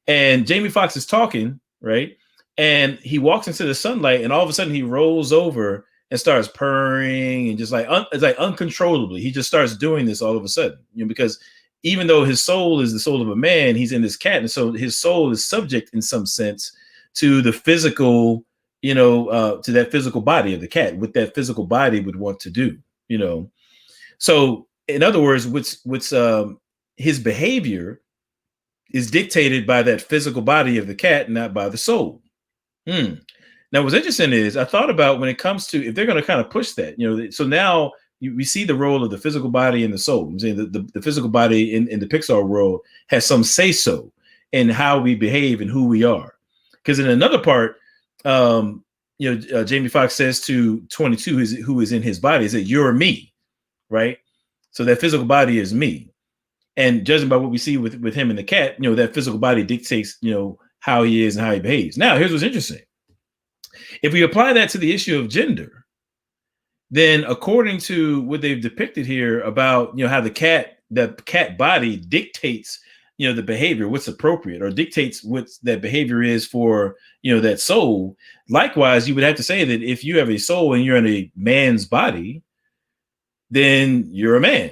[SPEAKER 2] And Jamie Foxx is talking, right? And he walks into the sunlight, and all of a sudden he rolls over and starts purring and just like it's like uncontrollably. He just starts doing this all of a sudden, you know, because even though his soul is the soul of a man, he's in this cat, and so his soul is subject in some sense to the physical, you know, to that physical body of the cat, what that physical body would want to do, you know. So in other words, what's his behavior is dictated by that physical body of the cat, not by the soul. Now, what's interesting is I thought about when it comes to, if they're going to kind of push that, you know, so now we see the role of the physical body and the soul. I'm saying the physical body in the Pixar world has some say so in how we behave and who we are. Because in another part, you know, Jamie Foxx says to 22, who is in his body, is that you're me, right? So that physical body is me. And judging by what we see with him and the cat, you know, that physical body dictates, you know, how he is and how he behaves. Now, here's what's interesting. If we apply that to the issue of gender, then according to what they've depicted here about, you know, how the cat body dictates, you know, the behavior, what's appropriate, or dictates what that behavior is for, you know, that soul. Likewise, you would have to say that if you have a soul and you're in a man's body, then you're a man,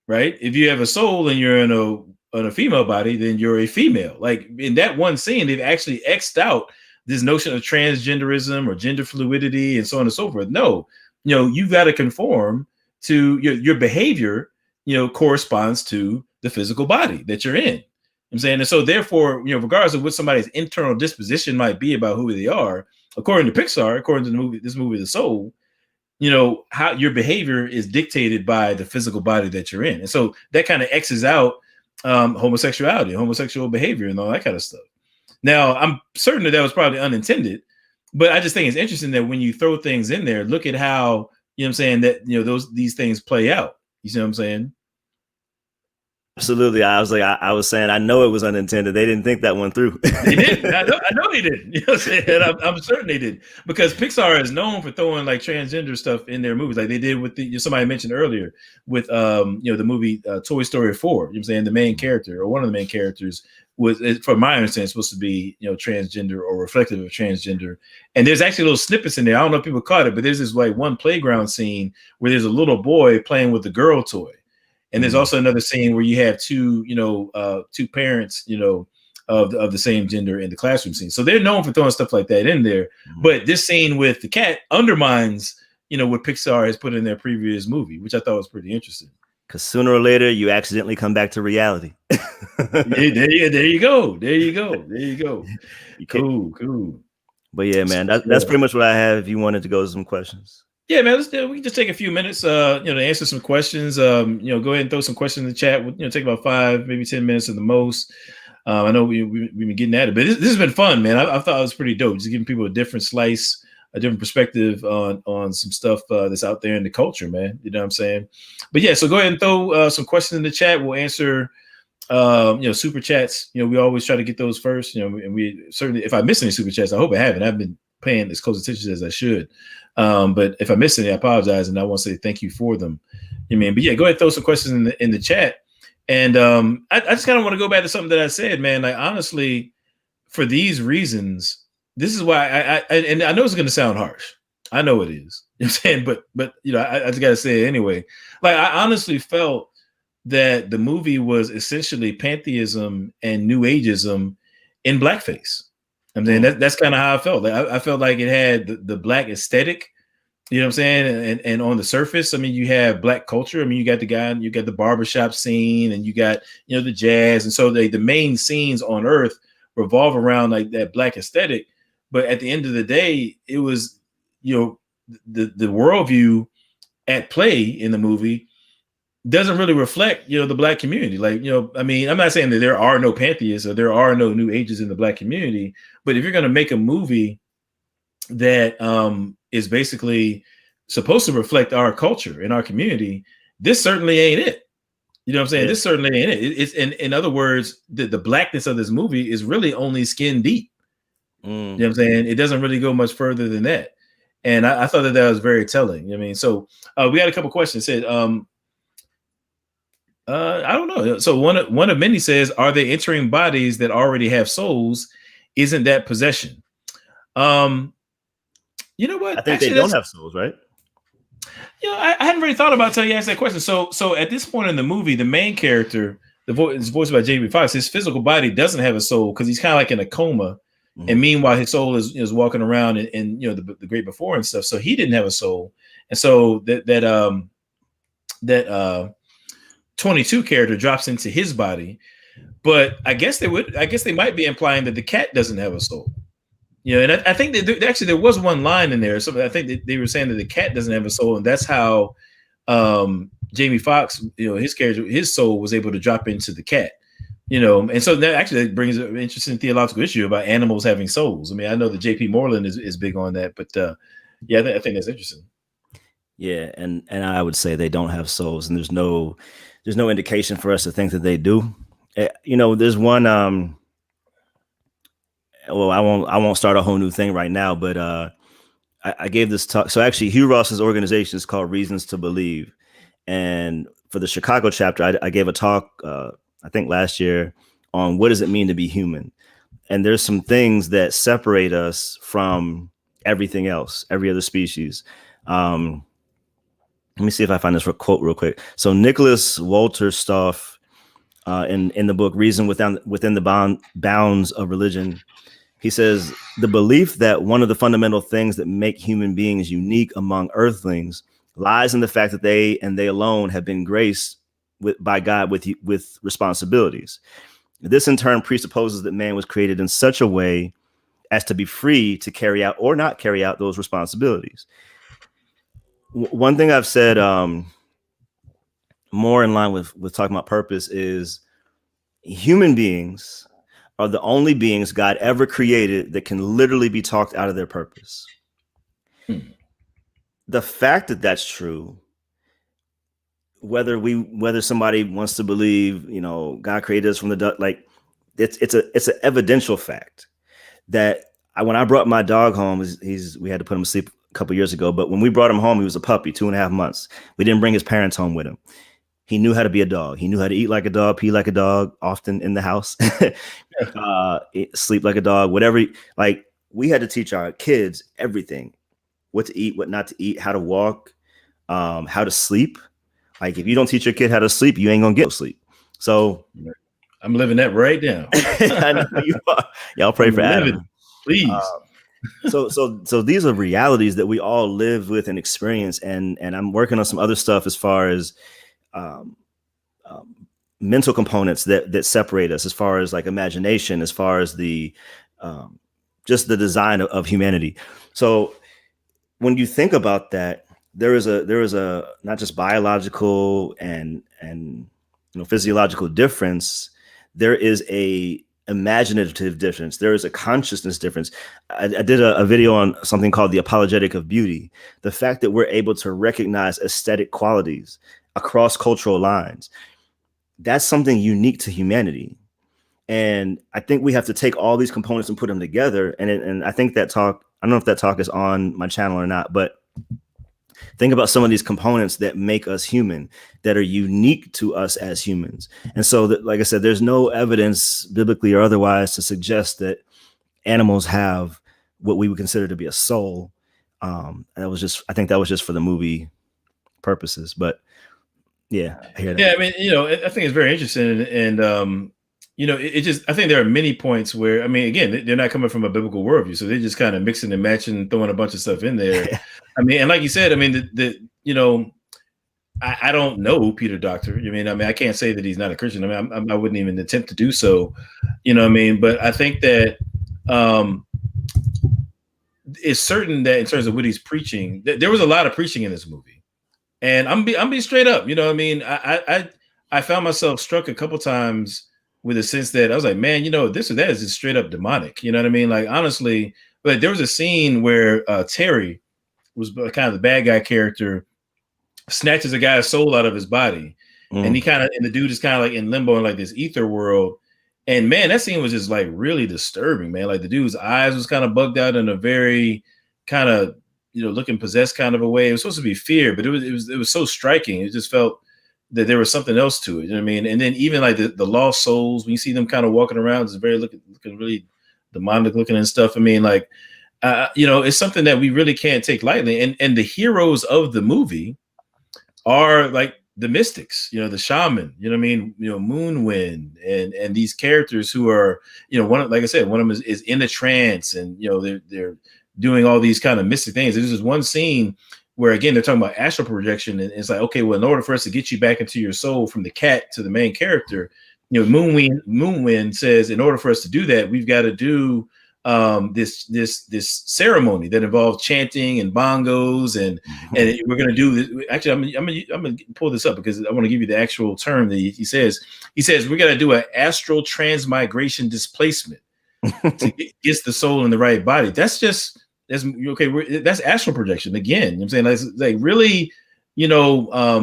[SPEAKER 2] right? If you have a soul and you're in a female body, then you're a female. Like in that one scene, they've actually X'd out this notion of transgenderism or gender fluidity and so on and so forth. No, you know, you've got to conform to your behavior, you know, corresponds to the physical body that you're in. I'm saying, and so therefore, you know, regardless of what somebody's internal disposition might be about who they are, according to Pixar, according to this movie, The Soul, you know, how your behavior is dictated by the physical body that you're in. And so that kind of X's out homosexuality, homosexual behavior, and all that kind of stuff. Now, I'm certain that was probably unintended, but I just think it's interesting that when you throw things in there, look at how, you know what I'm saying, that, you know, these things play out. You see what I'm saying?
[SPEAKER 1] Absolutely. I was like, I was saying, I know it was unintended. They didn't think that one through.
[SPEAKER 2] They didn't. I know they didn't. You know what I'm saying? I'm certain they did, because Pixar is known for throwing like transgender stuff in their movies, like they did with somebody mentioned earlier with you know, the movie Toy Story 4. You know what I'm saying? The main character, or one of the main characters, was, from my understanding, supposed to be, you know, transgender or reflective of transgender. And there's actually little snippets in there. I don't know if people caught it, but there's this like one playground scene where there's a little boy playing with the girl toy. And there's also another scene where you have two parents, you know, of the same gender in the classroom scene. So they're known for throwing stuff like that in there. But this scene with the cat undermines, you know, what Pixar has put in their previous movie, which I thought was pretty interesting.
[SPEAKER 1] Because sooner or later, you accidentally come back to reality.
[SPEAKER 2] There you go. Cool.
[SPEAKER 1] But yeah, man, that's pretty much what I have. If you wanted to go to some questions.
[SPEAKER 2] Yeah, man, we can just take a few minutes, you know, to answer some questions. You know, go ahead and throw some questions in the chat. You know, take about 5, maybe 10 minutes at the most. I know we've been getting at it, but this has been fun, man. I thought it was pretty dope, just giving people a different slice, a different perspective on some stuff that's out there in the culture, man. You know what I'm saying? But yeah, so go ahead and throw some questions in the chat. We'll answer super chats. We always try to get those first. And we certainly, if I miss any super chats, I hope I haven't. I've been paying as close attention as I should. But if I missed any, I apologize, and I want to say thank you for them. But yeah, go ahead and throw some questions in the chat. And I just kind of want to go back to something that I said, man. Like, honestly, for these reasons, this is why and I know it's going to sound harsh. I know it is. You know what I'm saying? But I just got to say it anyway. Like, I honestly felt that the movie was essentially pantheism and New Ageism in blackface. I'm saying that's kind of how I felt. Like, I felt like it had the black aesthetic. You know what I'm saying? And on the surface, I mean, you have black culture. I mean, you got the barbershop scene, and you got, the jazz. And so the main scenes on Earth revolve around like that black aesthetic. But at the end of the day, it was, the worldview at play in the movie doesn't really reflect, the black community. Like, I mean, I'm not saying that there are no pantheists or there are no New Ages in the black community, but if you're going to make a movie that is basically supposed to reflect our culture and our community, this certainly ain't it. You know what I'm saying? Yeah. This certainly ain't it. It's in other words, the blackness of this movie is really only skin deep. You know what I'm saying? It doesn't really go much further than that. And I thought that was very telling. I mean, so we got a couple questions. Said, I don't know. So one of many says, are they entering bodies that already have souls? Isn't that possession? You know what?
[SPEAKER 1] I think they don't have souls, right?
[SPEAKER 2] I hadn't really thought about until you asked that question. So at this point in the movie, the main character, is voiced by Jamie Foxx, his physical body doesn't have a soul because he's kind of like in a coma. Mm-hmm. And meanwhile, his soul is walking around in the great before and stuff. So he didn't have a soul. And so that 22 character drops into his body. But I guess they might be implying that the cat doesn't have a soul. And I think that actually there was one line in there. So I think that they were saying that the cat doesn't have a soul, and that's how Jamie Foxx, his character, his soul was able to drop into the cat. And so that brings an interesting theological issue about animals having souls. I mean, I know that J.P. Moreland is big on that, but I think that's interesting.
[SPEAKER 1] Yeah, and I would say they don't have souls, and there's no indication for us to think that they do. There's one. Well, I won't start a whole new thing right now, but I gave this talk. So actually, Hugh Ross's organization is called Reasons to Believe, and for the Chicago chapter, I gave a talk. I think last year on what does it mean to be human, and there's some things that separate us from everything else, every other species. Let me see if I find this quote real quick. So Nicholas Wolterstorff, in the book Reason Within the Bounds of Religion, he says the belief that one of the fundamental things that make human beings unique among earthlings lies in the fact that they and they alone have been graced by God with responsibilities. This in turn presupposes that man was created in such a way as to be free to carry out or not carry out those responsibilities. One thing I've said more in line with talking about purpose is human beings are the only beings God ever created that can literally be talked out of their purpose. The fact that that's true, whether somebody wants to believe, God created us from the dust, like it's an evidential fact that when I brought my dog home, we had to put him to sleep a couple years ago, but when we brought him home, he was a puppy, 2.5 months. We didn't bring his parents home with him. He knew how to be a dog. He knew how to eat like a dog, pee like a dog, often in the house, sleep like a dog, whatever. Like, we had to teach our kids everything, what to eat, what not to eat, how to walk, how to sleep. Like, if you don't teach your kid how to sleep, you ain't gonna get sleep. So
[SPEAKER 2] I'm living that right now.
[SPEAKER 1] I know you are. Y'all pray for Adam,
[SPEAKER 2] please.
[SPEAKER 1] So these are realities that we all live with and experience. And I'm working on some other stuff as far as mental components that separate us, as far as like imagination, as far as the just the design of humanity. So when you think about that, there is a not just biological and physiological difference. There is a imaginative difference. There is a consciousness difference. I did a video on something called the apologetic of beauty. The fact that we're able to recognize aesthetic qualities across cultural lines, that's something unique to humanity. And I think we have to take all these components and put them together. And I think that talk, I don't know if that talk is on my channel or not, but think about some of these components that make us human, that are unique to us as humans. And so, that, like I said, there's no evidence, biblically or otherwise, to suggest that animals have what we would consider to be a soul. That was just, I think that was just for the movie purposes. But yeah, I hear that.
[SPEAKER 2] Yeah, I mean, I think it's very interesting, and it just, I think there are many points where, I mean, again, they're not coming from a biblical worldview, so they're just kind of mixing and matching, throwing a bunch of stuff in there. I mean, and like you said, I mean, I don't know Peter Doctor. I mean, I can't say that he's not a Christian. I mean, I wouldn't even attempt to do so. You know what I mean? But I think that it's certain that in terms of what he's preaching, there was a lot of preaching in this movie, and I'm being straight up. You know what I mean? I found myself struck a couple times with a sense that I was like, man, this or that is just straight up demonic. You know what I mean? Like, honestly, but there was a scene where Terry was kind of the bad guy character, snatches a guy's soul out of his body. And the dude is kind of like in limbo in like this ether world. And man, that scene was just like really disturbing, man. Like the dude's eyes was kind of bugged out in a very kind of, looking possessed kind of a way. It was supposed to be fear, but it was so striking. It just felt that there was something else to it. You know what I mean? And then even like the lost souls, when you see them kind of walking around, it's very looking really demonic looking and stuff. I mean, like, it's something that we really can't take lightly. And the heroes of the movie are like the mystics, the shaman, you know what I mean? Moonwind and these characters who are, like I said, one of them is in a trance, and, they're doing all these kind of mystic things. There's this one scene where, again, they're talking about astral projection, and it's like, okay, well, in order for us to get you back into your soul from the cat to the main character, Moonwind says, in order for us to do that, we've got to do this ceremony that involves chanting and bongos, and we're going to do this. Actually, I'm gonna pull this up because I want to give you the actual term that he says. He says we're going to do an astral transmigration displacement to get the soul in the right body. That's okay. That's astral projection again. You know what I'm saying? That's like really, I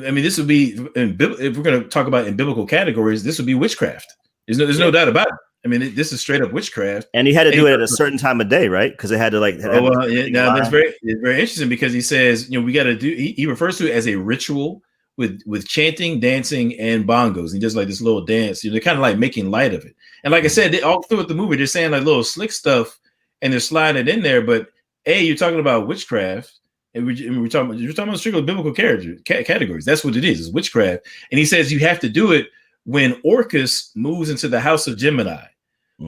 [SPEAKER 2] mean, this would be, if we're going to talk about in biblical categories, this would be witchcraft. There's no doubt about it. I mean, this is straight up witchcraft.
[SPEAKER 1] And he had to do it at a certain time of day, right? Because they had to like.
[SPEAKER 2] Now that's very interesting, because he says, we got to do. He refers to it as a ritual with chanting, dancing, and bongos. He does like this little dance. They're kind of like making light of it. And like I said, all throughout the movie, they're saying like little slick stuff, and they're sliding it in there. But you're talking about witchcraft, and you're talking about strictly biblical categories. That's what it is. It's witchcraft. And he says you have to do it when Orcus moves into the house of Gemini.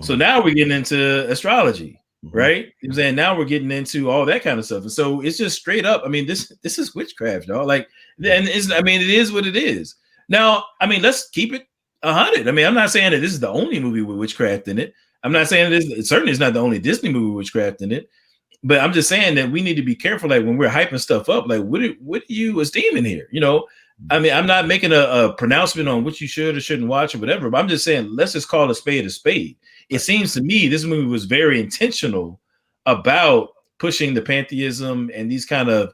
[SPEAKER 2] So now we're getting into astrology, right? I'm saying now we're getting into all that kind of stuff. And so it's just straight up. I mean, this is witchcraft, y'all. Like, and it is what it is. Now, I mean, let's keep it 100. I mean, I'm not saying that this is the only movie with witchcraft in it. I'm not saying it certainly is not the only Disney movie with witchcraft in it. But I'm just saying that we need to be careful, like when we're hyping stuff up, like what are you esteeming here? I mean, I'm not making a pronouncement on what you should or shouldn't watch or whatever, but I'm just saying, let's just call a spade a spade. It seems to me this movie was very intentional about pushing the pantheism and these kind of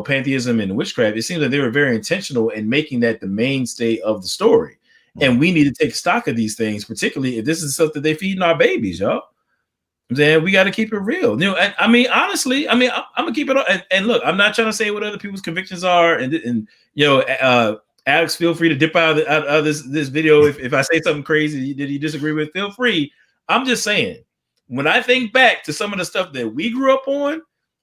[SPEAKER 2] pantheism and witchcraft. It seems like they were very intentional in making that the mainstay of the story. And we need to take stock of these things, particularly if this is stuff that they feeding our babies, y'all. I'm saying we got to keep it real. And I mean, honestly, I'm gonna keep it on. And look, I'm not trying to say what other people's convictions are. And Alex, feel free to dip out of this video if I say something crazy that you disagree with. Feel free. I'm just saying, when I think back to some of the stuff that we grew up on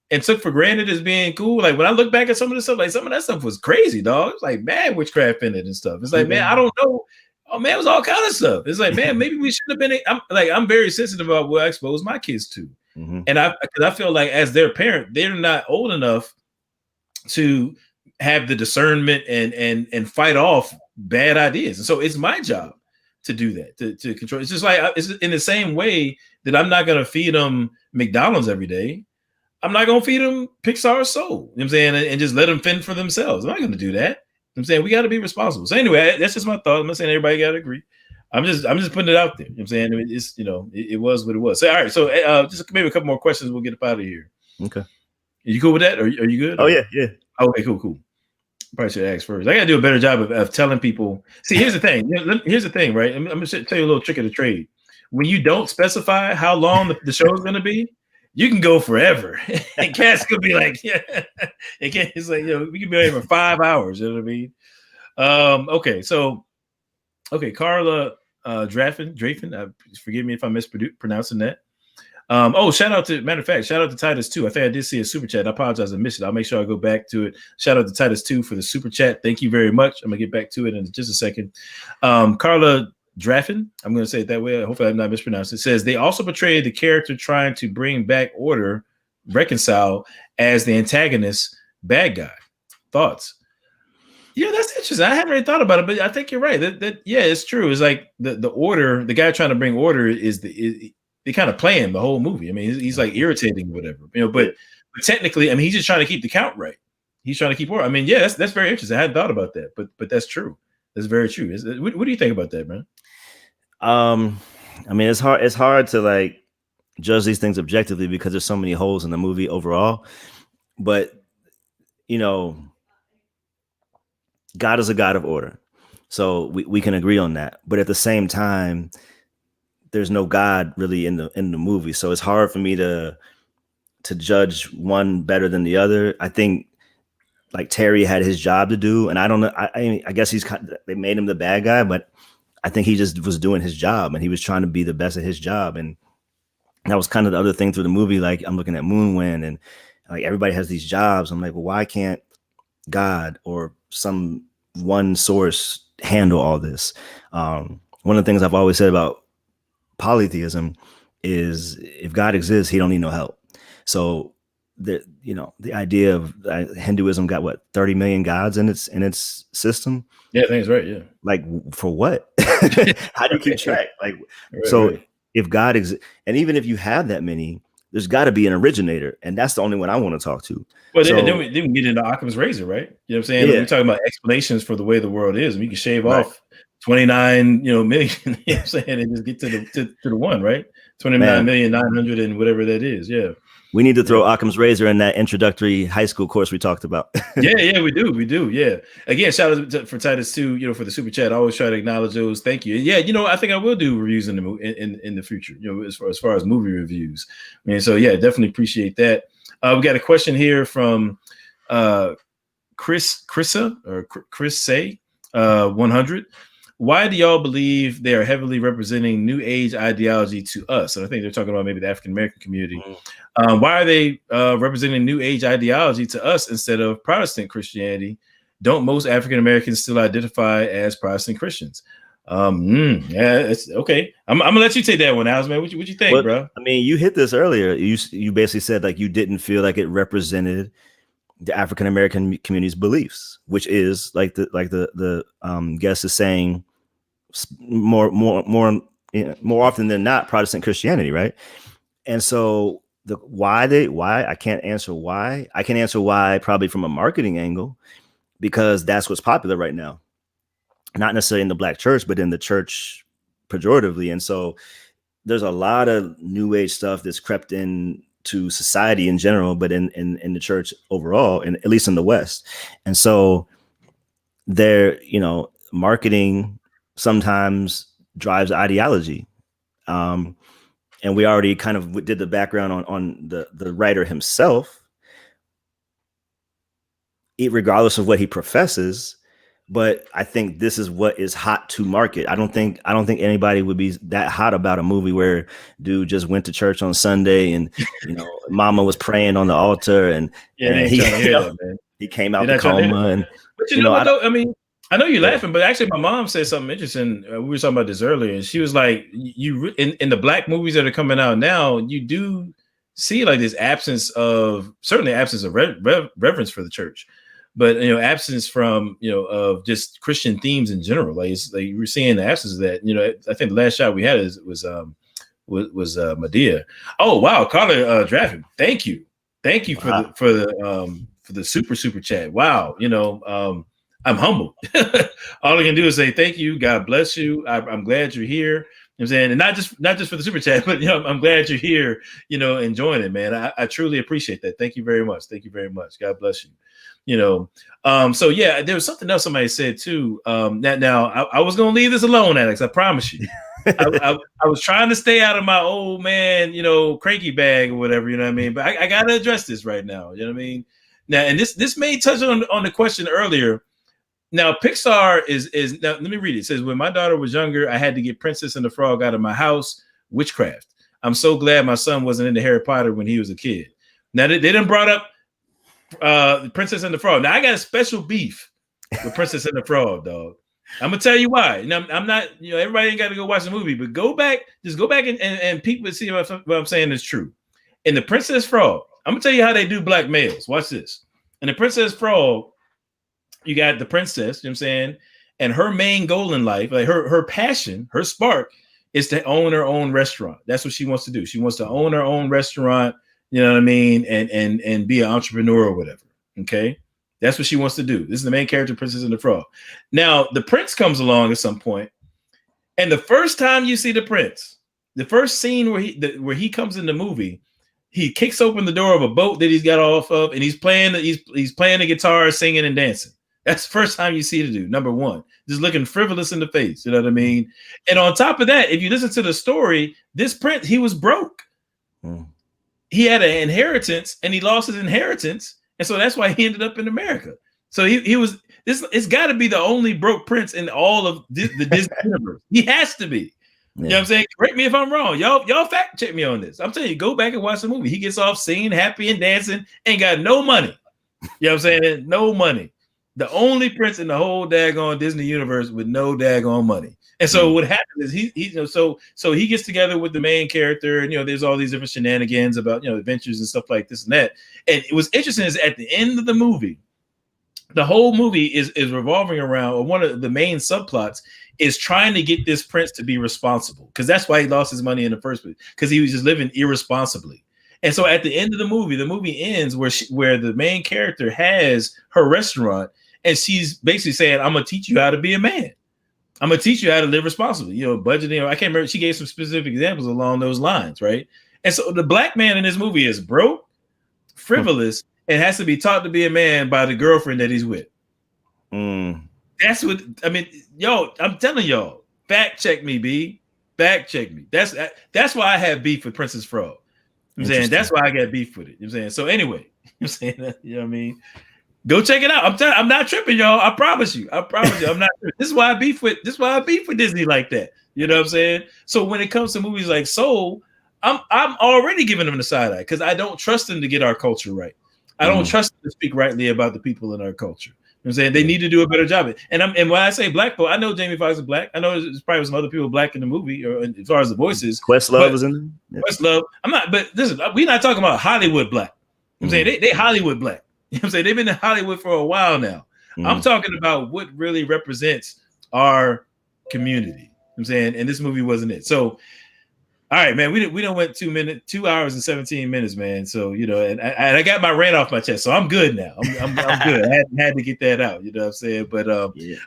[SPEAKER 2] and took for granted as being cool, like when I look back at some of the stuff, like some of that stuff was crazy, dog. It's like mad witchcraft in it and stuff. It's like, man, I don't know. Oh man, it was all kind of stuff. It's like, man, maybe we should have been. I'm very sensitive about what I expose my kids to, and I feel like as their parent, they're not old enough to have the discernment and fight off bad ideas. And so it's my job to do that, to control. It's just like it's in the same way that I'm not going to feed them McDonald's every day. I'm not going to feed them Pixar Soul. You know what I'm saying? And just let them fend for themselves. I'm not going to do that. I'm saying we got to be responsible. So anyway, that's just my thought. I'm not saying everybody got to agree. I'm just putting it out there. You know what I'm saying? It's, it was what it was. So, all right. So just maybe a couple more questions. We'll get up out of here.
[SPEAKER 1] Okay.
[SPEAKER 2] Are you cool with that? Are you good?
[SPEAKER 1] Oh
[SPEAKER 2] or?
[SPEAKER 1] yeah. Yeah.
[SPEAKER 2] Okay, cool. Probably should ask first. I got to do a better job of telling people. See, here's the thing. Here's the thing, right? I'm going to tell you a little trick of the trade. When you don't specify how long the show is going to be, you can go forever. And cats could be like, yeah. It's like, we can be here for 5 hours. You know what I mean? Okay, so, Carla Drafin, forgive me if I'm mispronouncing that. Shout out to Titus 2. I think I did see a super chat. I apologize, I missed it. I'll make sure I go back to it. Shout out to Titus 2 for the super chat. Thank you very much. I'm gonna get back to it in just a second. Carla Draffin, I'm gonna say it that way. Hopefully I'm not mispronounced. It says they also portray the character trying to bring back order, reconcile as the antagonist bad guy. Thoughts? Yeah, that's interesting. I hadn't really thought about it, but I think you're right. That it's true. It's like the order, the guy trying to bring order is they kind of play him the whole movie. I mean, he's like irritating, whatever, but technically, I mean, he's just trying to keep the count right. He's trying to keep order. I mean, yeah, that's very interesting. I hadn't thought about that, but that's true. That's very true. What do you think about that, man?
[SPEAKER 1] I mean, it's hard to like judge these things objectively because there's so many holes in the movie overall. But God is a God of order, so we can agree on that. But at the same time, there's no God really in the movie, so it's hard for me to judge one better than the other. I think like Terry had his job to do, and I don't know. I guess they made him the bad guy, but I think he just was doing his job, and he was trying to be the best at his job, and that was kind of the other thing through the movie. Like I'm looking at Moonwind, and like everybody has these jobs. I'm like, well, why can't God or some one source handle all this? One of the things I've always said about polytheism is if God exists, he don't need no help. So the idea of Hinduism got what 30 million gods in its system.
[SPEAKER 2] Yeah, I think it's right. Yeah.
[SPEAKER 1] Like for what? How do you keep track? Like, right. If God exists, and even if you have that many, there's got to be an originator, and that's the only one I want to talk to.
[SPEAKER 2] Well, then we get into Occam's razor, right? You know what I'm saying?
[SPEAKER 1] Yeah.
[SPEAKER 2] We're talking about explanations for the way the world is. We can shave off 29, million, you know what I'm saying, and just get to the one, right? 29,900,000 and whatever that is. Yeah.
[SPEAKER 1] We need to throw Occam's razor in that introductory high school course we talked about.
[SPEAKER 2] Yeah, we do. Yeah. Again, shout out for Titus 2, for the super chat. I always try to acknowledge those. Thank you. Yeah, I think I will do reviews in the future, as far as movie reviews. I mean, so yeah, definitely appreciate that. We got a question here from Chris Say 100. Why do y'all believe they are heavily representing New Age ideology to us? And I think they're talking about maybe the African American community. Why are they representing New Age ideology to us instead of Protestant Christianity? Don't most African Americans still identify as Protestant Christians? Yeah, it's okay. I'm gonna let you take that one, Alex, man. What you think, bro?
[SPEAKER 1] I mean, you hit this earlier. You basically said like you didn't feel like it represented the African American community's beliefs, which is like the guest is saying more often than not Protestant Christianity, right? And so why I can't answer why. I can answer why probably from a marketing angle, because that's what's popular right now. Not necessarily in the Black church, but in the church pejoratively. And so there's a lot of New Age stuff that's crept in to society in general, but in the church overall, and at least in the West. And so there, marketing sometimes drives ideology. And we already kind of did the background on the writer himself, regardless of what he professes. But I think this is what is hot to market. I don't think anybody would be that hot about a movie where dude just went to church on Sunday and mama was praying on the altar and he came out the coma. And
[SPEAKER 2] but I mean, I know you're laughing, but actually my mom said something interesting. We were talking about this earlier, and she was like, "You in the Black movies that are coming out now, you do see like this absence of reverence for the church." But absence from of just Christian themes in general. Like we're seeing the absence of that. I think the last shot we had was Medea. Oh wow, Carla Draffin. Thank you
[SPEAKER 1] wow.
[SPEAKER 2] for the super chat. Wow, I'm humbled. All I can do is say thank you. God bless you. I'm glad you're here. You know what I'm saying, and not just for the super chat, but I'm glad you're here. Enjoying it, man. I truly appreciate that. Thank you very much. Thank you very much. God bless you. So yeah, there was something else somebody said too. Now I was gonna leave this alone, Alex. I promise you. I was trying to stay out of my old man, cranky bag or whatever, you know what I mean? But I got to address this right now, you know what I mean? Now, and this may touch on the question earlier. Now, Pixar is now, let me read it. It says, when my daughter was younger, I had to get Princess and the Frog out of my house, witchcraft. I'm so glad my son wasn't into Harry Potter when he was a kid. Now, they done brought up Princess and the Frog. Now, I got a special beef with Princess and the Frog, dog. I'm gonna tell you why. I'm not, everybody ain't got to go watch the movie, but go back and people see what I'm saying is true. In the Princess Frog, I'm gonna tell you how they do black males. Watch this. In the Princess Frog, you got the princess, you know what I'm saying, and her main goal in life, like her passion, her spark, is to own her own restaurant. That's what she wants to do. She wants to own her own restaurant, you know what I mean, and be an entrepreneur or whatever. Okay. That's what she wants to do. This is the main character, Princess and the Frog. Now, the prince comes along at some point, and the first time you see the prince, the first scene where he comes in the movie, he kicks open the door of a boat that he's got off of, and he's playing the guitar, singing and dancing. That's the first time you see the dude. Number one, just looking frivolous in the face. You know what I mean? And on top of that, if you listen to the story, this prince, he was broke. He had an inheritance, and he lost his inheritance. And so that's why he ended up in America. So he was this. It's got to be the only broke prince in all of the Disney universe. He has to be. Yeah. You know what I'm saying? Correct me if I'm wrong. Y'all fact check me on this. I'm telling you, go back and watch the movie. He gets off singing, happy and dancing, ain't got no money. You know what I'm saying? No money. The only prince in the whole daggone Disney universe with no daggone money. And so what happens is so he gets together with the main character, and there's all these different shenanigans about adventures and stuff like this and that. And it was interesting is at the end of the movie, the whole movie is revolving around, or one of the main subplots is trying to get this prince to be responsible, because that's why he lost his money in the first place, because he was just living irresponsibly. And so at the end of the movie ends where the main character has her restaurant, and she's basically saying, I'm gonna teach you how to be a man. I'm gonna teach you how to live responsibly. Budgeting. I can't remember. She gave some specific examples along those lines, right? And so the black man in this movie is broke, frivolous, and has to be taught to be a man by the girlfriend that he's with. That's what I mean. I'm telling y'all, fact check me, B. Fact check me. That's why I have beef with Princess Frog. I'm saying that's why I got beef with it. I'm saying so anyway. I'm saying that, you know what I mean. Go check it out. I'm not tripping, y'all. I promise you. I'm not. This is why I beef with Disney like that. You know what I'm saying? So when it comes to movies like Soul, I'm already giving them the side eye, because I don't trust them to get our culture right. I don't trust them to speak rightly about the people in our culture. You know what I'm saying? They need to do a better job. And when I say black people, I know Jamie Foxx is black. I know there's probably some other people black in the movie, or as far as the voices.
[SPEAKER 1] Questlove was in there.
[SPEAKER 2] Questlove. I'm not, but listen, we're not talking about Hollywood black. You know what I'm saying? They Hollywood black. You know what I'm saying? They've been in Hollywood for a while now. I'm talking about what really represents our community. You know what I'm saying? And this movie wasn't it. So, all right, man, we done went 2 hours and 17 minutes, man. So, and I got my rant off my chest. So I'm good now. I'm good. I had to get that out. You know what I'm saying? But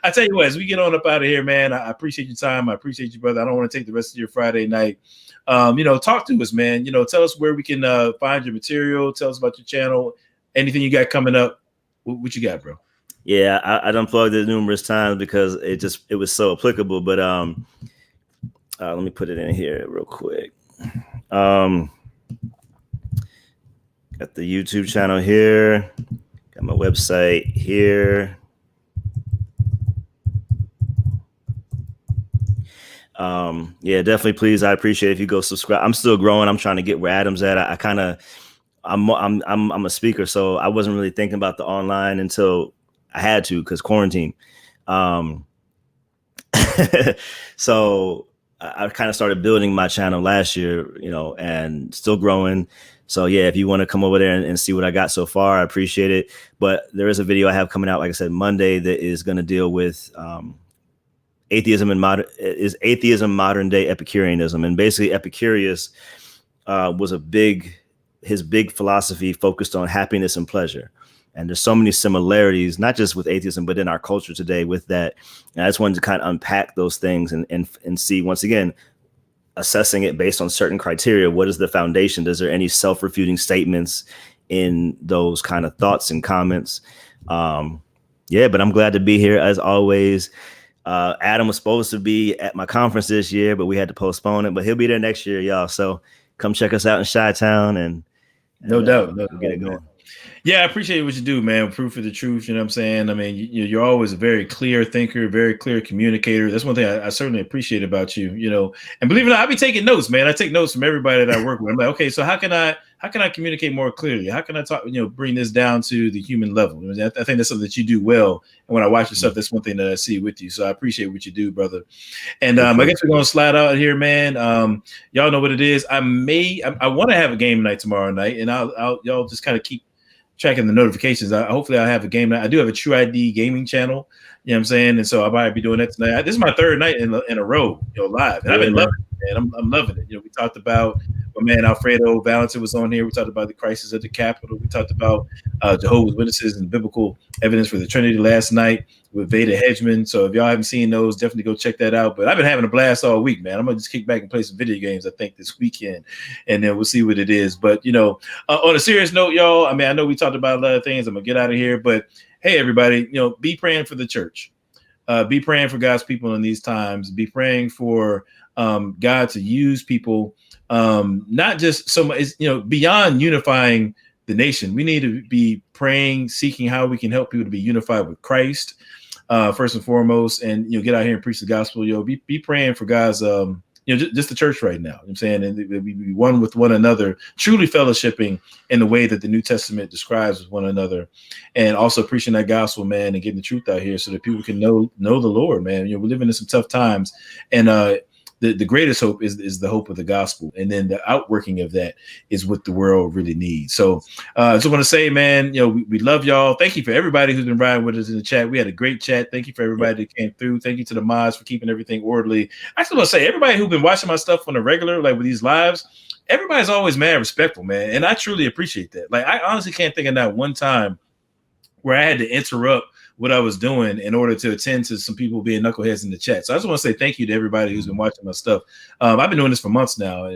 [SPEAKER 2] I tell you what, as we get on up out of here, man, I appreciate your time. I appreciate you, brother. I don't want to take the rest of your Friday night. Talk to us, man. Tell us where we can find your material. Tell us about your channel. Anything you got coming up? What you got, bro?
[SPEAKER 1] Yeah, I done plugged it numerous times because it was so applicable. But let me put it in here real quick. Got the YouTube channel here. Got my website here. Yeah, definitely. Please, I appreciate if you go subscribe. I'm still growing. I'm trying to get where Adam's at. I'm a speaker, so I wasn't really thinking about the online until I had to, because quarantine. So I kind of started building my channel last year, and still growing. So yeah, if you want to come over there and see what I got so far, I appreciate it. But there is a video I have coming out, like I said, Monday, that is going to deal with atheism, modern day Epicureanism. And basically Epicurus was his big philosophy focused on happiness and pleasure. And there's so many similarities, not just with atheism, but in our culture today with that. And I just wanted to kind of unpack those things and see, once again, assessing it based on certain criteria. What is the foundation? Is there any self-refuting statements in those kind of thoughts and comments? Yeah, but I'm glad to be here as always. Adam was supposed to be at my conference this year, but we had to postpone it, but he'll be there next year, y'all. So come check us out in Chi-Town and
[SPEAKER 2] no doubt,
[SPEAKER 1] we'll get it going.
[SPEAKER 2] Man. Yeah, I appreciate what you do, man. Proof of the truth. You know what I'm saying? I mean, you're always a very clear thinker, very clear communicator. That's one thing I certainly appreciate about you, you know, and believe it or not, I be taking notes, man. I take notes from everybody that I work with. I'm like, okay, so how can I communicate more clearly? How can I talk, bring this down to the human level? I think that's something that you do well. And when I watch your stuff, that's one thing that I see with you. So I appreciate what you do, brother. And I guess we're going to slide out here, man. Y'all know what it is. I want to have a game night tomorrow night, and y'all just kind of keep tracking the notifications. Hopefully I'll have a game night. I do have a Tru-ID gaming channel, you know what I'm saying? And so I might be doing that tonight. This is my third night in a row, live. And I've been loving it, man. I'm loving it. We talked about my man Alfredo Valentin was on here. We talked about the crisis at the Capitol. We talked about Jehovah's Witnesses and biblical evidence for the Trinity last night with Veda Hedgeman. So if y'all haven't seen those, definitely go check that out. But I've been having a blast all week, man. I'm gonna just kick back and play some video games, I think, this weekend, and then we'll see what it is. But on a serious note, y'all, I mean, I know we talked about a lot of things. I'm gonna get out of here, but hey, everybody, be praying for the church. Be praying for God's people in these times. Be praying for God to use people, not just so much, beyond unifying the nation. We need to be praying, seeking how we can help people to be unified with Christ, first and foremost, and get out here and preach the gospel. Be praying for God's just the church right now. You know what I'm saying, and we be one with one another, truly fellowshipping in the way that the New Testament describes with one another, and also preaching that gospel, man, and getting the truth out here so that people can know the Lord, man. We're living in some tough times, and the greatest hope is the hope of the gospel. And then the outworking of that is what the world really needs. So I just want to say, man, we love y'all. Thank you for everybody who's been riding with us in the chat. We had a great chat. Thank you for everybody that came through. Thank you to the mods for keeping everything orderly. I just want to say, everybody who's been watching my stuff on the regular, like with these lives, everybody's always mad respectful, man. And I truly appreciate that. Like, I honestly can't think of that one time where I had to interrupt what I was doing in order to attend to some people being knuckleheads in the chat. So I just want to say thank you to everybody who's been watching my stuff. I've been doing this for months now,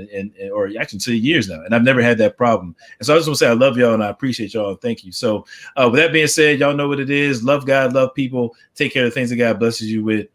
[SPEAKER 2] or actually 2 years now, and I've never had that problem. And so I just want to say I love y'all and I appreciate y'all and thank you. So with that being said, y'all know what it is. Love God, love people. Take care of the things that God blesses you with.